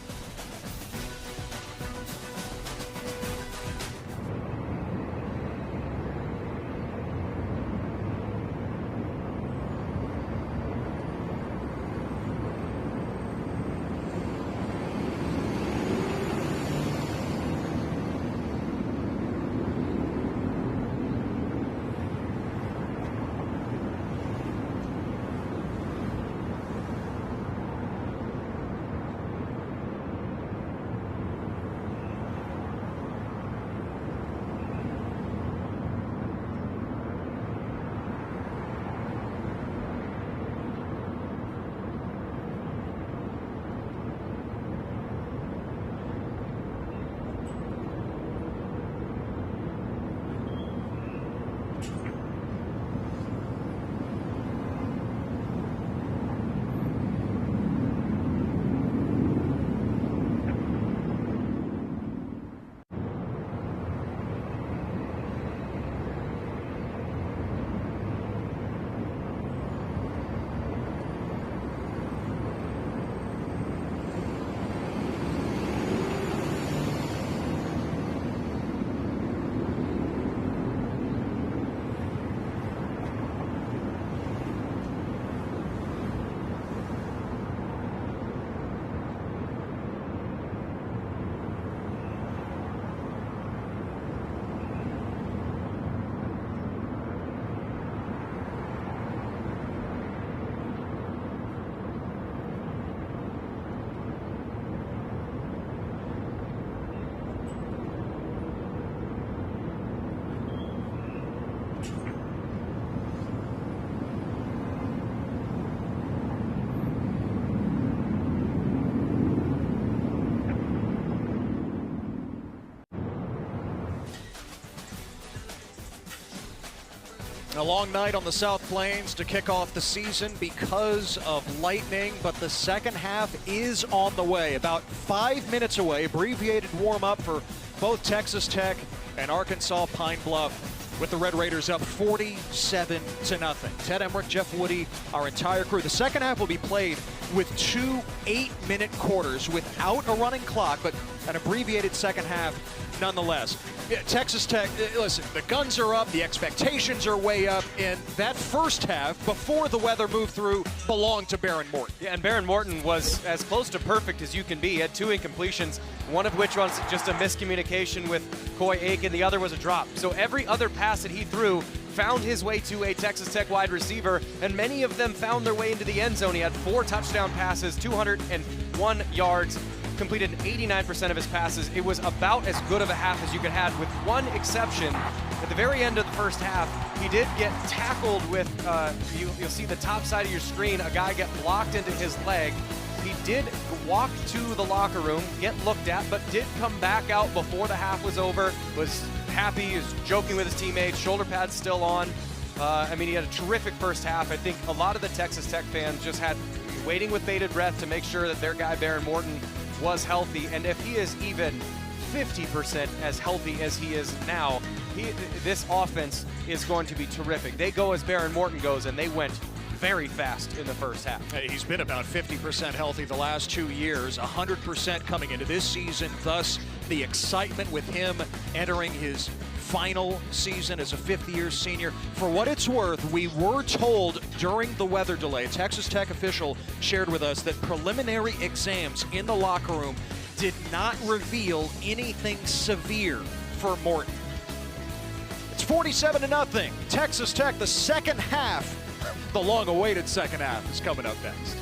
A long night on the South Plains to kick off the season because of lightning, but the second half is on the way. About 5 minutes away, abbreviated warm-up for both Texas Tech and Arkansas Pine Bluff, with the Red Raiders up 47-0. Ted Emmerich, Jeff Woody, our entire crew. The second half will be played with 2 8-minute quarters without a running clock, but an abbreviated second half nonetheless. Yeah, Texas Tech, listen, the guns are up, the expectations are way up, and that first half, before the weather moved through, belonged to Baron Morton. Yeah, and Baron Morton was as close to perfect as you can be. He had 2 incompletions, one of which was just a miscommunication with Coy Aiken, the other was a drop. So every other pass that he threw found his way to a Texas Tech wide receiver, and many of them found their way into the end zone. He had 4 touchdown passes, 201 yards, completed 89% of his passes. It was about as good of a half as you could have, with one exception. At the very end of the first half, he did get tackled with, you'll see the top side of your screen, a guy get blocked into his leg. He did walk to the locker room, get looked at, but did come back out before the half was over, was happy, he was joking with his teammates, shoulder pads still on. I mean, he had a terrific first half. I think a lot of the Texas Tech fans just had waiting with bated breath to make sure that their guy, Baron Morton, was healthy, and if he is even 50% as healthy as he is now, this offense is going to be terrific. They go as Baron Morton goes, and they went very fast in the first half. He's been about 50% healthy the last 2 years, 100% coming into this season, thus the excitement with him entering his final season as a fifth-year senior. For what it's worth, we were told during the weather delay, a Texas Tech official shared with us that preliminary exams in the locker room did not reveal anything severe for Morton. It's 47-0. Texas Tech, the second half, the long-awaited second half, is coming up next.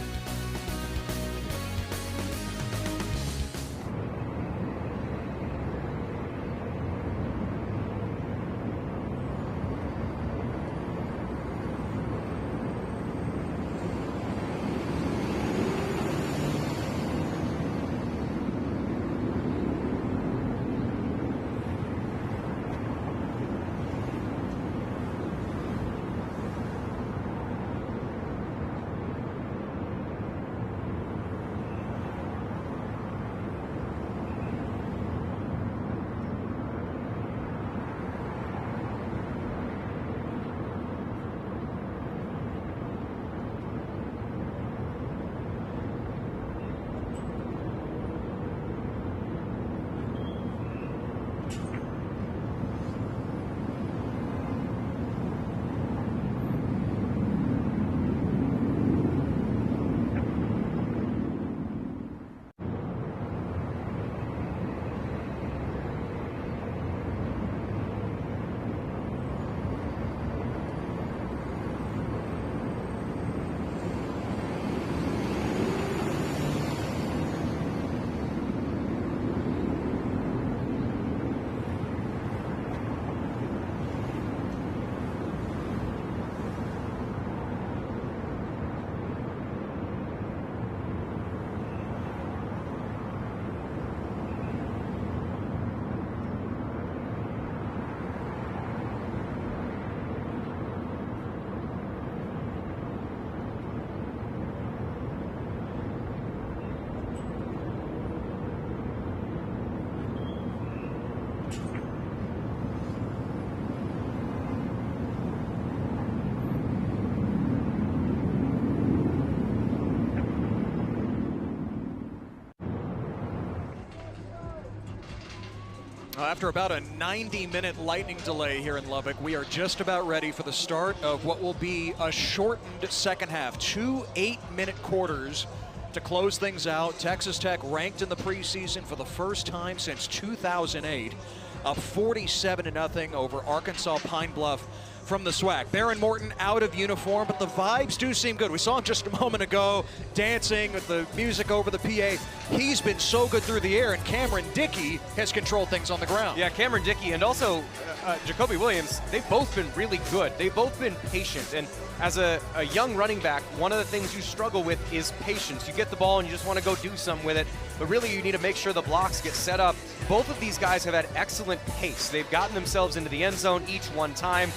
After about a 90-minute lightning delay here in Lubbock, we are just about ready for the start of what will be a shortened second half. 2 8-minute quarters to close things out. Texas Tech ranked in the preseason for the first time since 2008, up 47-0 over Arkansas Pine Bluff from the SWAC. Baron Morton out of uniform, but the vibes do seem good. We saw him just a moment ago dancing with the music over the PA. He's been so good through the air, and Cameron Dickey has controlled things on the ground. Yeah, Cameron Dickey and also Jacoby Williams, they've both been really good. They've both been patient. And as a young running back, one of the things you struggle with is patience. You get the ball and you just want to go do something with it, but really you need to make sure the blocks get set up. Both of these guys have had excellent pace. They've gotten themselves into the end zone each one time.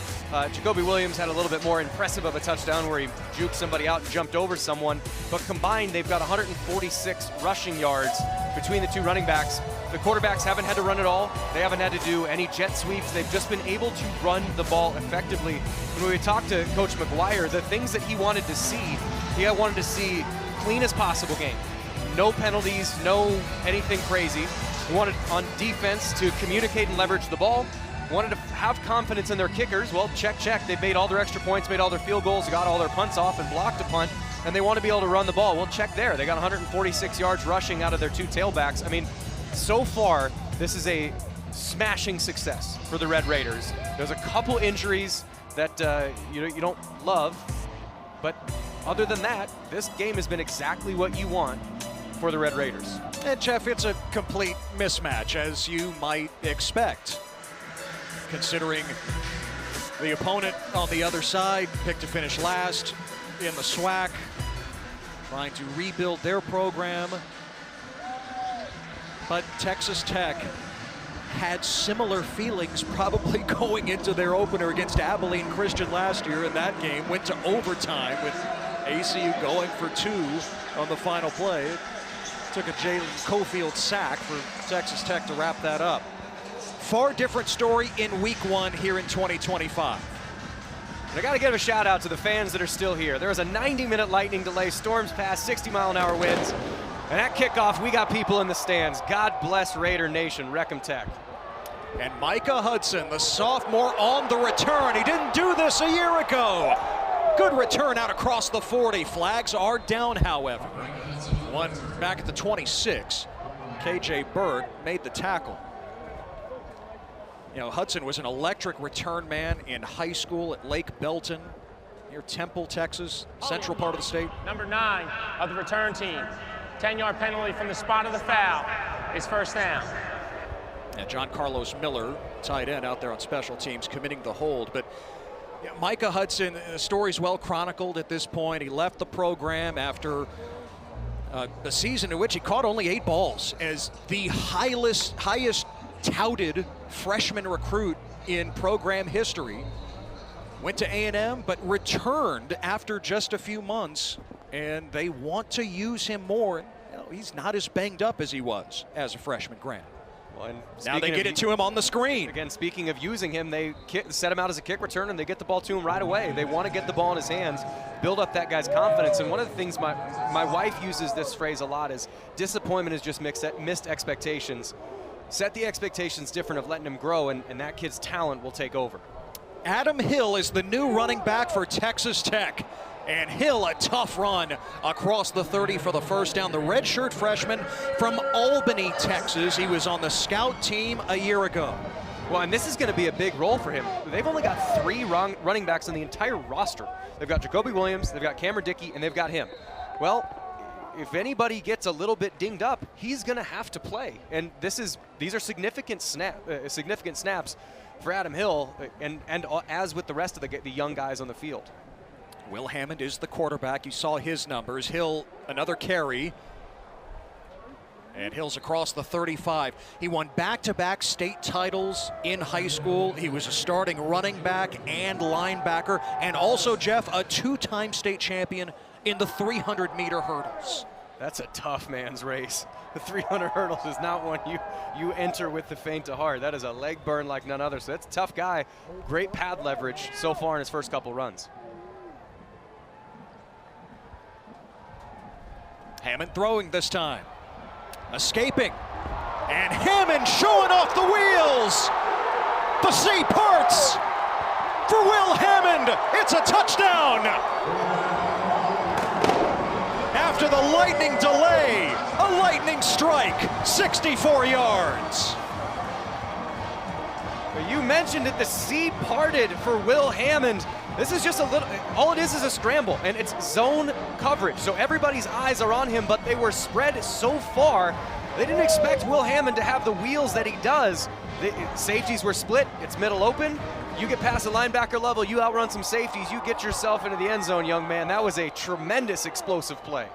Jacoby Williams had a little bit more impressive of a touchdown where he juked somebody out and jumped over someone, but combined they've got 146 rushing yards between the two running backs. The quarterbacks haven't had to run at all. They haven't had to do any jet sweeps. They've just been able to run the ball effectively. When we talked to Coach McGuire, the things that he wanted to see clean as possible game. No penalties, no anything crazy. He wanted on defense to communicate and leverage the ball. Wanted to have confidence in their kickers. Well, check. They've made all their extra points, made all their field goals, got all their punts off and blocked a punt, and they want to be able to run the ball. Well, check there. They got 146 yards rushing out of their two tailbacks. I mean, so far, this is a smashing success for the Red Raiders. There's a couple injuries that you don't love, but other than that, this game has been exactly what you want for the Red Raiders. And Jeff, it's a complete mismatch, as you might expect, considering the opponent on the other side picked to finish last in the SWAC, trying to rebuild their program. But Texas Tech had similar feelings probably going into their opener against Abilene Christian last year, and that game went to overtime with ACU going for 2 on the final play. It took a Jalen Cofield sack for Texas Tech to wrap that up. Far different story in week 1 here in 2025. And I got to give a shout out to the fans that are still here. There was a 90-minute lightning delay, storms past 60-mile-an-hour winds. And at kickoff, we got people in the stands. God bless Raider Nation, Wreckham Tech. And Micah Hudson, the sophomore, on the return. He didn't do this a year ago. Good return out across the 40. Flags are down, however. One back at the 26. KJ Bird made the tackle. You know, Hudson was an electric return man in high school at Lake Belton, near Temple, Texas, central part of the state. Number 9 of the return team. 10-yard penalty from the spot of the foul. It's first down. And John Carlos Miller, tight end, out there on special teams, committing the hold. But yeah, Micah Hudson, the story's well chronicled at this point. He left the program after a season in which he caught only 8 balls as the highest touted freshman recruit in program history. Went to A&M, but returned after just a few months, and they want to use him more. You know, he's not as banged up as he was as a freshman, Grant. Well, and now they get it to him on the screen. Again, speaking of using him, they set him out as a kick return, and they get the ball to him right away. They want to get the ball in his hands, build up that guy's confidence. And one of the things my wife uses this phrase a lot is disappointment is just missed expectations. Set the expectations different of letting him grow, and that kid's talent will take over. Adam Hill is the new running back for Texas Tech. And Hill, a tough run across the 30 for the first down. The redshirt freshman from Albany, Texas. He was on the scout team a year ago. Well, and this is going to be a big role for him. They've only got 3 running backs on the entire roster. They've got Jacoby Williams, they've got Cameron Dickey, and they've got him. Well, if anybody gets a little bit dinged up, he's going to have to play. And these are significant snaps for Adam Hill, and as with the rest of the young guys on the field. Will Hammond is the quarterback. You saw his numbers. Hill, another carry. And Hill's across the 35. He won back-to-back state titles in high school. He was a starting running back and linebacker. And also, Jeff, a 2-time state champion in the 300-meter hurdles. That's a tough man's race. The 300 hurdles is not one you enter with the faint of heart. That is a leg burn like none other. So that's a tough guy. Great pad leverage so far in his first couple runs. Hammond throwing this time. Escaping. And Hammond showing off the wheels. falls. The sea parts for Will Hammond. It's a touchdown. After the lightning delay, a lightning strike, 64 yards. You mentioned it, the sea parted for Will Hammond. This is just a little, all it is a scramble, and it's zone coverage. So everybody's eyes are on him, but they were spread so far, they didn't expect Will Hammond to have the wheels that he does. The safeties were split, it's middle open. You get past the linebacker level, you outrun some safeties, you get yourself into the end zone, young man. That was a tremendous explosive play.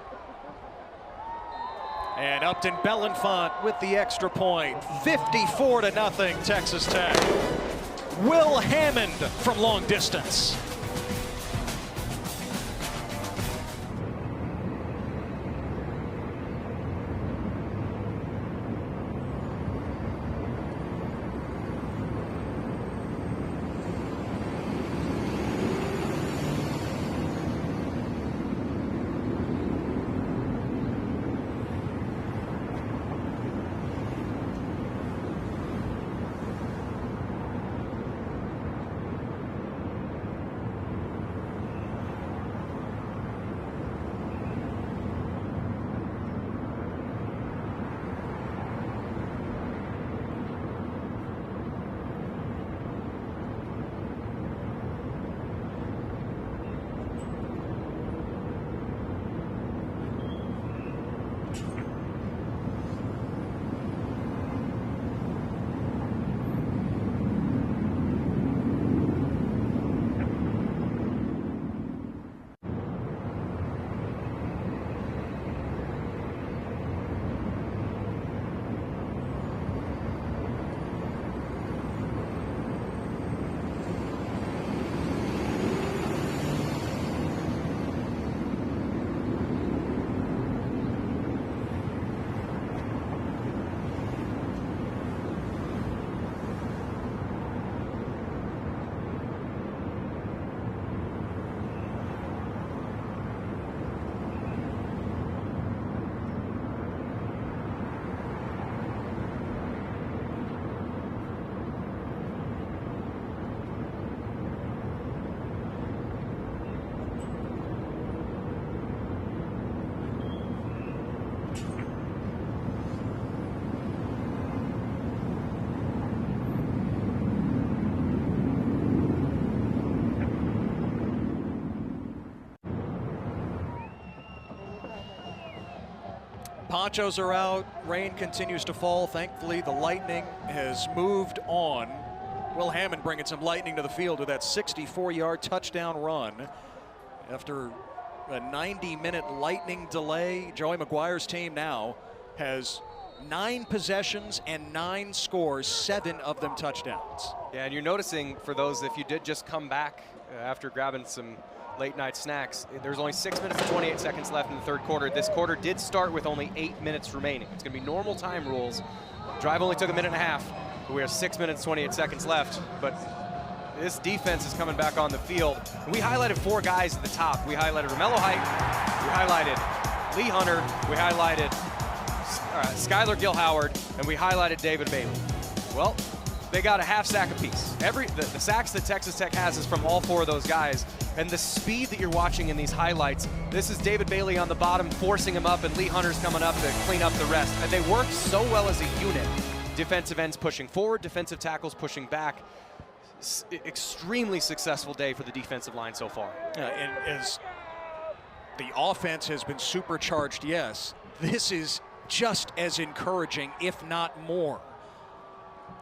And Upton Belenfant with the extra point. 54-0, Texas Tech. Will Hammond from long distance. Ponchos are out, rain continues to fall. Thankfully, the lightning has moved on. Will Hammond bringing some lightning to the field with that 64-yard touchdown run. After a 90-minute lightning delay, Joey McGuire's team now has 9 possessions and 9 scores, 7 of them touchdowns. Yeah, and you're noticing, for those, if you did just come back after grabbing some late night snacks, there's only 6 minutes and 28 seconds left in the third quarter. This quarter did start with only 8 minutes remaining. It's going to be normal time rules. Drive only took a minute and a half, but we have 6 minutes, 28 seconds left. But this defense is coming back on the field. We highlighted 4 guys at the top. We highlighted Romello Height, we highlighted Lee Hunter, we highlighted Skylar Gil-Howard, and we highlighted David Bailey. Well, they got a half sack apiece. The sacks that Texas Tech has is from all 4 of those guys. And the speed that you're watching in these highlights, this is David Bailey on the bottom forcing him up, and Lee Hunter's coming up to clean up the rest. And they work so well as a unit. Defensive ends pushing forward, defensive tackles pushing back. Extremely successful day for the defensive line so far. And as the offense has been supercharged, yes, this is just as encouraging, if not more.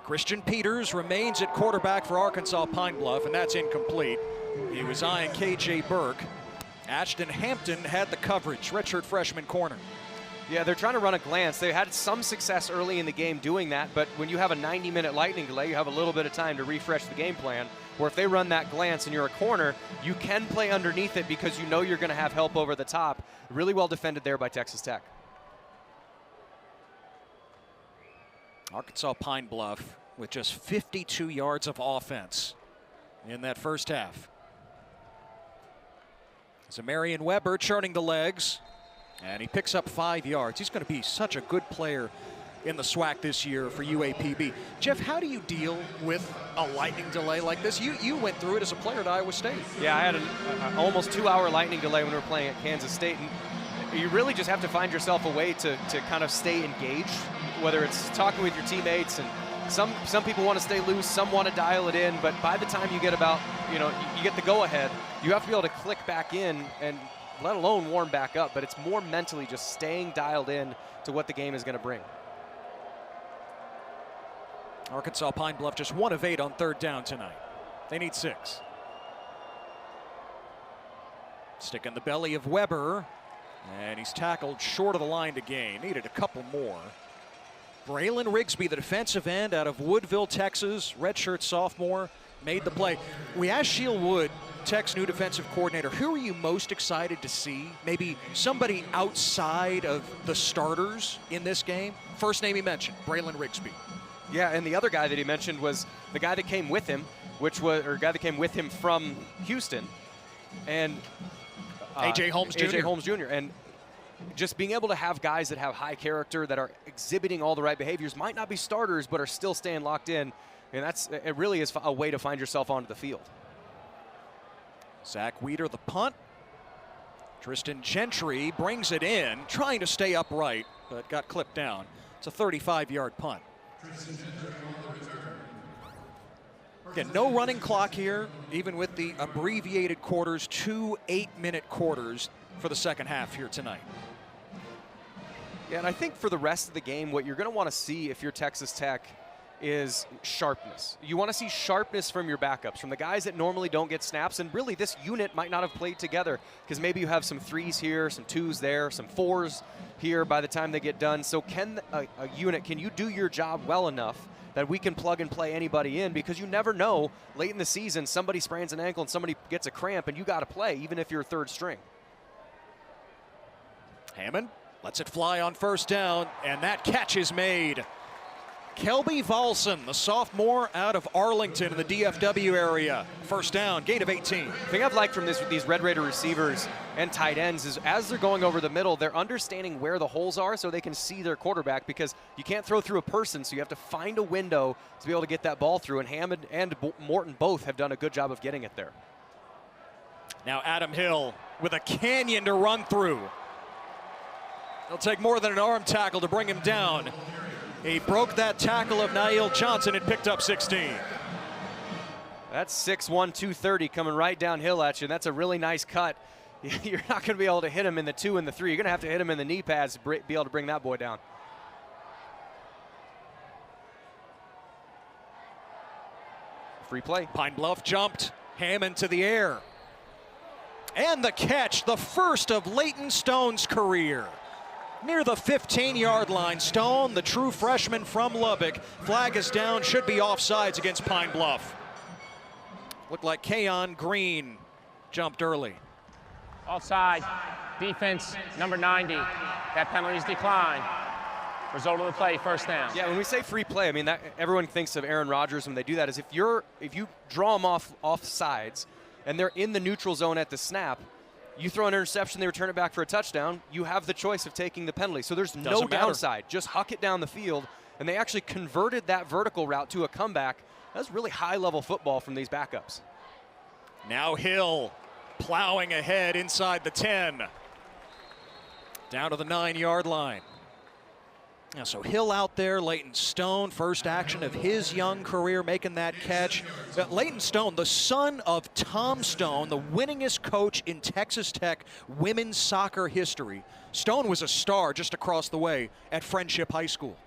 Christian Peters remains at quarterback for Arkansas Pine Bluff, and that's incomplete. He was eyeing K.J. Burke. Ashton Hampton had the coverage, redshirt freshman corner. Yeah, they're trying to run a glance. They had some success early in the game doing that, but when you have a 90-minute lightning delay, you have a little bit of time to refresh the game plan, where if they run that glance and you're a corner, you can play underneath it because you know you're going to have help over the top. Really well defended there by Texas Tech. Arkansas Pine Bluff with just 52 yards of offense in that first half. Zamarian Weber churning the legs, and he picks up 5 yards. He's going to be such a good player in the SWAC this year for UAPB. Jeff, how do you deal with a lightning delay like this? You went through it as a player at Iowa State. Yeah, I had an almost 2-hour lightning delay when we were playing at Kansas State. And you really just have to find yourself a way to kind of stay engaged, whether it's talking with your teammates, and some people want to stay loose, some want to dial it in, but by the time you get about, you get the go-ahead, you have to be able to click back in and let alone warm back up, but it's more mentally just staying dialed in to what the game is going to bring. Arkansas Pine Bluff just 1 of 8 on 3rd down tonight. They need 6. Stick in the belly of Weber, and he's tackled short of the line to gain. Needed a couple more. Braylon Rigsby, the defensive end out of Woodville, Texas, redshirt sophomore, made the play. We asked Sheil Wood, Tech's new defensive coordinator, who are you most excited to see? Maybe somebody outside of the starters in this game? First name he mentioned, Braylon Rigsby. Yeah, and the other guy that he mentioned was the guy that came with him, guy that came with him from Houston, and A.J. Holmes Jr. A.J. Holmes Jr. And just being able to have guys that have high character, that are exhibiting all the right behaviors, might not be starters, but are still staying locked in. And it really is a way to find yourself onto the field. Zach Weeder, the punt. Tristan Gentry brings it in, trying to stay upright, but got clipped down. It's a 35-yard punt. Again, no running clock here, even with the abbreviated quarters, 2 8-minute quarters for the second half here tonight. Yeah, and I think for the rest of the game, what you're going to want to see if you're Texas Tech is sharpness. You want to see sharpness from your backups, from the guys that normally don't get snaps, and really this unit might not have played together because maybe you have some 3s here, some 2s there, some 4s here by the time they get done. So can a unit, can you do your job well enough that we can plug and play anybody in? Because you never know, late in the season, somebody sprains an ankle and somebody gets a cramp and you got to play, even if you're 3rd string. Hammond lets it fly on 1st down, and that catch is made. Kelby Volson, the sophomore out of Arlington in the DFW area. 1st down, gain of 18. The thing I've liked from these Red Raider receivers and tight ends is as they're going over the middle, they're understanding where the holes are so they can see their quarterback, because you can't throw through a person, so you have to find a window to be able to get that ball through, and Hammond and Morton both have done a good job of getting it there. Now Adam Hill with a canyon to run through. It'll take more than an arm tackle to bring him down. He broke that tackle of Nail Johnson and picked up 16. That's 6'1", 230 coming right downhill at you, and that's a really nice cut. You're not going to be able to hit him in the 2 and the 3. You're going to have to hit him in the knee pads to be able to bring that boy down. Free play. Pine Bluff jumped. Hammond to the air. And the catch, the first of Leighton Stone's career. Near the 15-yard line, Stone, the true freshman from Lubbock. Flag is down, should be offsides against Pine Bluff. Looked like Keon Green jumped early. Offside, defense number 90. That penalty is declined. Result of the play, 1st down. Yeah, when we say free play, I mean, that everyone thinks of Aaron Rodgers when they do that, is if you draw them off sides and they're in the neutral zone at the snap, you throw an interception, they return it back for a touchdown, you have the choice of taking the penalty. So there's no downside. Just huck it down the field. And they actually converted that vertical route to a comeback. That's really high-level football from these backups. Now Hill plowing ahead inside the 10. Down to the 9-yard line. Now, so Hill out there, Leighton Stone, first action of his young career, making that catch. Leighton Stone, the son of Tom Stone, the winningest coach in Texas Tech women's soccer history. Stone was a star just across the way at Friendship High School.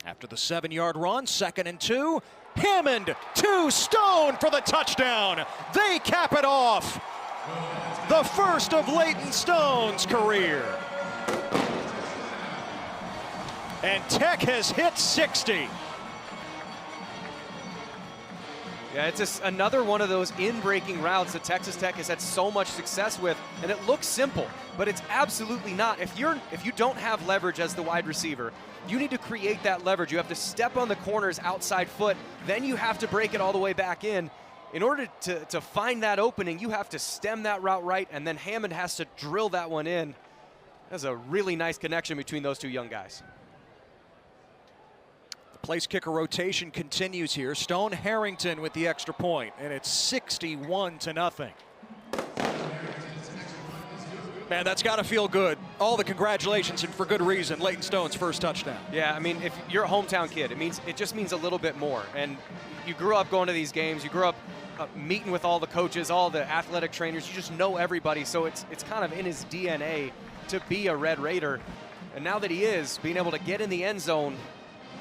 After the 7-yard run, 2nd and 2. Hammond to Stone for the touchdown. They cap it off. The first of Leighton Stone's career. And Tech has hit 60. Yeah, it's just another one of those in-breaking routes that Texas Tech has had so much success with, and it looks simple, but it's absolutely not. If you don't have leverage as the wide receiver, you need to create that leverage. You have to step on the corner's outside foot, then you have to break it all the way back in. in order to find that opening, you have to stem that route right, and then Hammond has to drill that one in. That's a really nice connection between those two young guys. The place kicker rotation continues here. Stone Harrington with the extra point, and it's 61-0. Man, that's got to feel good. All the congratulations, and for good reason. Leighton Stone's first touchdown. Yeah, I mean, if you're a hometown kid, it just means a little bit more. And you grew up going to these games. You grew up meeting with all the coaches, all the athletic trainers. You just know everybody, so it's kind of in his DNA to be a Red Raider. And now that he is, being able to get in the end zone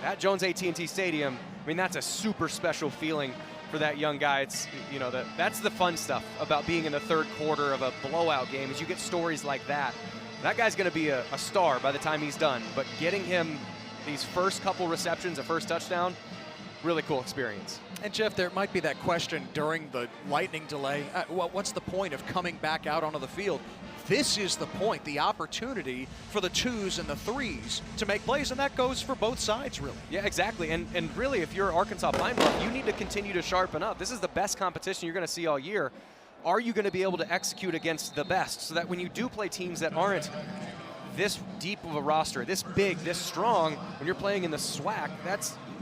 at Jones AT&T Stadium, I mean, that's a super special feeling for that young guy. It's, you know, that's the fun stuff about being in the third quarter of a blowout game, is you get stories like that. That guy's going to be a star by the time he's done, but getting him these first couple receptions, a first touchdown, really cool experience. And Jeff, there might be that question during the lightning delay. What's the point of coming back out onto the field? This is the point, the opportunity for the 2s and the 3s to make plays, and that goes for both sides, really. Yeah, exactly. And really, if you're Arkansas Pine Bluff, you need to continue to sharpen up. This is the best competition you're going to see all year. Are you going to be able to execute against the best, so that when you do play teams that aren't this deep of a roster, this big, this strong, when you're playing in the SWAC,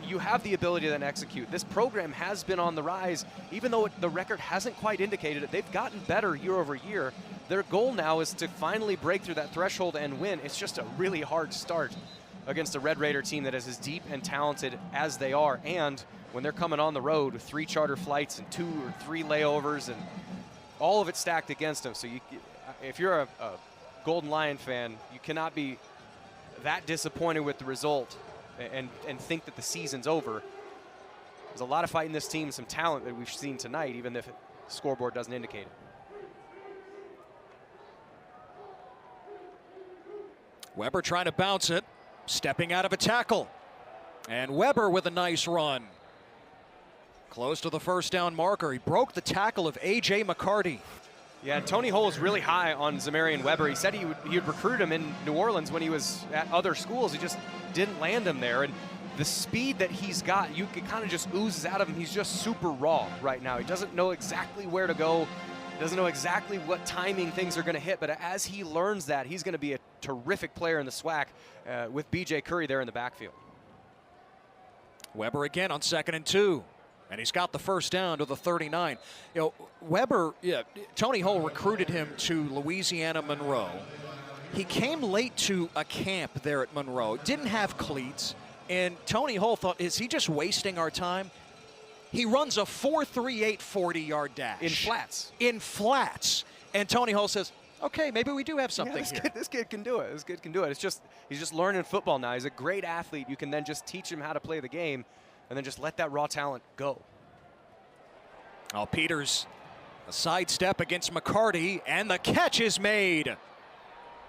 you have the ability to then execute. This program has been on the rise, even though the record hasn't quite indicated it. They've gotten better year over year. Their goal now is to finally break through that threshold and win. It's just a really hard start against a Red Raider team that is as deep and talented as they are. And when they're coming on the road with 3 charter flights and 2 or 3 layovers and all of it stacked against them. So if you're a Golden Lion fan, you cannot be that disappointed with the result and think that the season's over. There's a lot of fight in this team, some talent that we've seen tonight, even if the scoreboard doesn't indicate it. Weber trying to bounce it, stepping out of a tackle. And Weber with a nice run. Close to the first down marker. He broke the tackle of A.J. McCarty. Yeah, Tony Hull is really high on Zamarian Weber. He said he would recruit him in New Orleans when he was at other schools. He just didn't land him there. And the speed that he's got, it kind of just oozes out of him. He's just super raw right now. He doesn't know exactly where to go. Doesn't know exactly what timing things are going to hit, but as he learns that, he's going to be a terrific player in the SWAC with B.J. Curry there in the backfield. Weber again on 2nd and 2, and he's got the first down to the 39. You know, Weber, Tony Hull recruited him to Louisiana Monroe. He came late to a camp there at Monroe, didn't have cleats, and Tony Hull thought, is he just wasting our time? He runs a 4.38 40-yard dash. In flats. In flats. And Tony Hull says, okay, maybe we do have something here. This kid can do it. This kid can do it. He's just learning football now. He's a great athlete. You can then just teach him how to play the game and then just let that raw talent go. Oh, Peters, a sidestep against McCarty, and the catch is made.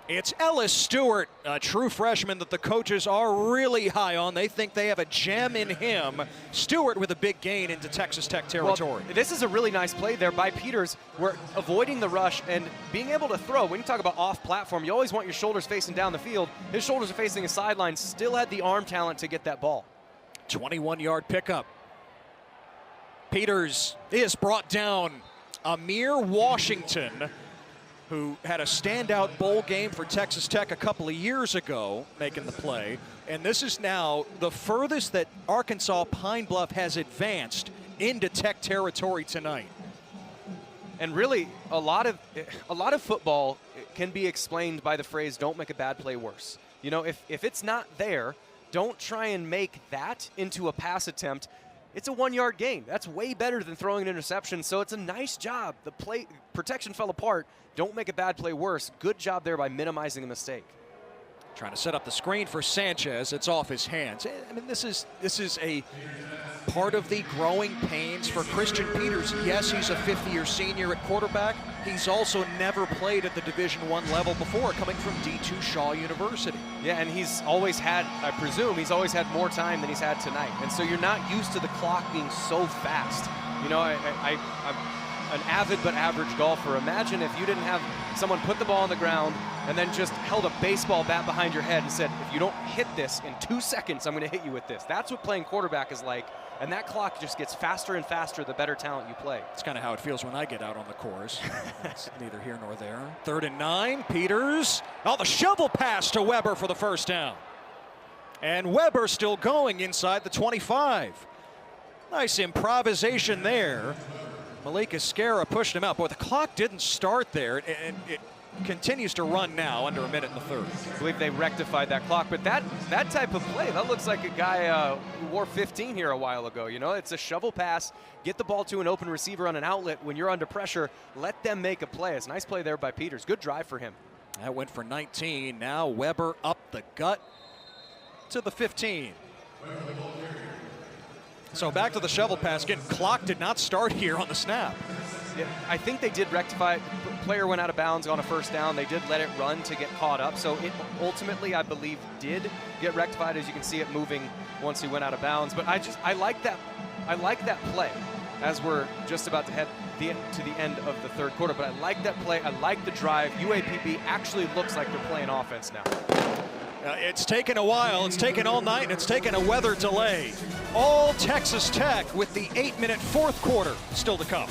It's Ellis Stewart, a true freshman that the coaches are really high on. They think they have a gem in him. Stewart with a big gain into Texas Tech territory. Well, this is a really nice play there by Peters. We're avoiding the rush and being able to throw. When you talk about off-platform, you always want your shoulders facing down the field. His shoulders are facing a sideline, still had the arm talent to get that ball. 21-yard pickup. Peters is brought down. Amir Washington, who had a standout bowl game for Texas Tech a couple of years ago, making the play. And this is now the furthest that Arkansas Pine Bluff has advanced into Tech territory tonight. And really, a lot of football can be explained by the phrase, don't make a bad play worse. You know, if it's not there, don't try and make that into a pass attempt. It's a 1-yard gain. That's way better than throwing an interception, so it's a nice job. The play protection fell apart. Don't make a bad play worse. Good job there by minimizing the mistake. Trying to set up the screen for Sanchez. It's off his hands. I mean, this is a part of the growing pains for Christian Peters. Yes, he's a fifth-year senior at quarterback. He's also never played at the Division I level before, coming from D2 Shaw University. Yeah, and he's always had, I presume, he's always had more time than he's had tonight. And so you're not used to the clock being so fast. You know, I'm an avid but average golfer. Imagine if you didn't have someone put the ball on the ground and then just held a baseball bat behind your head and said, if you don't hit this in 2 seconds, I'm going to hit you with this. That's what playing quarterback is like And that clock just gets faster and faster the better talent you play. It's kind of how it feels when I get out on the course. It's neither here nor there. 3rd and 9, Peters. Oh, the shovel pass to Weber for the first down. And Weber still going inside the 25. Nice improvisation there. Malik Esquera pushed him out. Boy, the clock didn't start there, and it continues to run now under a minute in the 3rd. I believe they rectified that clock, but that type of play, that looks like a guy who wore 15 here a while ago. You know, it's a shovel pass, get the ball to an open receiver on an outlet. When you're under pressure, let them make a play. It's a nice play there by Peters. Good drive for him. That went for 19. Now Weber up the gut to the 15. So back to the shovel pass. Again, clock did not start here on the snap. Yeah, I think they did rectify. Player went out of bounds on a first down. They did let it run to get caught up. So it ultimately, I believe, did get rectified. As you can see it moving once he went out of bounds. But I like that play as we're just about to head to the end of the 3rd quarter. But I like that play. I like the drive. UAPB actually looks like they're playing offense now. It's taken a while. It's taken all night, and it's taken a weather delay. All Texas Tech with the 8-minute 4th quarter still to come.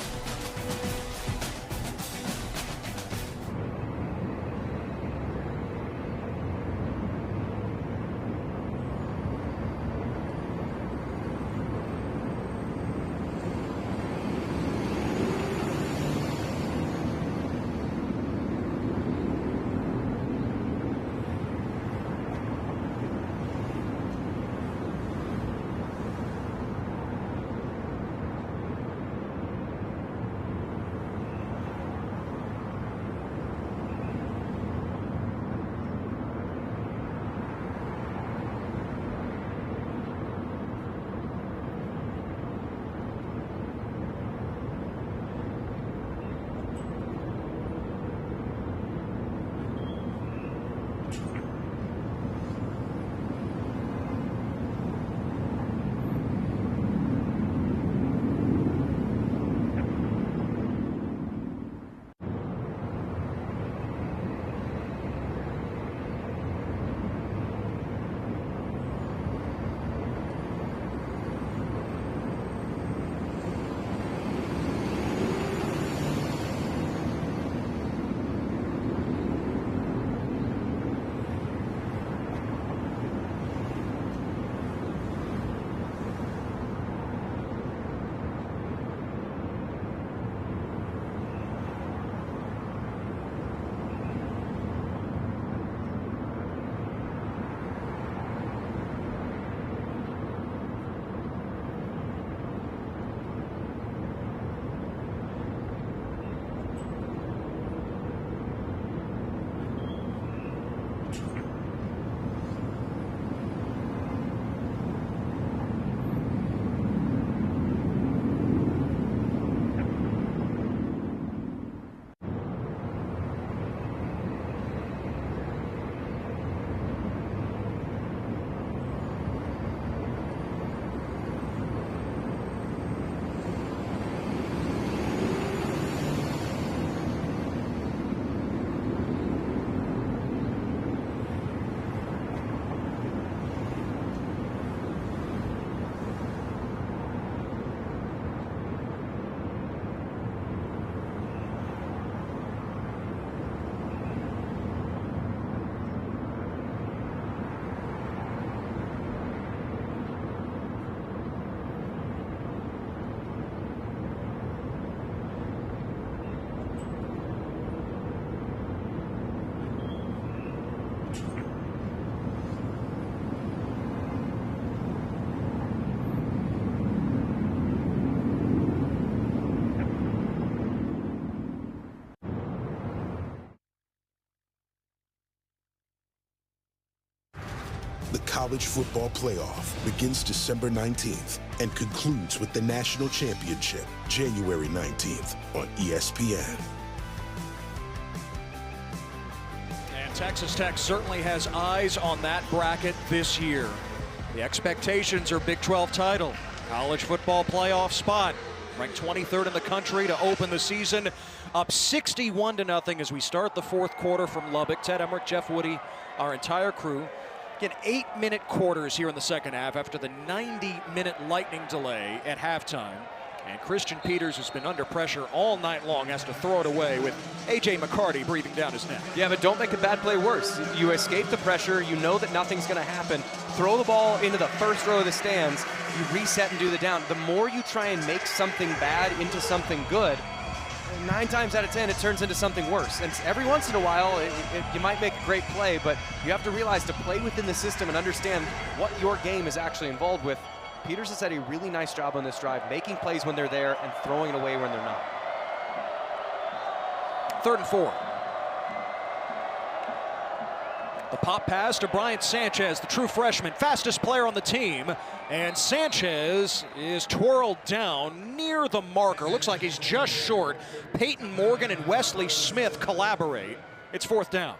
The College Football Playoff begins December 19th and concludes with the National Championship January 19th on ESPN. And Texas Tech certainly has eyes on that bracket this year. The expectations are Big 12 title, College Football Playoff spot, ranked 23rd in the country to open the season, up 61-0 as we start the 4th quarter from Lubbock. Ted Emmerich, Jeff Woody, our entire crew Again, 8-minute quarters here in the second half after the 90-minute lightning delay at halftime. And Christian Peters has been under pressure all night long, has to throw it away with A.J. McCarty breathing down his neck. Yeah, but don't make a bad play worse. You escape the pressure, you know that nothing's going to happen. Throw the ball into the first row of the stands, you reset and do the down. The more you try and make something bad into something good, 9 times out of 10 it turns into something worse. And every once in a while you might make a great play, but you have to realize to play within the system and understand what your game is actually involved with. Peters has had a really nice job on this drive, making plays when they're there and throwing it away when they're not. 3rd and 4. The pop pass to Bryant Sanchez, the true freshman, fastest player on the team. And Sanchez is twirled down near the marker. Looks like he's just short. Peyton Morgan and Wesley Smith collaborate. It's 4th down.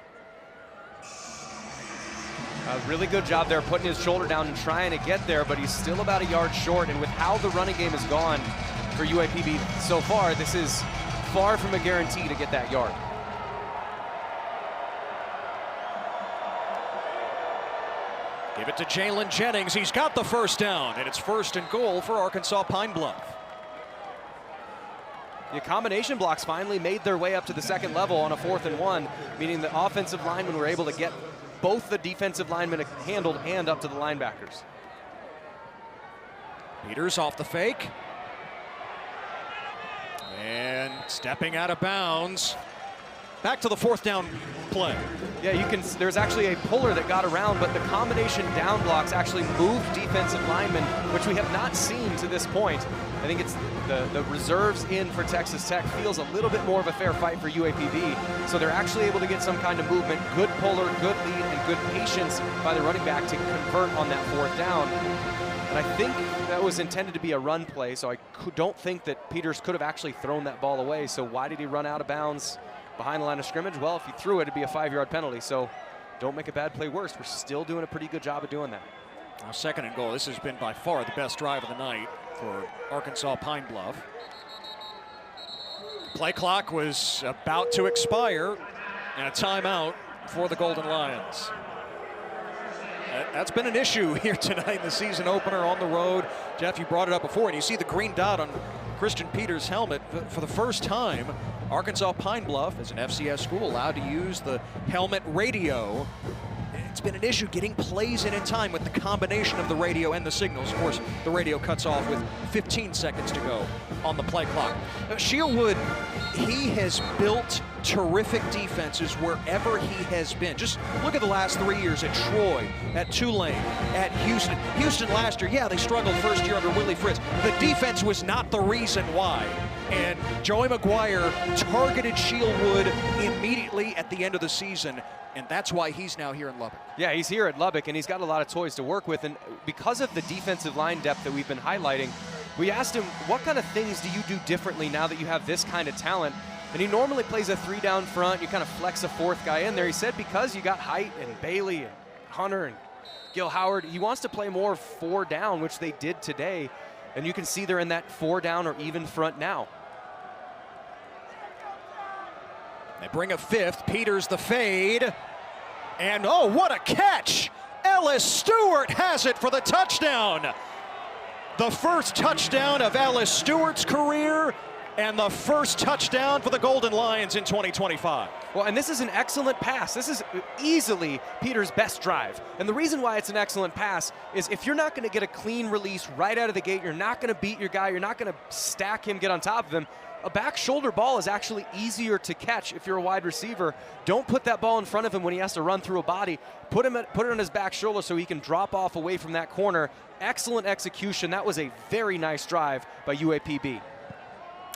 A really good job there putting his shoulder down and trying to get there, but he's still about a yard short. And with how the running game has gone for UAPB so far, this is far from a guarantee to get that yard. Give it to Jalen Jennings. He's got the first down, and it's 1st and goal for Arkansas Pine Bluff. The combination blocks finally made their way up to the 2nd level on a 4th and 1, meaning the offensive linemen were able to get both the defensive linemen handled and up to the linebackers. Peters off the fake. And stepping out of bounds. Back to the 4th down play. Yeah, there's actually a puller that got around, but the combination down blocks actually moved defensive linemen, which we have not seen to this point. I think it's the reserves in for Texas Tech feels a little bit more of a fair fight for UAPB. So they're actually able to get some kind of movement, good puller, good lead, and good patience by the running back to convert on that 4th down. And I think that was intended to be a run play, so I don't think that Peters could have actually thrown that ball away. So why did he run out of bounds behind the line of scrimmage? Well, if he threw it, it'd be a 5-yard penalty. So don't make a bad play worse. We're still doing a pretty good job of doing that. Now 2nd and goal. This has been by far the best drive of the night for Arkansas Pine Bluff. Play clock was about to expire, and a timeout for the Golden Lions. That's been an issue here tonight in the season opener on the road. Jeff, you brought it up before, and you see the green dot on Christian Peters' helmet. For the first time, Arkansas Pine Bluff, as an FCS school, allowed to use the helmet radio. It's been an issue getting plays in time with the combination of the radio and the signals. Of course, the radio cuts off with 15 seconds to go on the play clock. Shieldwood, he has built terrific defenses wherever he has been. Just look at the last 3 years at Troy, at Tulane, at Houston. Houston last year, yeah, they struggled first year under Willie Fritz. The defense was not the reason why. And Joey McGuire targeted Shieldwood immediately at the end of the season, and that's why he's now here in Lubbock. Yeah, he's here at Lubbock, and he's got a lot of toys to work with. And because of the defensive line depth that we've been highlighting, we asked him, what kind of things do you do differently now that you have this kind of talent? And he normally plays a 3 down front. You kind of flex a 4th guy in there. He said because you got Height and Bailey and Hunter and Gil Howard, he wants to play more 4 down, which they did today. And you can see they're in that 4 down or even front now. They bring a 5th. Peters the fade. And oh, what a catch! Ellis Stewart has it for the touchdown. The first touchdown of Ellis Stewart's career, and the first touchdown for the Golden Lions in 2025. Well, and this is an excellent pass. This is easily Peters' best drive. And the reason why it's an excellent pass is if you're not going to get a clean release right out of the gate, you're not going to beat your guy, you're not going to stack him, get on top of him, a back shoulder ball is actually easier to catch if you're a wide receiver. Don't put that ball in front of him when he has to run through a body. Put it on his back shoulder so he can drop off away from that corner. Excellent execution. That was a very nice drive by UAPB.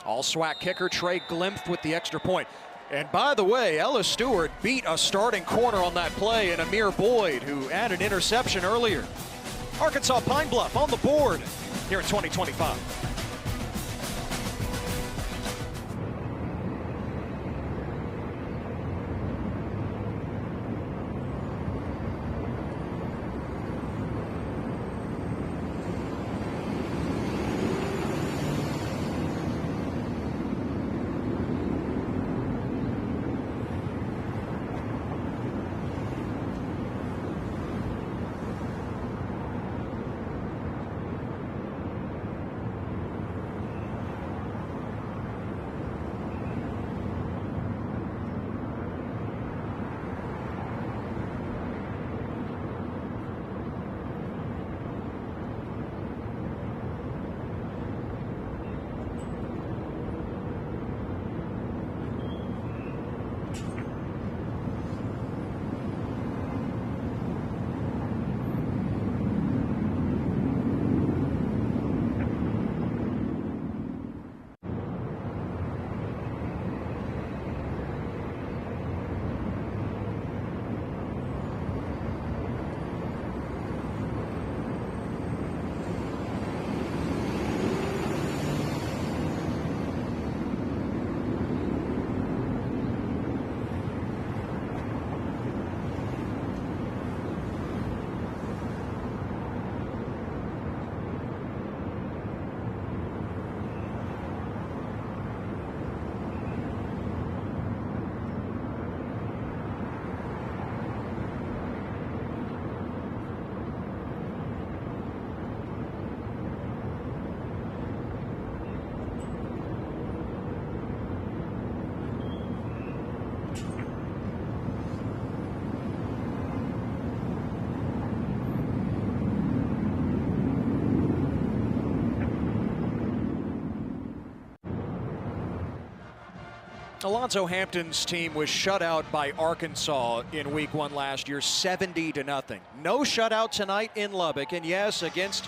All-SWAC kicker Trey Glimpf with the extra point. And by the way, Ellis Stewart beat a starting corner on that play in Amir Boyd, who had an interception earlier. Arkansas Pine Bluff on the board here in 2025. Alonzo Hampton's team was shut out by Arkansas in week 1 last year, 70-0. No shutout tonight in Lubbock, and yes, against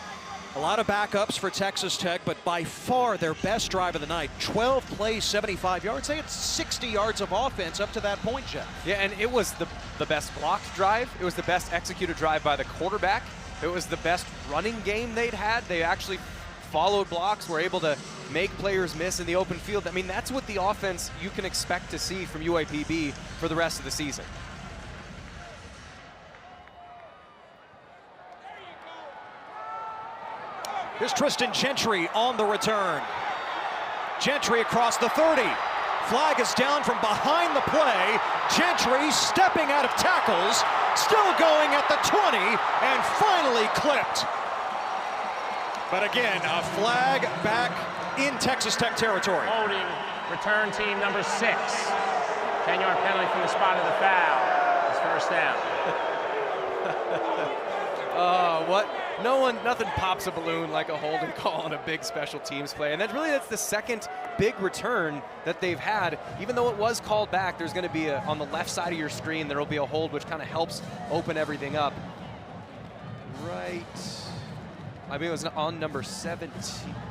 a lot of backups for Texas Tech, but by far their best drive of the night. 12 plays, 75 yards. They had 60 yards of offense up to that point, Jeff. Yeah, and it was the best blocked drive. It was the best executed drive by the quarterback. It was the best running game they'd had. They actually followed blocks, were able to make players miss in the open field. I mean, that's what the offense you can expect to see from UAPB for the rest of the season. Here's Tristan Gentry on the return. Gentry across the 30. Flag is down from behind the play. Gentry stepping out of tackles, still going at the 20, and finally clipped. But again, a flag back in Texas Tech territory. Holding return team number 6. 10-yard penalty from the spot of the foul. It's first down. Nothing pops a balloon like a holding call on a big special teams play. And that's the second big return that they've had. Even though it was called back, there's going to be on the left side of your screen, there will be a hold, which kind of helps open everything up. Right. I mean, it was on number 17.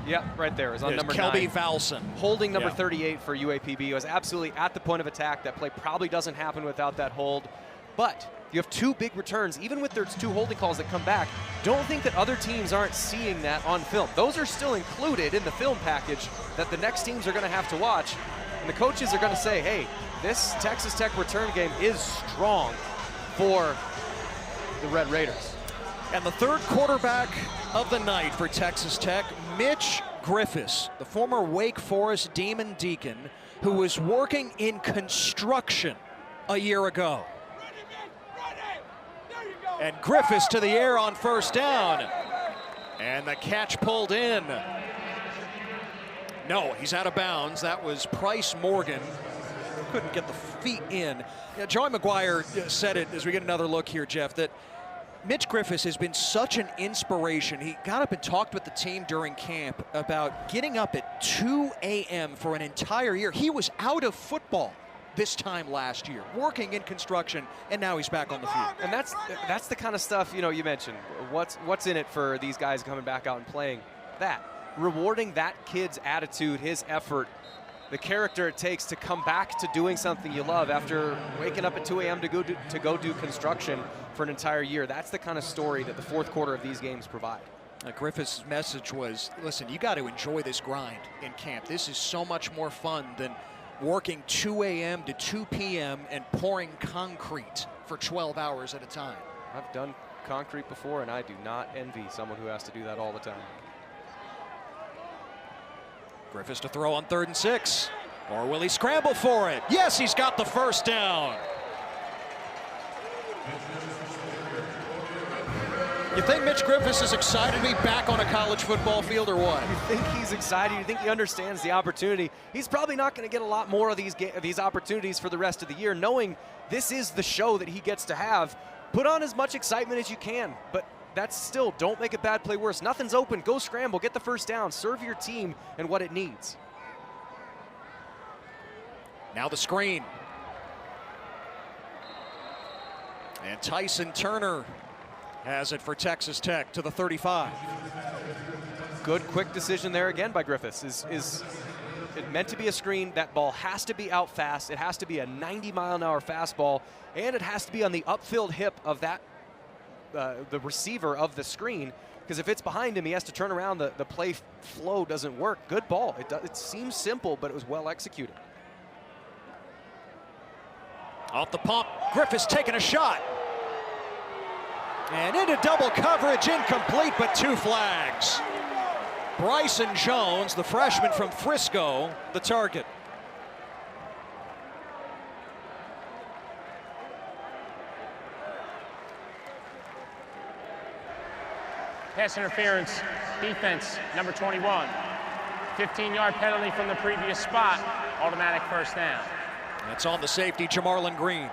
Yeah, right there. It was on number 9. Kelby Valson. Holding number 38 for UAPB. It was absolutely at the point of attack. That play probably doesn't happen without that hold. But you have 2 big returns. Even with their 2 holding calls that come back, don't think that other teams aren't seeing that on film. Those are still included in the film package that the next teams are going to have to watch. And the coaches are going to say, hey, this Texas Tech return game is strong for the Red Raiders. And the third quarterback of the night for Texas Tech, Mitch Griffiths, the former Wake Forest Demon Deacon, who was working in construction a year ago. And Griffiths to the air on first down. And the catch pulled in. No, he's out of bounds. That was Price Morgan. Couldn't get the feet in. Yeah, Joey McGuire said it as we get another look here, Jeff, that Mitch Griffiths has been such an inspiration. He got up and talked with the team during camp about getting up at 2 a.m. for an entire year. He was out of football this time last year, working in construction, and now he's back on the field. And that's the kind of stuff, you mentioned. What's in it for these guys coming back out and playing? That. Rewarding that kid's attitude, his effort, the character it takes to come back to doing something you love after waking up at 2 a.m. to go do construction for an entire year. That's the kind of story that the fourth quarter of these games provide. Griffith's message was, listen, you got to enjoy this grind in camp. This is so much more fun than working 2 a.m. to 2 p.m. and pouring concrete for 12 hours at a time. I've done concrete before, and I do not envy someone who has to do that all the time. Griffiths to throw on 3rd and 6. Or will he scramble for it? Yes, he's got the first down. You think Mitch Griffiths is excited to be back on a college football field or what? You think he's excited? You think he understands the opportunity? He's probably not going to get a lot more of these opportunities for the rest of the year, knowing this is the show that he gets to have. Put on as much excitement as you can, but that's still, don't make a bad play worse. Nothing's open. Go scramble. Get the first down. Serve your team and what it needs. Now the screen. And Tyson Turner has it for Texas Tech to the 35. Good quick decision there again by Griffiths. Is it meant to be a screen? That ball has to be out fast. It has to be a 90-mile-an-hour fastball, and it has to be on the upfield hip of that the receiver of the screen, because if it's behind him, he has to turn around. The play flow doesn't work. Good ball. It seems simple, but it was well executed. Off the pump, Griffiths taking a shot. And into double coverage, incomplete, but 2 flags. Bryson Jones, the freshman from Frisco, the target. Pass interference, defense, number 21. 15-yard penalty from the previous spot, automatic first down. That's on the safety, Jamarlin Green.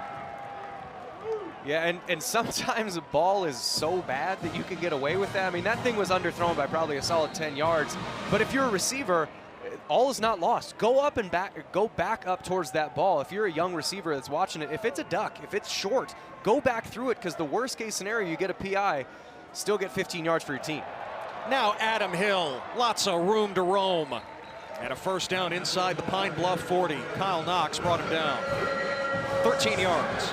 Yeah, and sometimes a ball is so bad that you can get away with that. I mean, that thing was underthrown by probably a solid 10 yards. But if you're a receiver, all is not lost. Go up and back, go back up towards that ball. If you're a young receiver that's watching it, if it's a duck, if it's short, go back through it, because the worst case scenario, you get a PI, still get 15 yards for your team. Now Adam Hill, lots of room to roam. And a first down inside the Pine Bluff 40. Kyle Knox brought him down. 13 yards.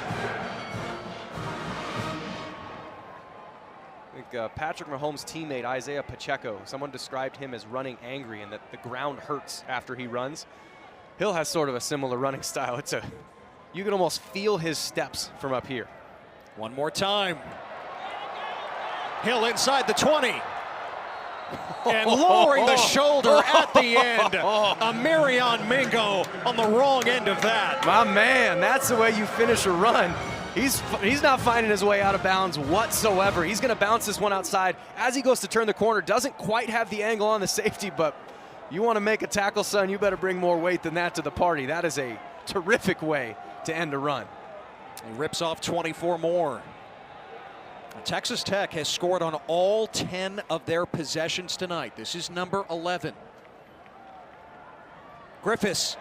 I think Patrick Mahomes' teammate, Isaiah Pacheco, someone described him as running angry and that the ground hurts after he runs. Hill has sort of a similar running style. You can almost feel his steps from up here. One more time. Hill inside the 20. And lowering the shoulder at the end. A Marion Mingo on the wrong end of that. My man, that's the way you finish a run. He's not finding his way out of bounds whatsoever. He's going to bounce this one outside. As he goes to turn the corner, doesn't quite have the angle on the safety, but you want to make a tackle, son, you better bring more weight than that to the party. That is a terrific way to end a run. He rips off 24 more. Texas Tech has scored on all 10 of their possessions tonight. This is number 11. Griffiths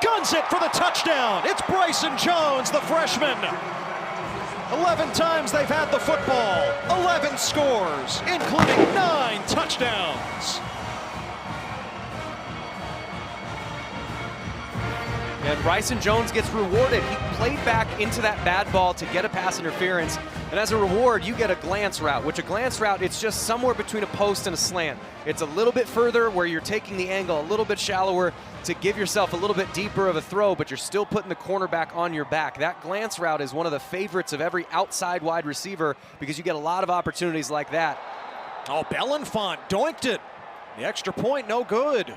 guns it for the touchdown. It's Bryson Jones, the freshman. 11 times they've had the football. 11 scores, including 9 touchdowns. And Bryson Jones gets rewarded. He played back into that bad ball to get a pass interference. And as a reward, you get a glance route, which a glance route, it's just somewhere between a post and a slant. It's a little bit further where you're taking the angle a little bit shallower to give yourself a little bit deeper of a throw, but you're still putting the cornerback on your back. That glance route is one of the favorites of every outside wide receiver because you get a lot of opportunities like that. Oh, Belenfant doinked it. The extra point, no good.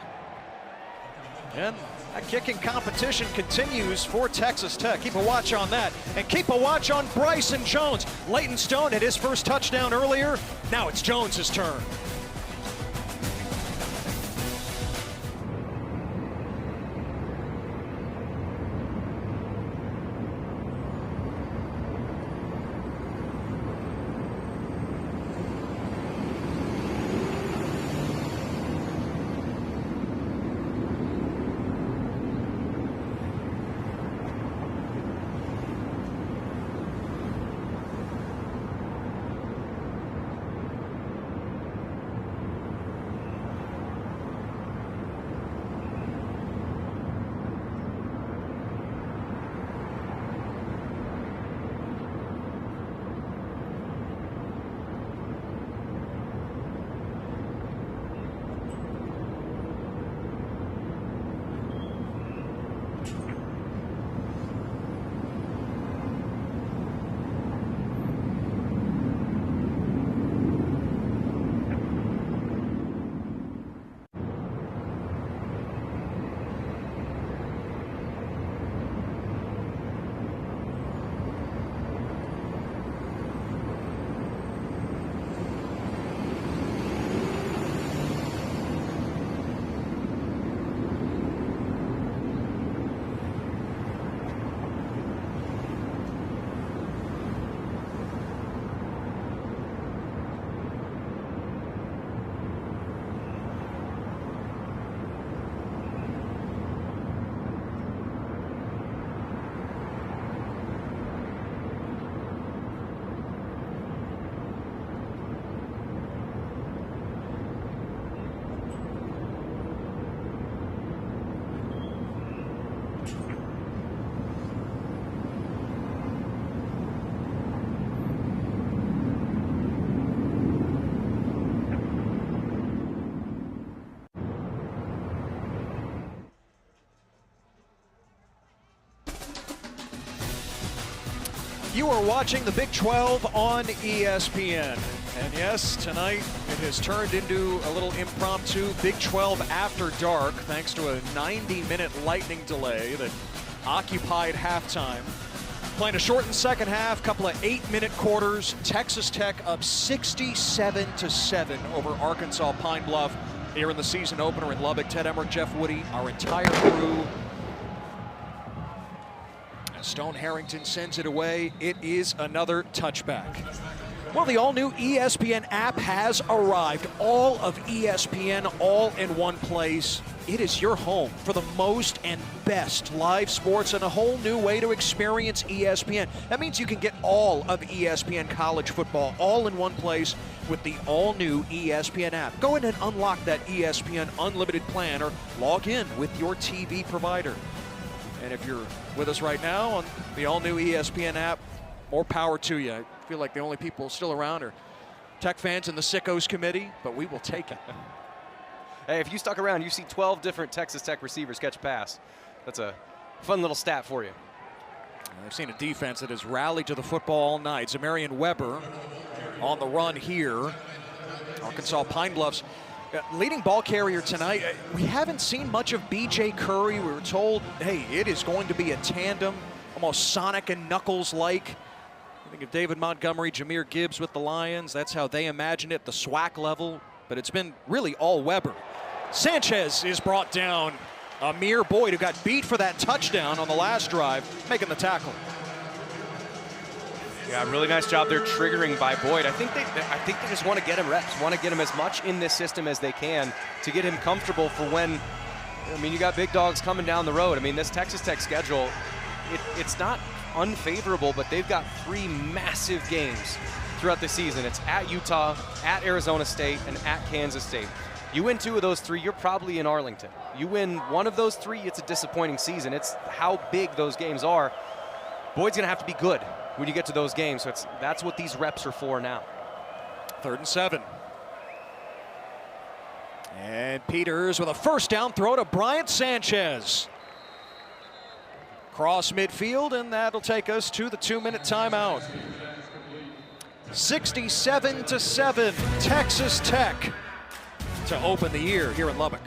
And that kicking competition continues for Texas Tech. Keep a watch on that. And keep a watch on Bryson Jones. Leighton Stone had his first touchdown earlier. Now it's Jones's turn. You are watching the Big 12 on ESPN. And yes, tonight it has turned into a little impromptu Big 12 After Dark thanks to a 90-minute lightning delay that occupied halftime. Playing a shortened second half, couple of 8-minute quarters. Texas Tech up 67-7 over Arkansas Pine Bluff here in the season opener in Lubbock. Ted Emmerich, Jeff Woody, our entire crew. Stone Harrington sends it away. It is another touchback. Well, the all-new ESPN app has arrived. All of ESPN, all in one place. it is your home for the most and best live sports and a whole new way to experience ESPN. That means you can get all of ESPN college football all in one place with the all-new ESPN app. Go ahead and unlock that ESPN Unlimited plan or log in with your TV provider. And if you're with us right now on the all-new ESPN app, more power to you. I feel like the only people still around are Tech fans and the Sickos committee, but we will take it. Hey, if you stuck around, you see 12 different Texas Tech receivers catch a pass. That's a fun little stat for you. I've seen a defense that has rallied to the football all night. Zamarian Weber on the run here. Arkansas Pine Bluffs leading ball carrier tonight. We haven't seen much of B.J. Curry. We were told, hey, it is going to be a tandem, almost Sonic and Knuckles-like. I think of David Montgomery, Jahmyr Gibbs with the Lions. That's how they imagine it, the SWAC level. But it's been really all Weber. Sanchez is brought down. Amir Boyd, who got beat for that touchdown on the last drive, making the tackle. Yeah, really nice job there triggering by Boyd. I think they just want to get him reps, want to get him as much in this system as they can to get him comfortable for when, I mean, you got big dogs coming down the road. I mean, this Texas Tech schedule, it's not unfavorable, but they've got 3 massive games throughout the season. It's at Utah, at Arizona State, and at Kansas State. You win 2 of those 3, you're probably in Arlington. You win 1 of those 3, it's a disappointing season. It's how big those games are. Boyd's gonna have to be good when you get to those games, so that's what these reps are for now. 3rd and 7. And Peters with a first down throw to Bryant Sanchez. Cross midfield, and that'll take us to the 2-minute timeout. 67-7, Texas Tech to open the year here in Lubbock.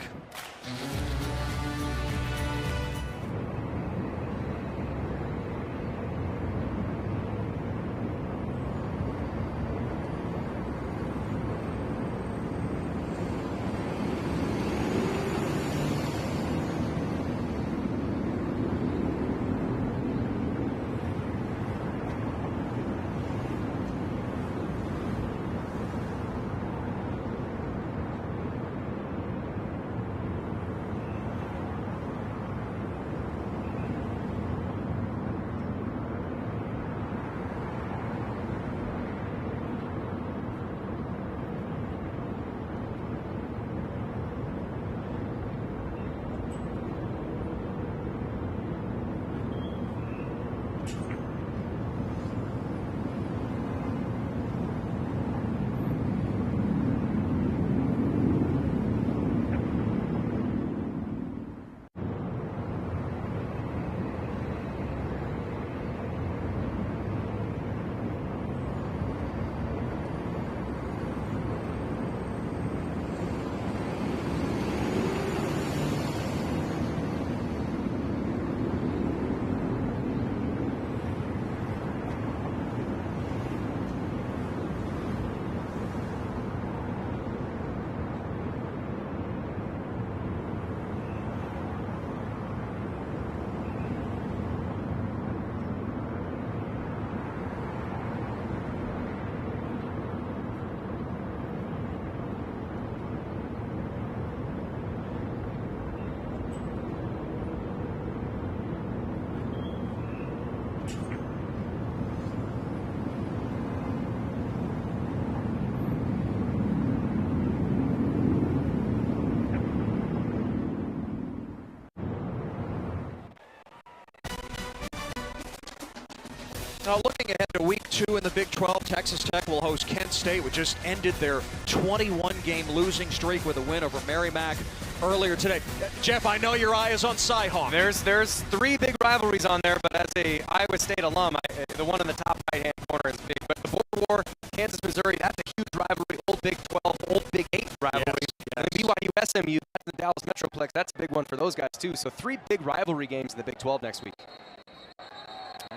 Now looking ahead to week 2 in the Big 12, Texas Tech will host Kent State, which just ended their 21-game losing streak with a win over Merrimack earlier today. Jeff, I know your eye is on Cyhawk. There's 3 big rivalries on there, but as a Iowa State alum, the one in the top right-hand corner is big. But the Border War, Kansas, Missouri, that's a huge rivalry. Old Big 12, Old Big 8 rivalry. Yes. And then BYU, SMU, that's the Dallas Metroplex. That's a big one for those guys too. So 3 big rivalry games in the Big 12 next week.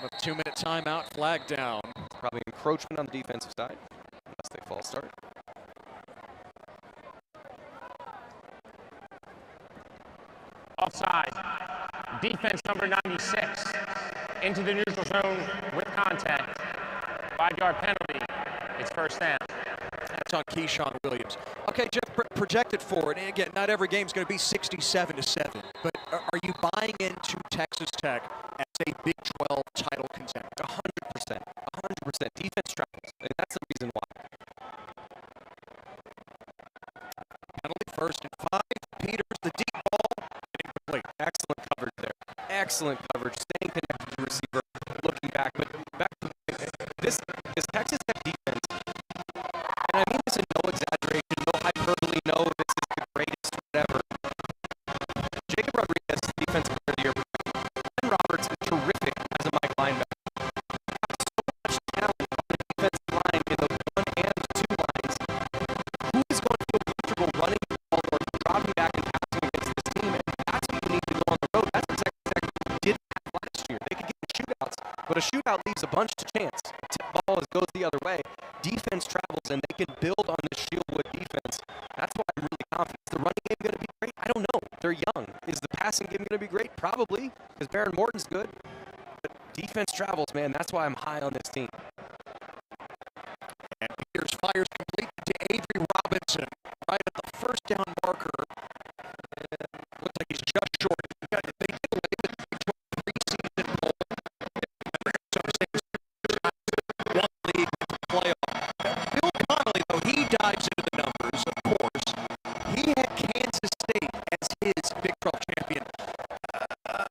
A 2-minute timeout, flag down. Probably encroachment on the defensive side, unless they false start. Offside. Defense number 96 into the neutral zone with contact. 5-yard penalty. It's first down. points on Keyshawn Williams. Okay, Jeff, projected forward, and again, not every game's going to be 67-7, but are you buying into Texas Tech as a Big 12 title contender? 100%. 100%. Defense travels, and that's the reason why. Penalty, 1st and 5. Peters, the deep ball, incomplete. Excellent coverage there. Excellent coverage. Staying connected to the receiver, looking back. But back to this is Texas Tech defense. And I mean this in no exaggeration, no hyperbole, no this is the greatest, whatever. Jacob Rodriguez, defensive player of the year. Ben Roberts is terrific as a Mike linebacker. So much talent on the defensive line in the 1 and 2 lines. Who is going to feel comfortable running the ball or dropping back and passing against this team? And that's what you need to go on the road. That's what Texas Tech did last year. They could get in shootouts, but a shootout leaves a bunch to chance. Tip ball goes the other way. Defense travels, and they can build on the Shieldwood defense. That's why I'm really confident. Is the running game going to be great? I don't know. They're young. Is the passing game going to be great? Probably, because Baron Morton's good. But defense travels, man. That's why I'm high on this team. And Peters fires complete to Avery Robinson, right at the 1st down marker. And looks like he's just short. They did away with the Big 12 preseason goal. Arizona State won the league with the playoff. Bill Connolly, though, he dives into the numbers, of course. He had Kansas State as his Big 12 champion.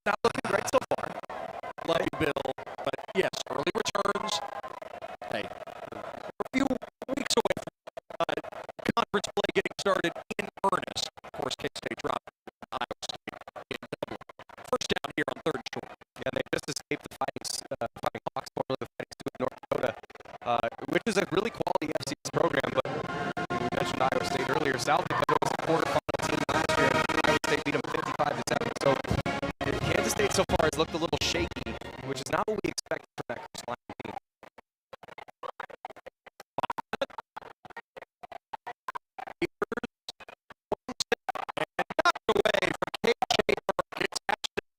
Not looking great so far. Like Bill, but yes, early returns. Hey, we're a few weeks away from conference play getting started in earnest. Of course, K-State dropped Iowa State in Dublin. 1st down here on 3rd and short. Yeah, they just escaped the Fighting Hawks, formerly the Fighting Sioux of North Dakota, which is a really quality FCS program. But we mentioned Iowa State earlier. South Dakota was a quarterfinal team last year, and Iowa State beat them 55-7. So Kansas State so far has looked a little shaky, which is not what we expected from that Chris Lyon team. Away from KJ Burke. It's actually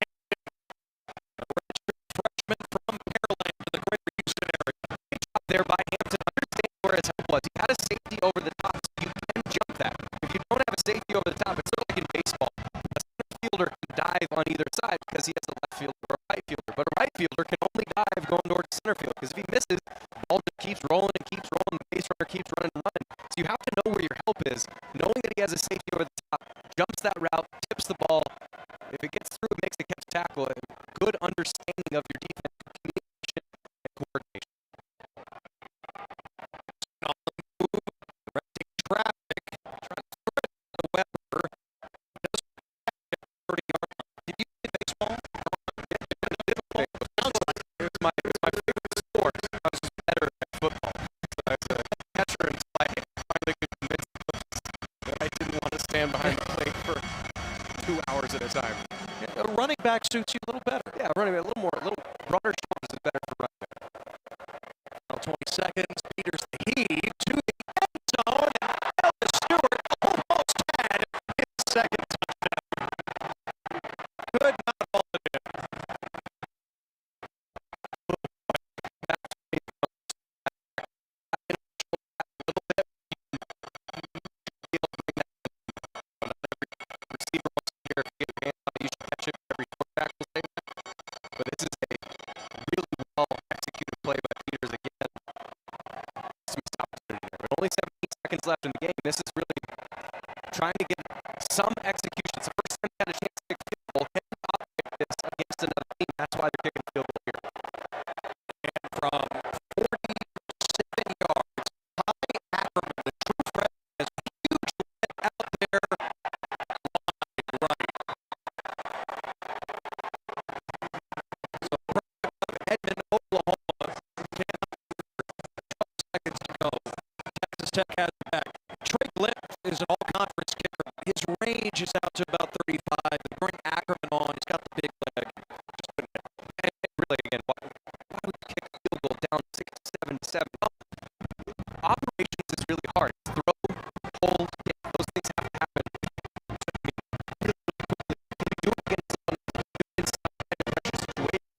a redshirt freshman from Pearland to the Greater Houston area. Good job there by Hampton. Understand where his help was. He had a safety over the top, so you can jump that. If you don't have a safety over the top, it's sort of like in baseball. A center fielder can dive on either side because he has a left fielder or a right fielder. But a right fielder can only dive going towards center field because if he misses, the ball just keeps rolling and keeps rolling. The base runner keeps running and running. So you have to know where your help is. Knowing that he has a safety over the top, jumps that route, tips the ball. If it gets through, it makes the catch tackle. A good understanding of your defense, communication, and coordination. Arresting traffic. Trying to throw it to Weber. Does 30-yard line. Did you play baseball? It was my favorite sport. I was just better at football. So I was a catcher until I finally could convince the coaches that I didn't want to stand behind the plate for 2 hours at a time. Yeah, a running back suits you a little better. Yeah, running back, a little broader shoulders is better for running back. 20 seconds. Peters the heave to the end zone. And Elvis Stewart almost had his 2nd touchdown. Could not hold it in. But this is a really well executed play by Peters again. Some missed opportunity there, but only 17 seconds left in the game. This is really trying to get some execution. It's the first time they had a chance to kick a field goal. Can operate this against another team. That's why they're kicking a field goal here. And from 47 yards, Ty Ackerman, the true freshman, has a huge lead out there. Right. So Edmond, Oklahoma, 12 seconds to go. Texas Tech has it back. Trey Glick is an all-conference kicker. His range is out to about 35. They bring Ackerman on. He's got the big leg. Just couldn't hit. And really, again, why would you kick a field goal down 6-7-7? Well, operations is really hard. Throw, hold, get, those things have to happen. Really quickly. Can you do it against someone inside a pressure situation?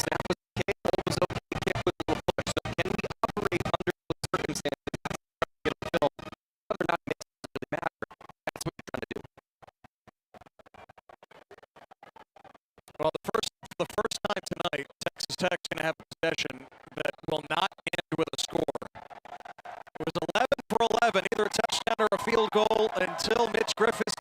Snap was okay, hold was okay, kick was a little push. So can we operate under those circumstances? That's what we're trying to get a film. either a touchdown or a field goal until Mitch Griffiths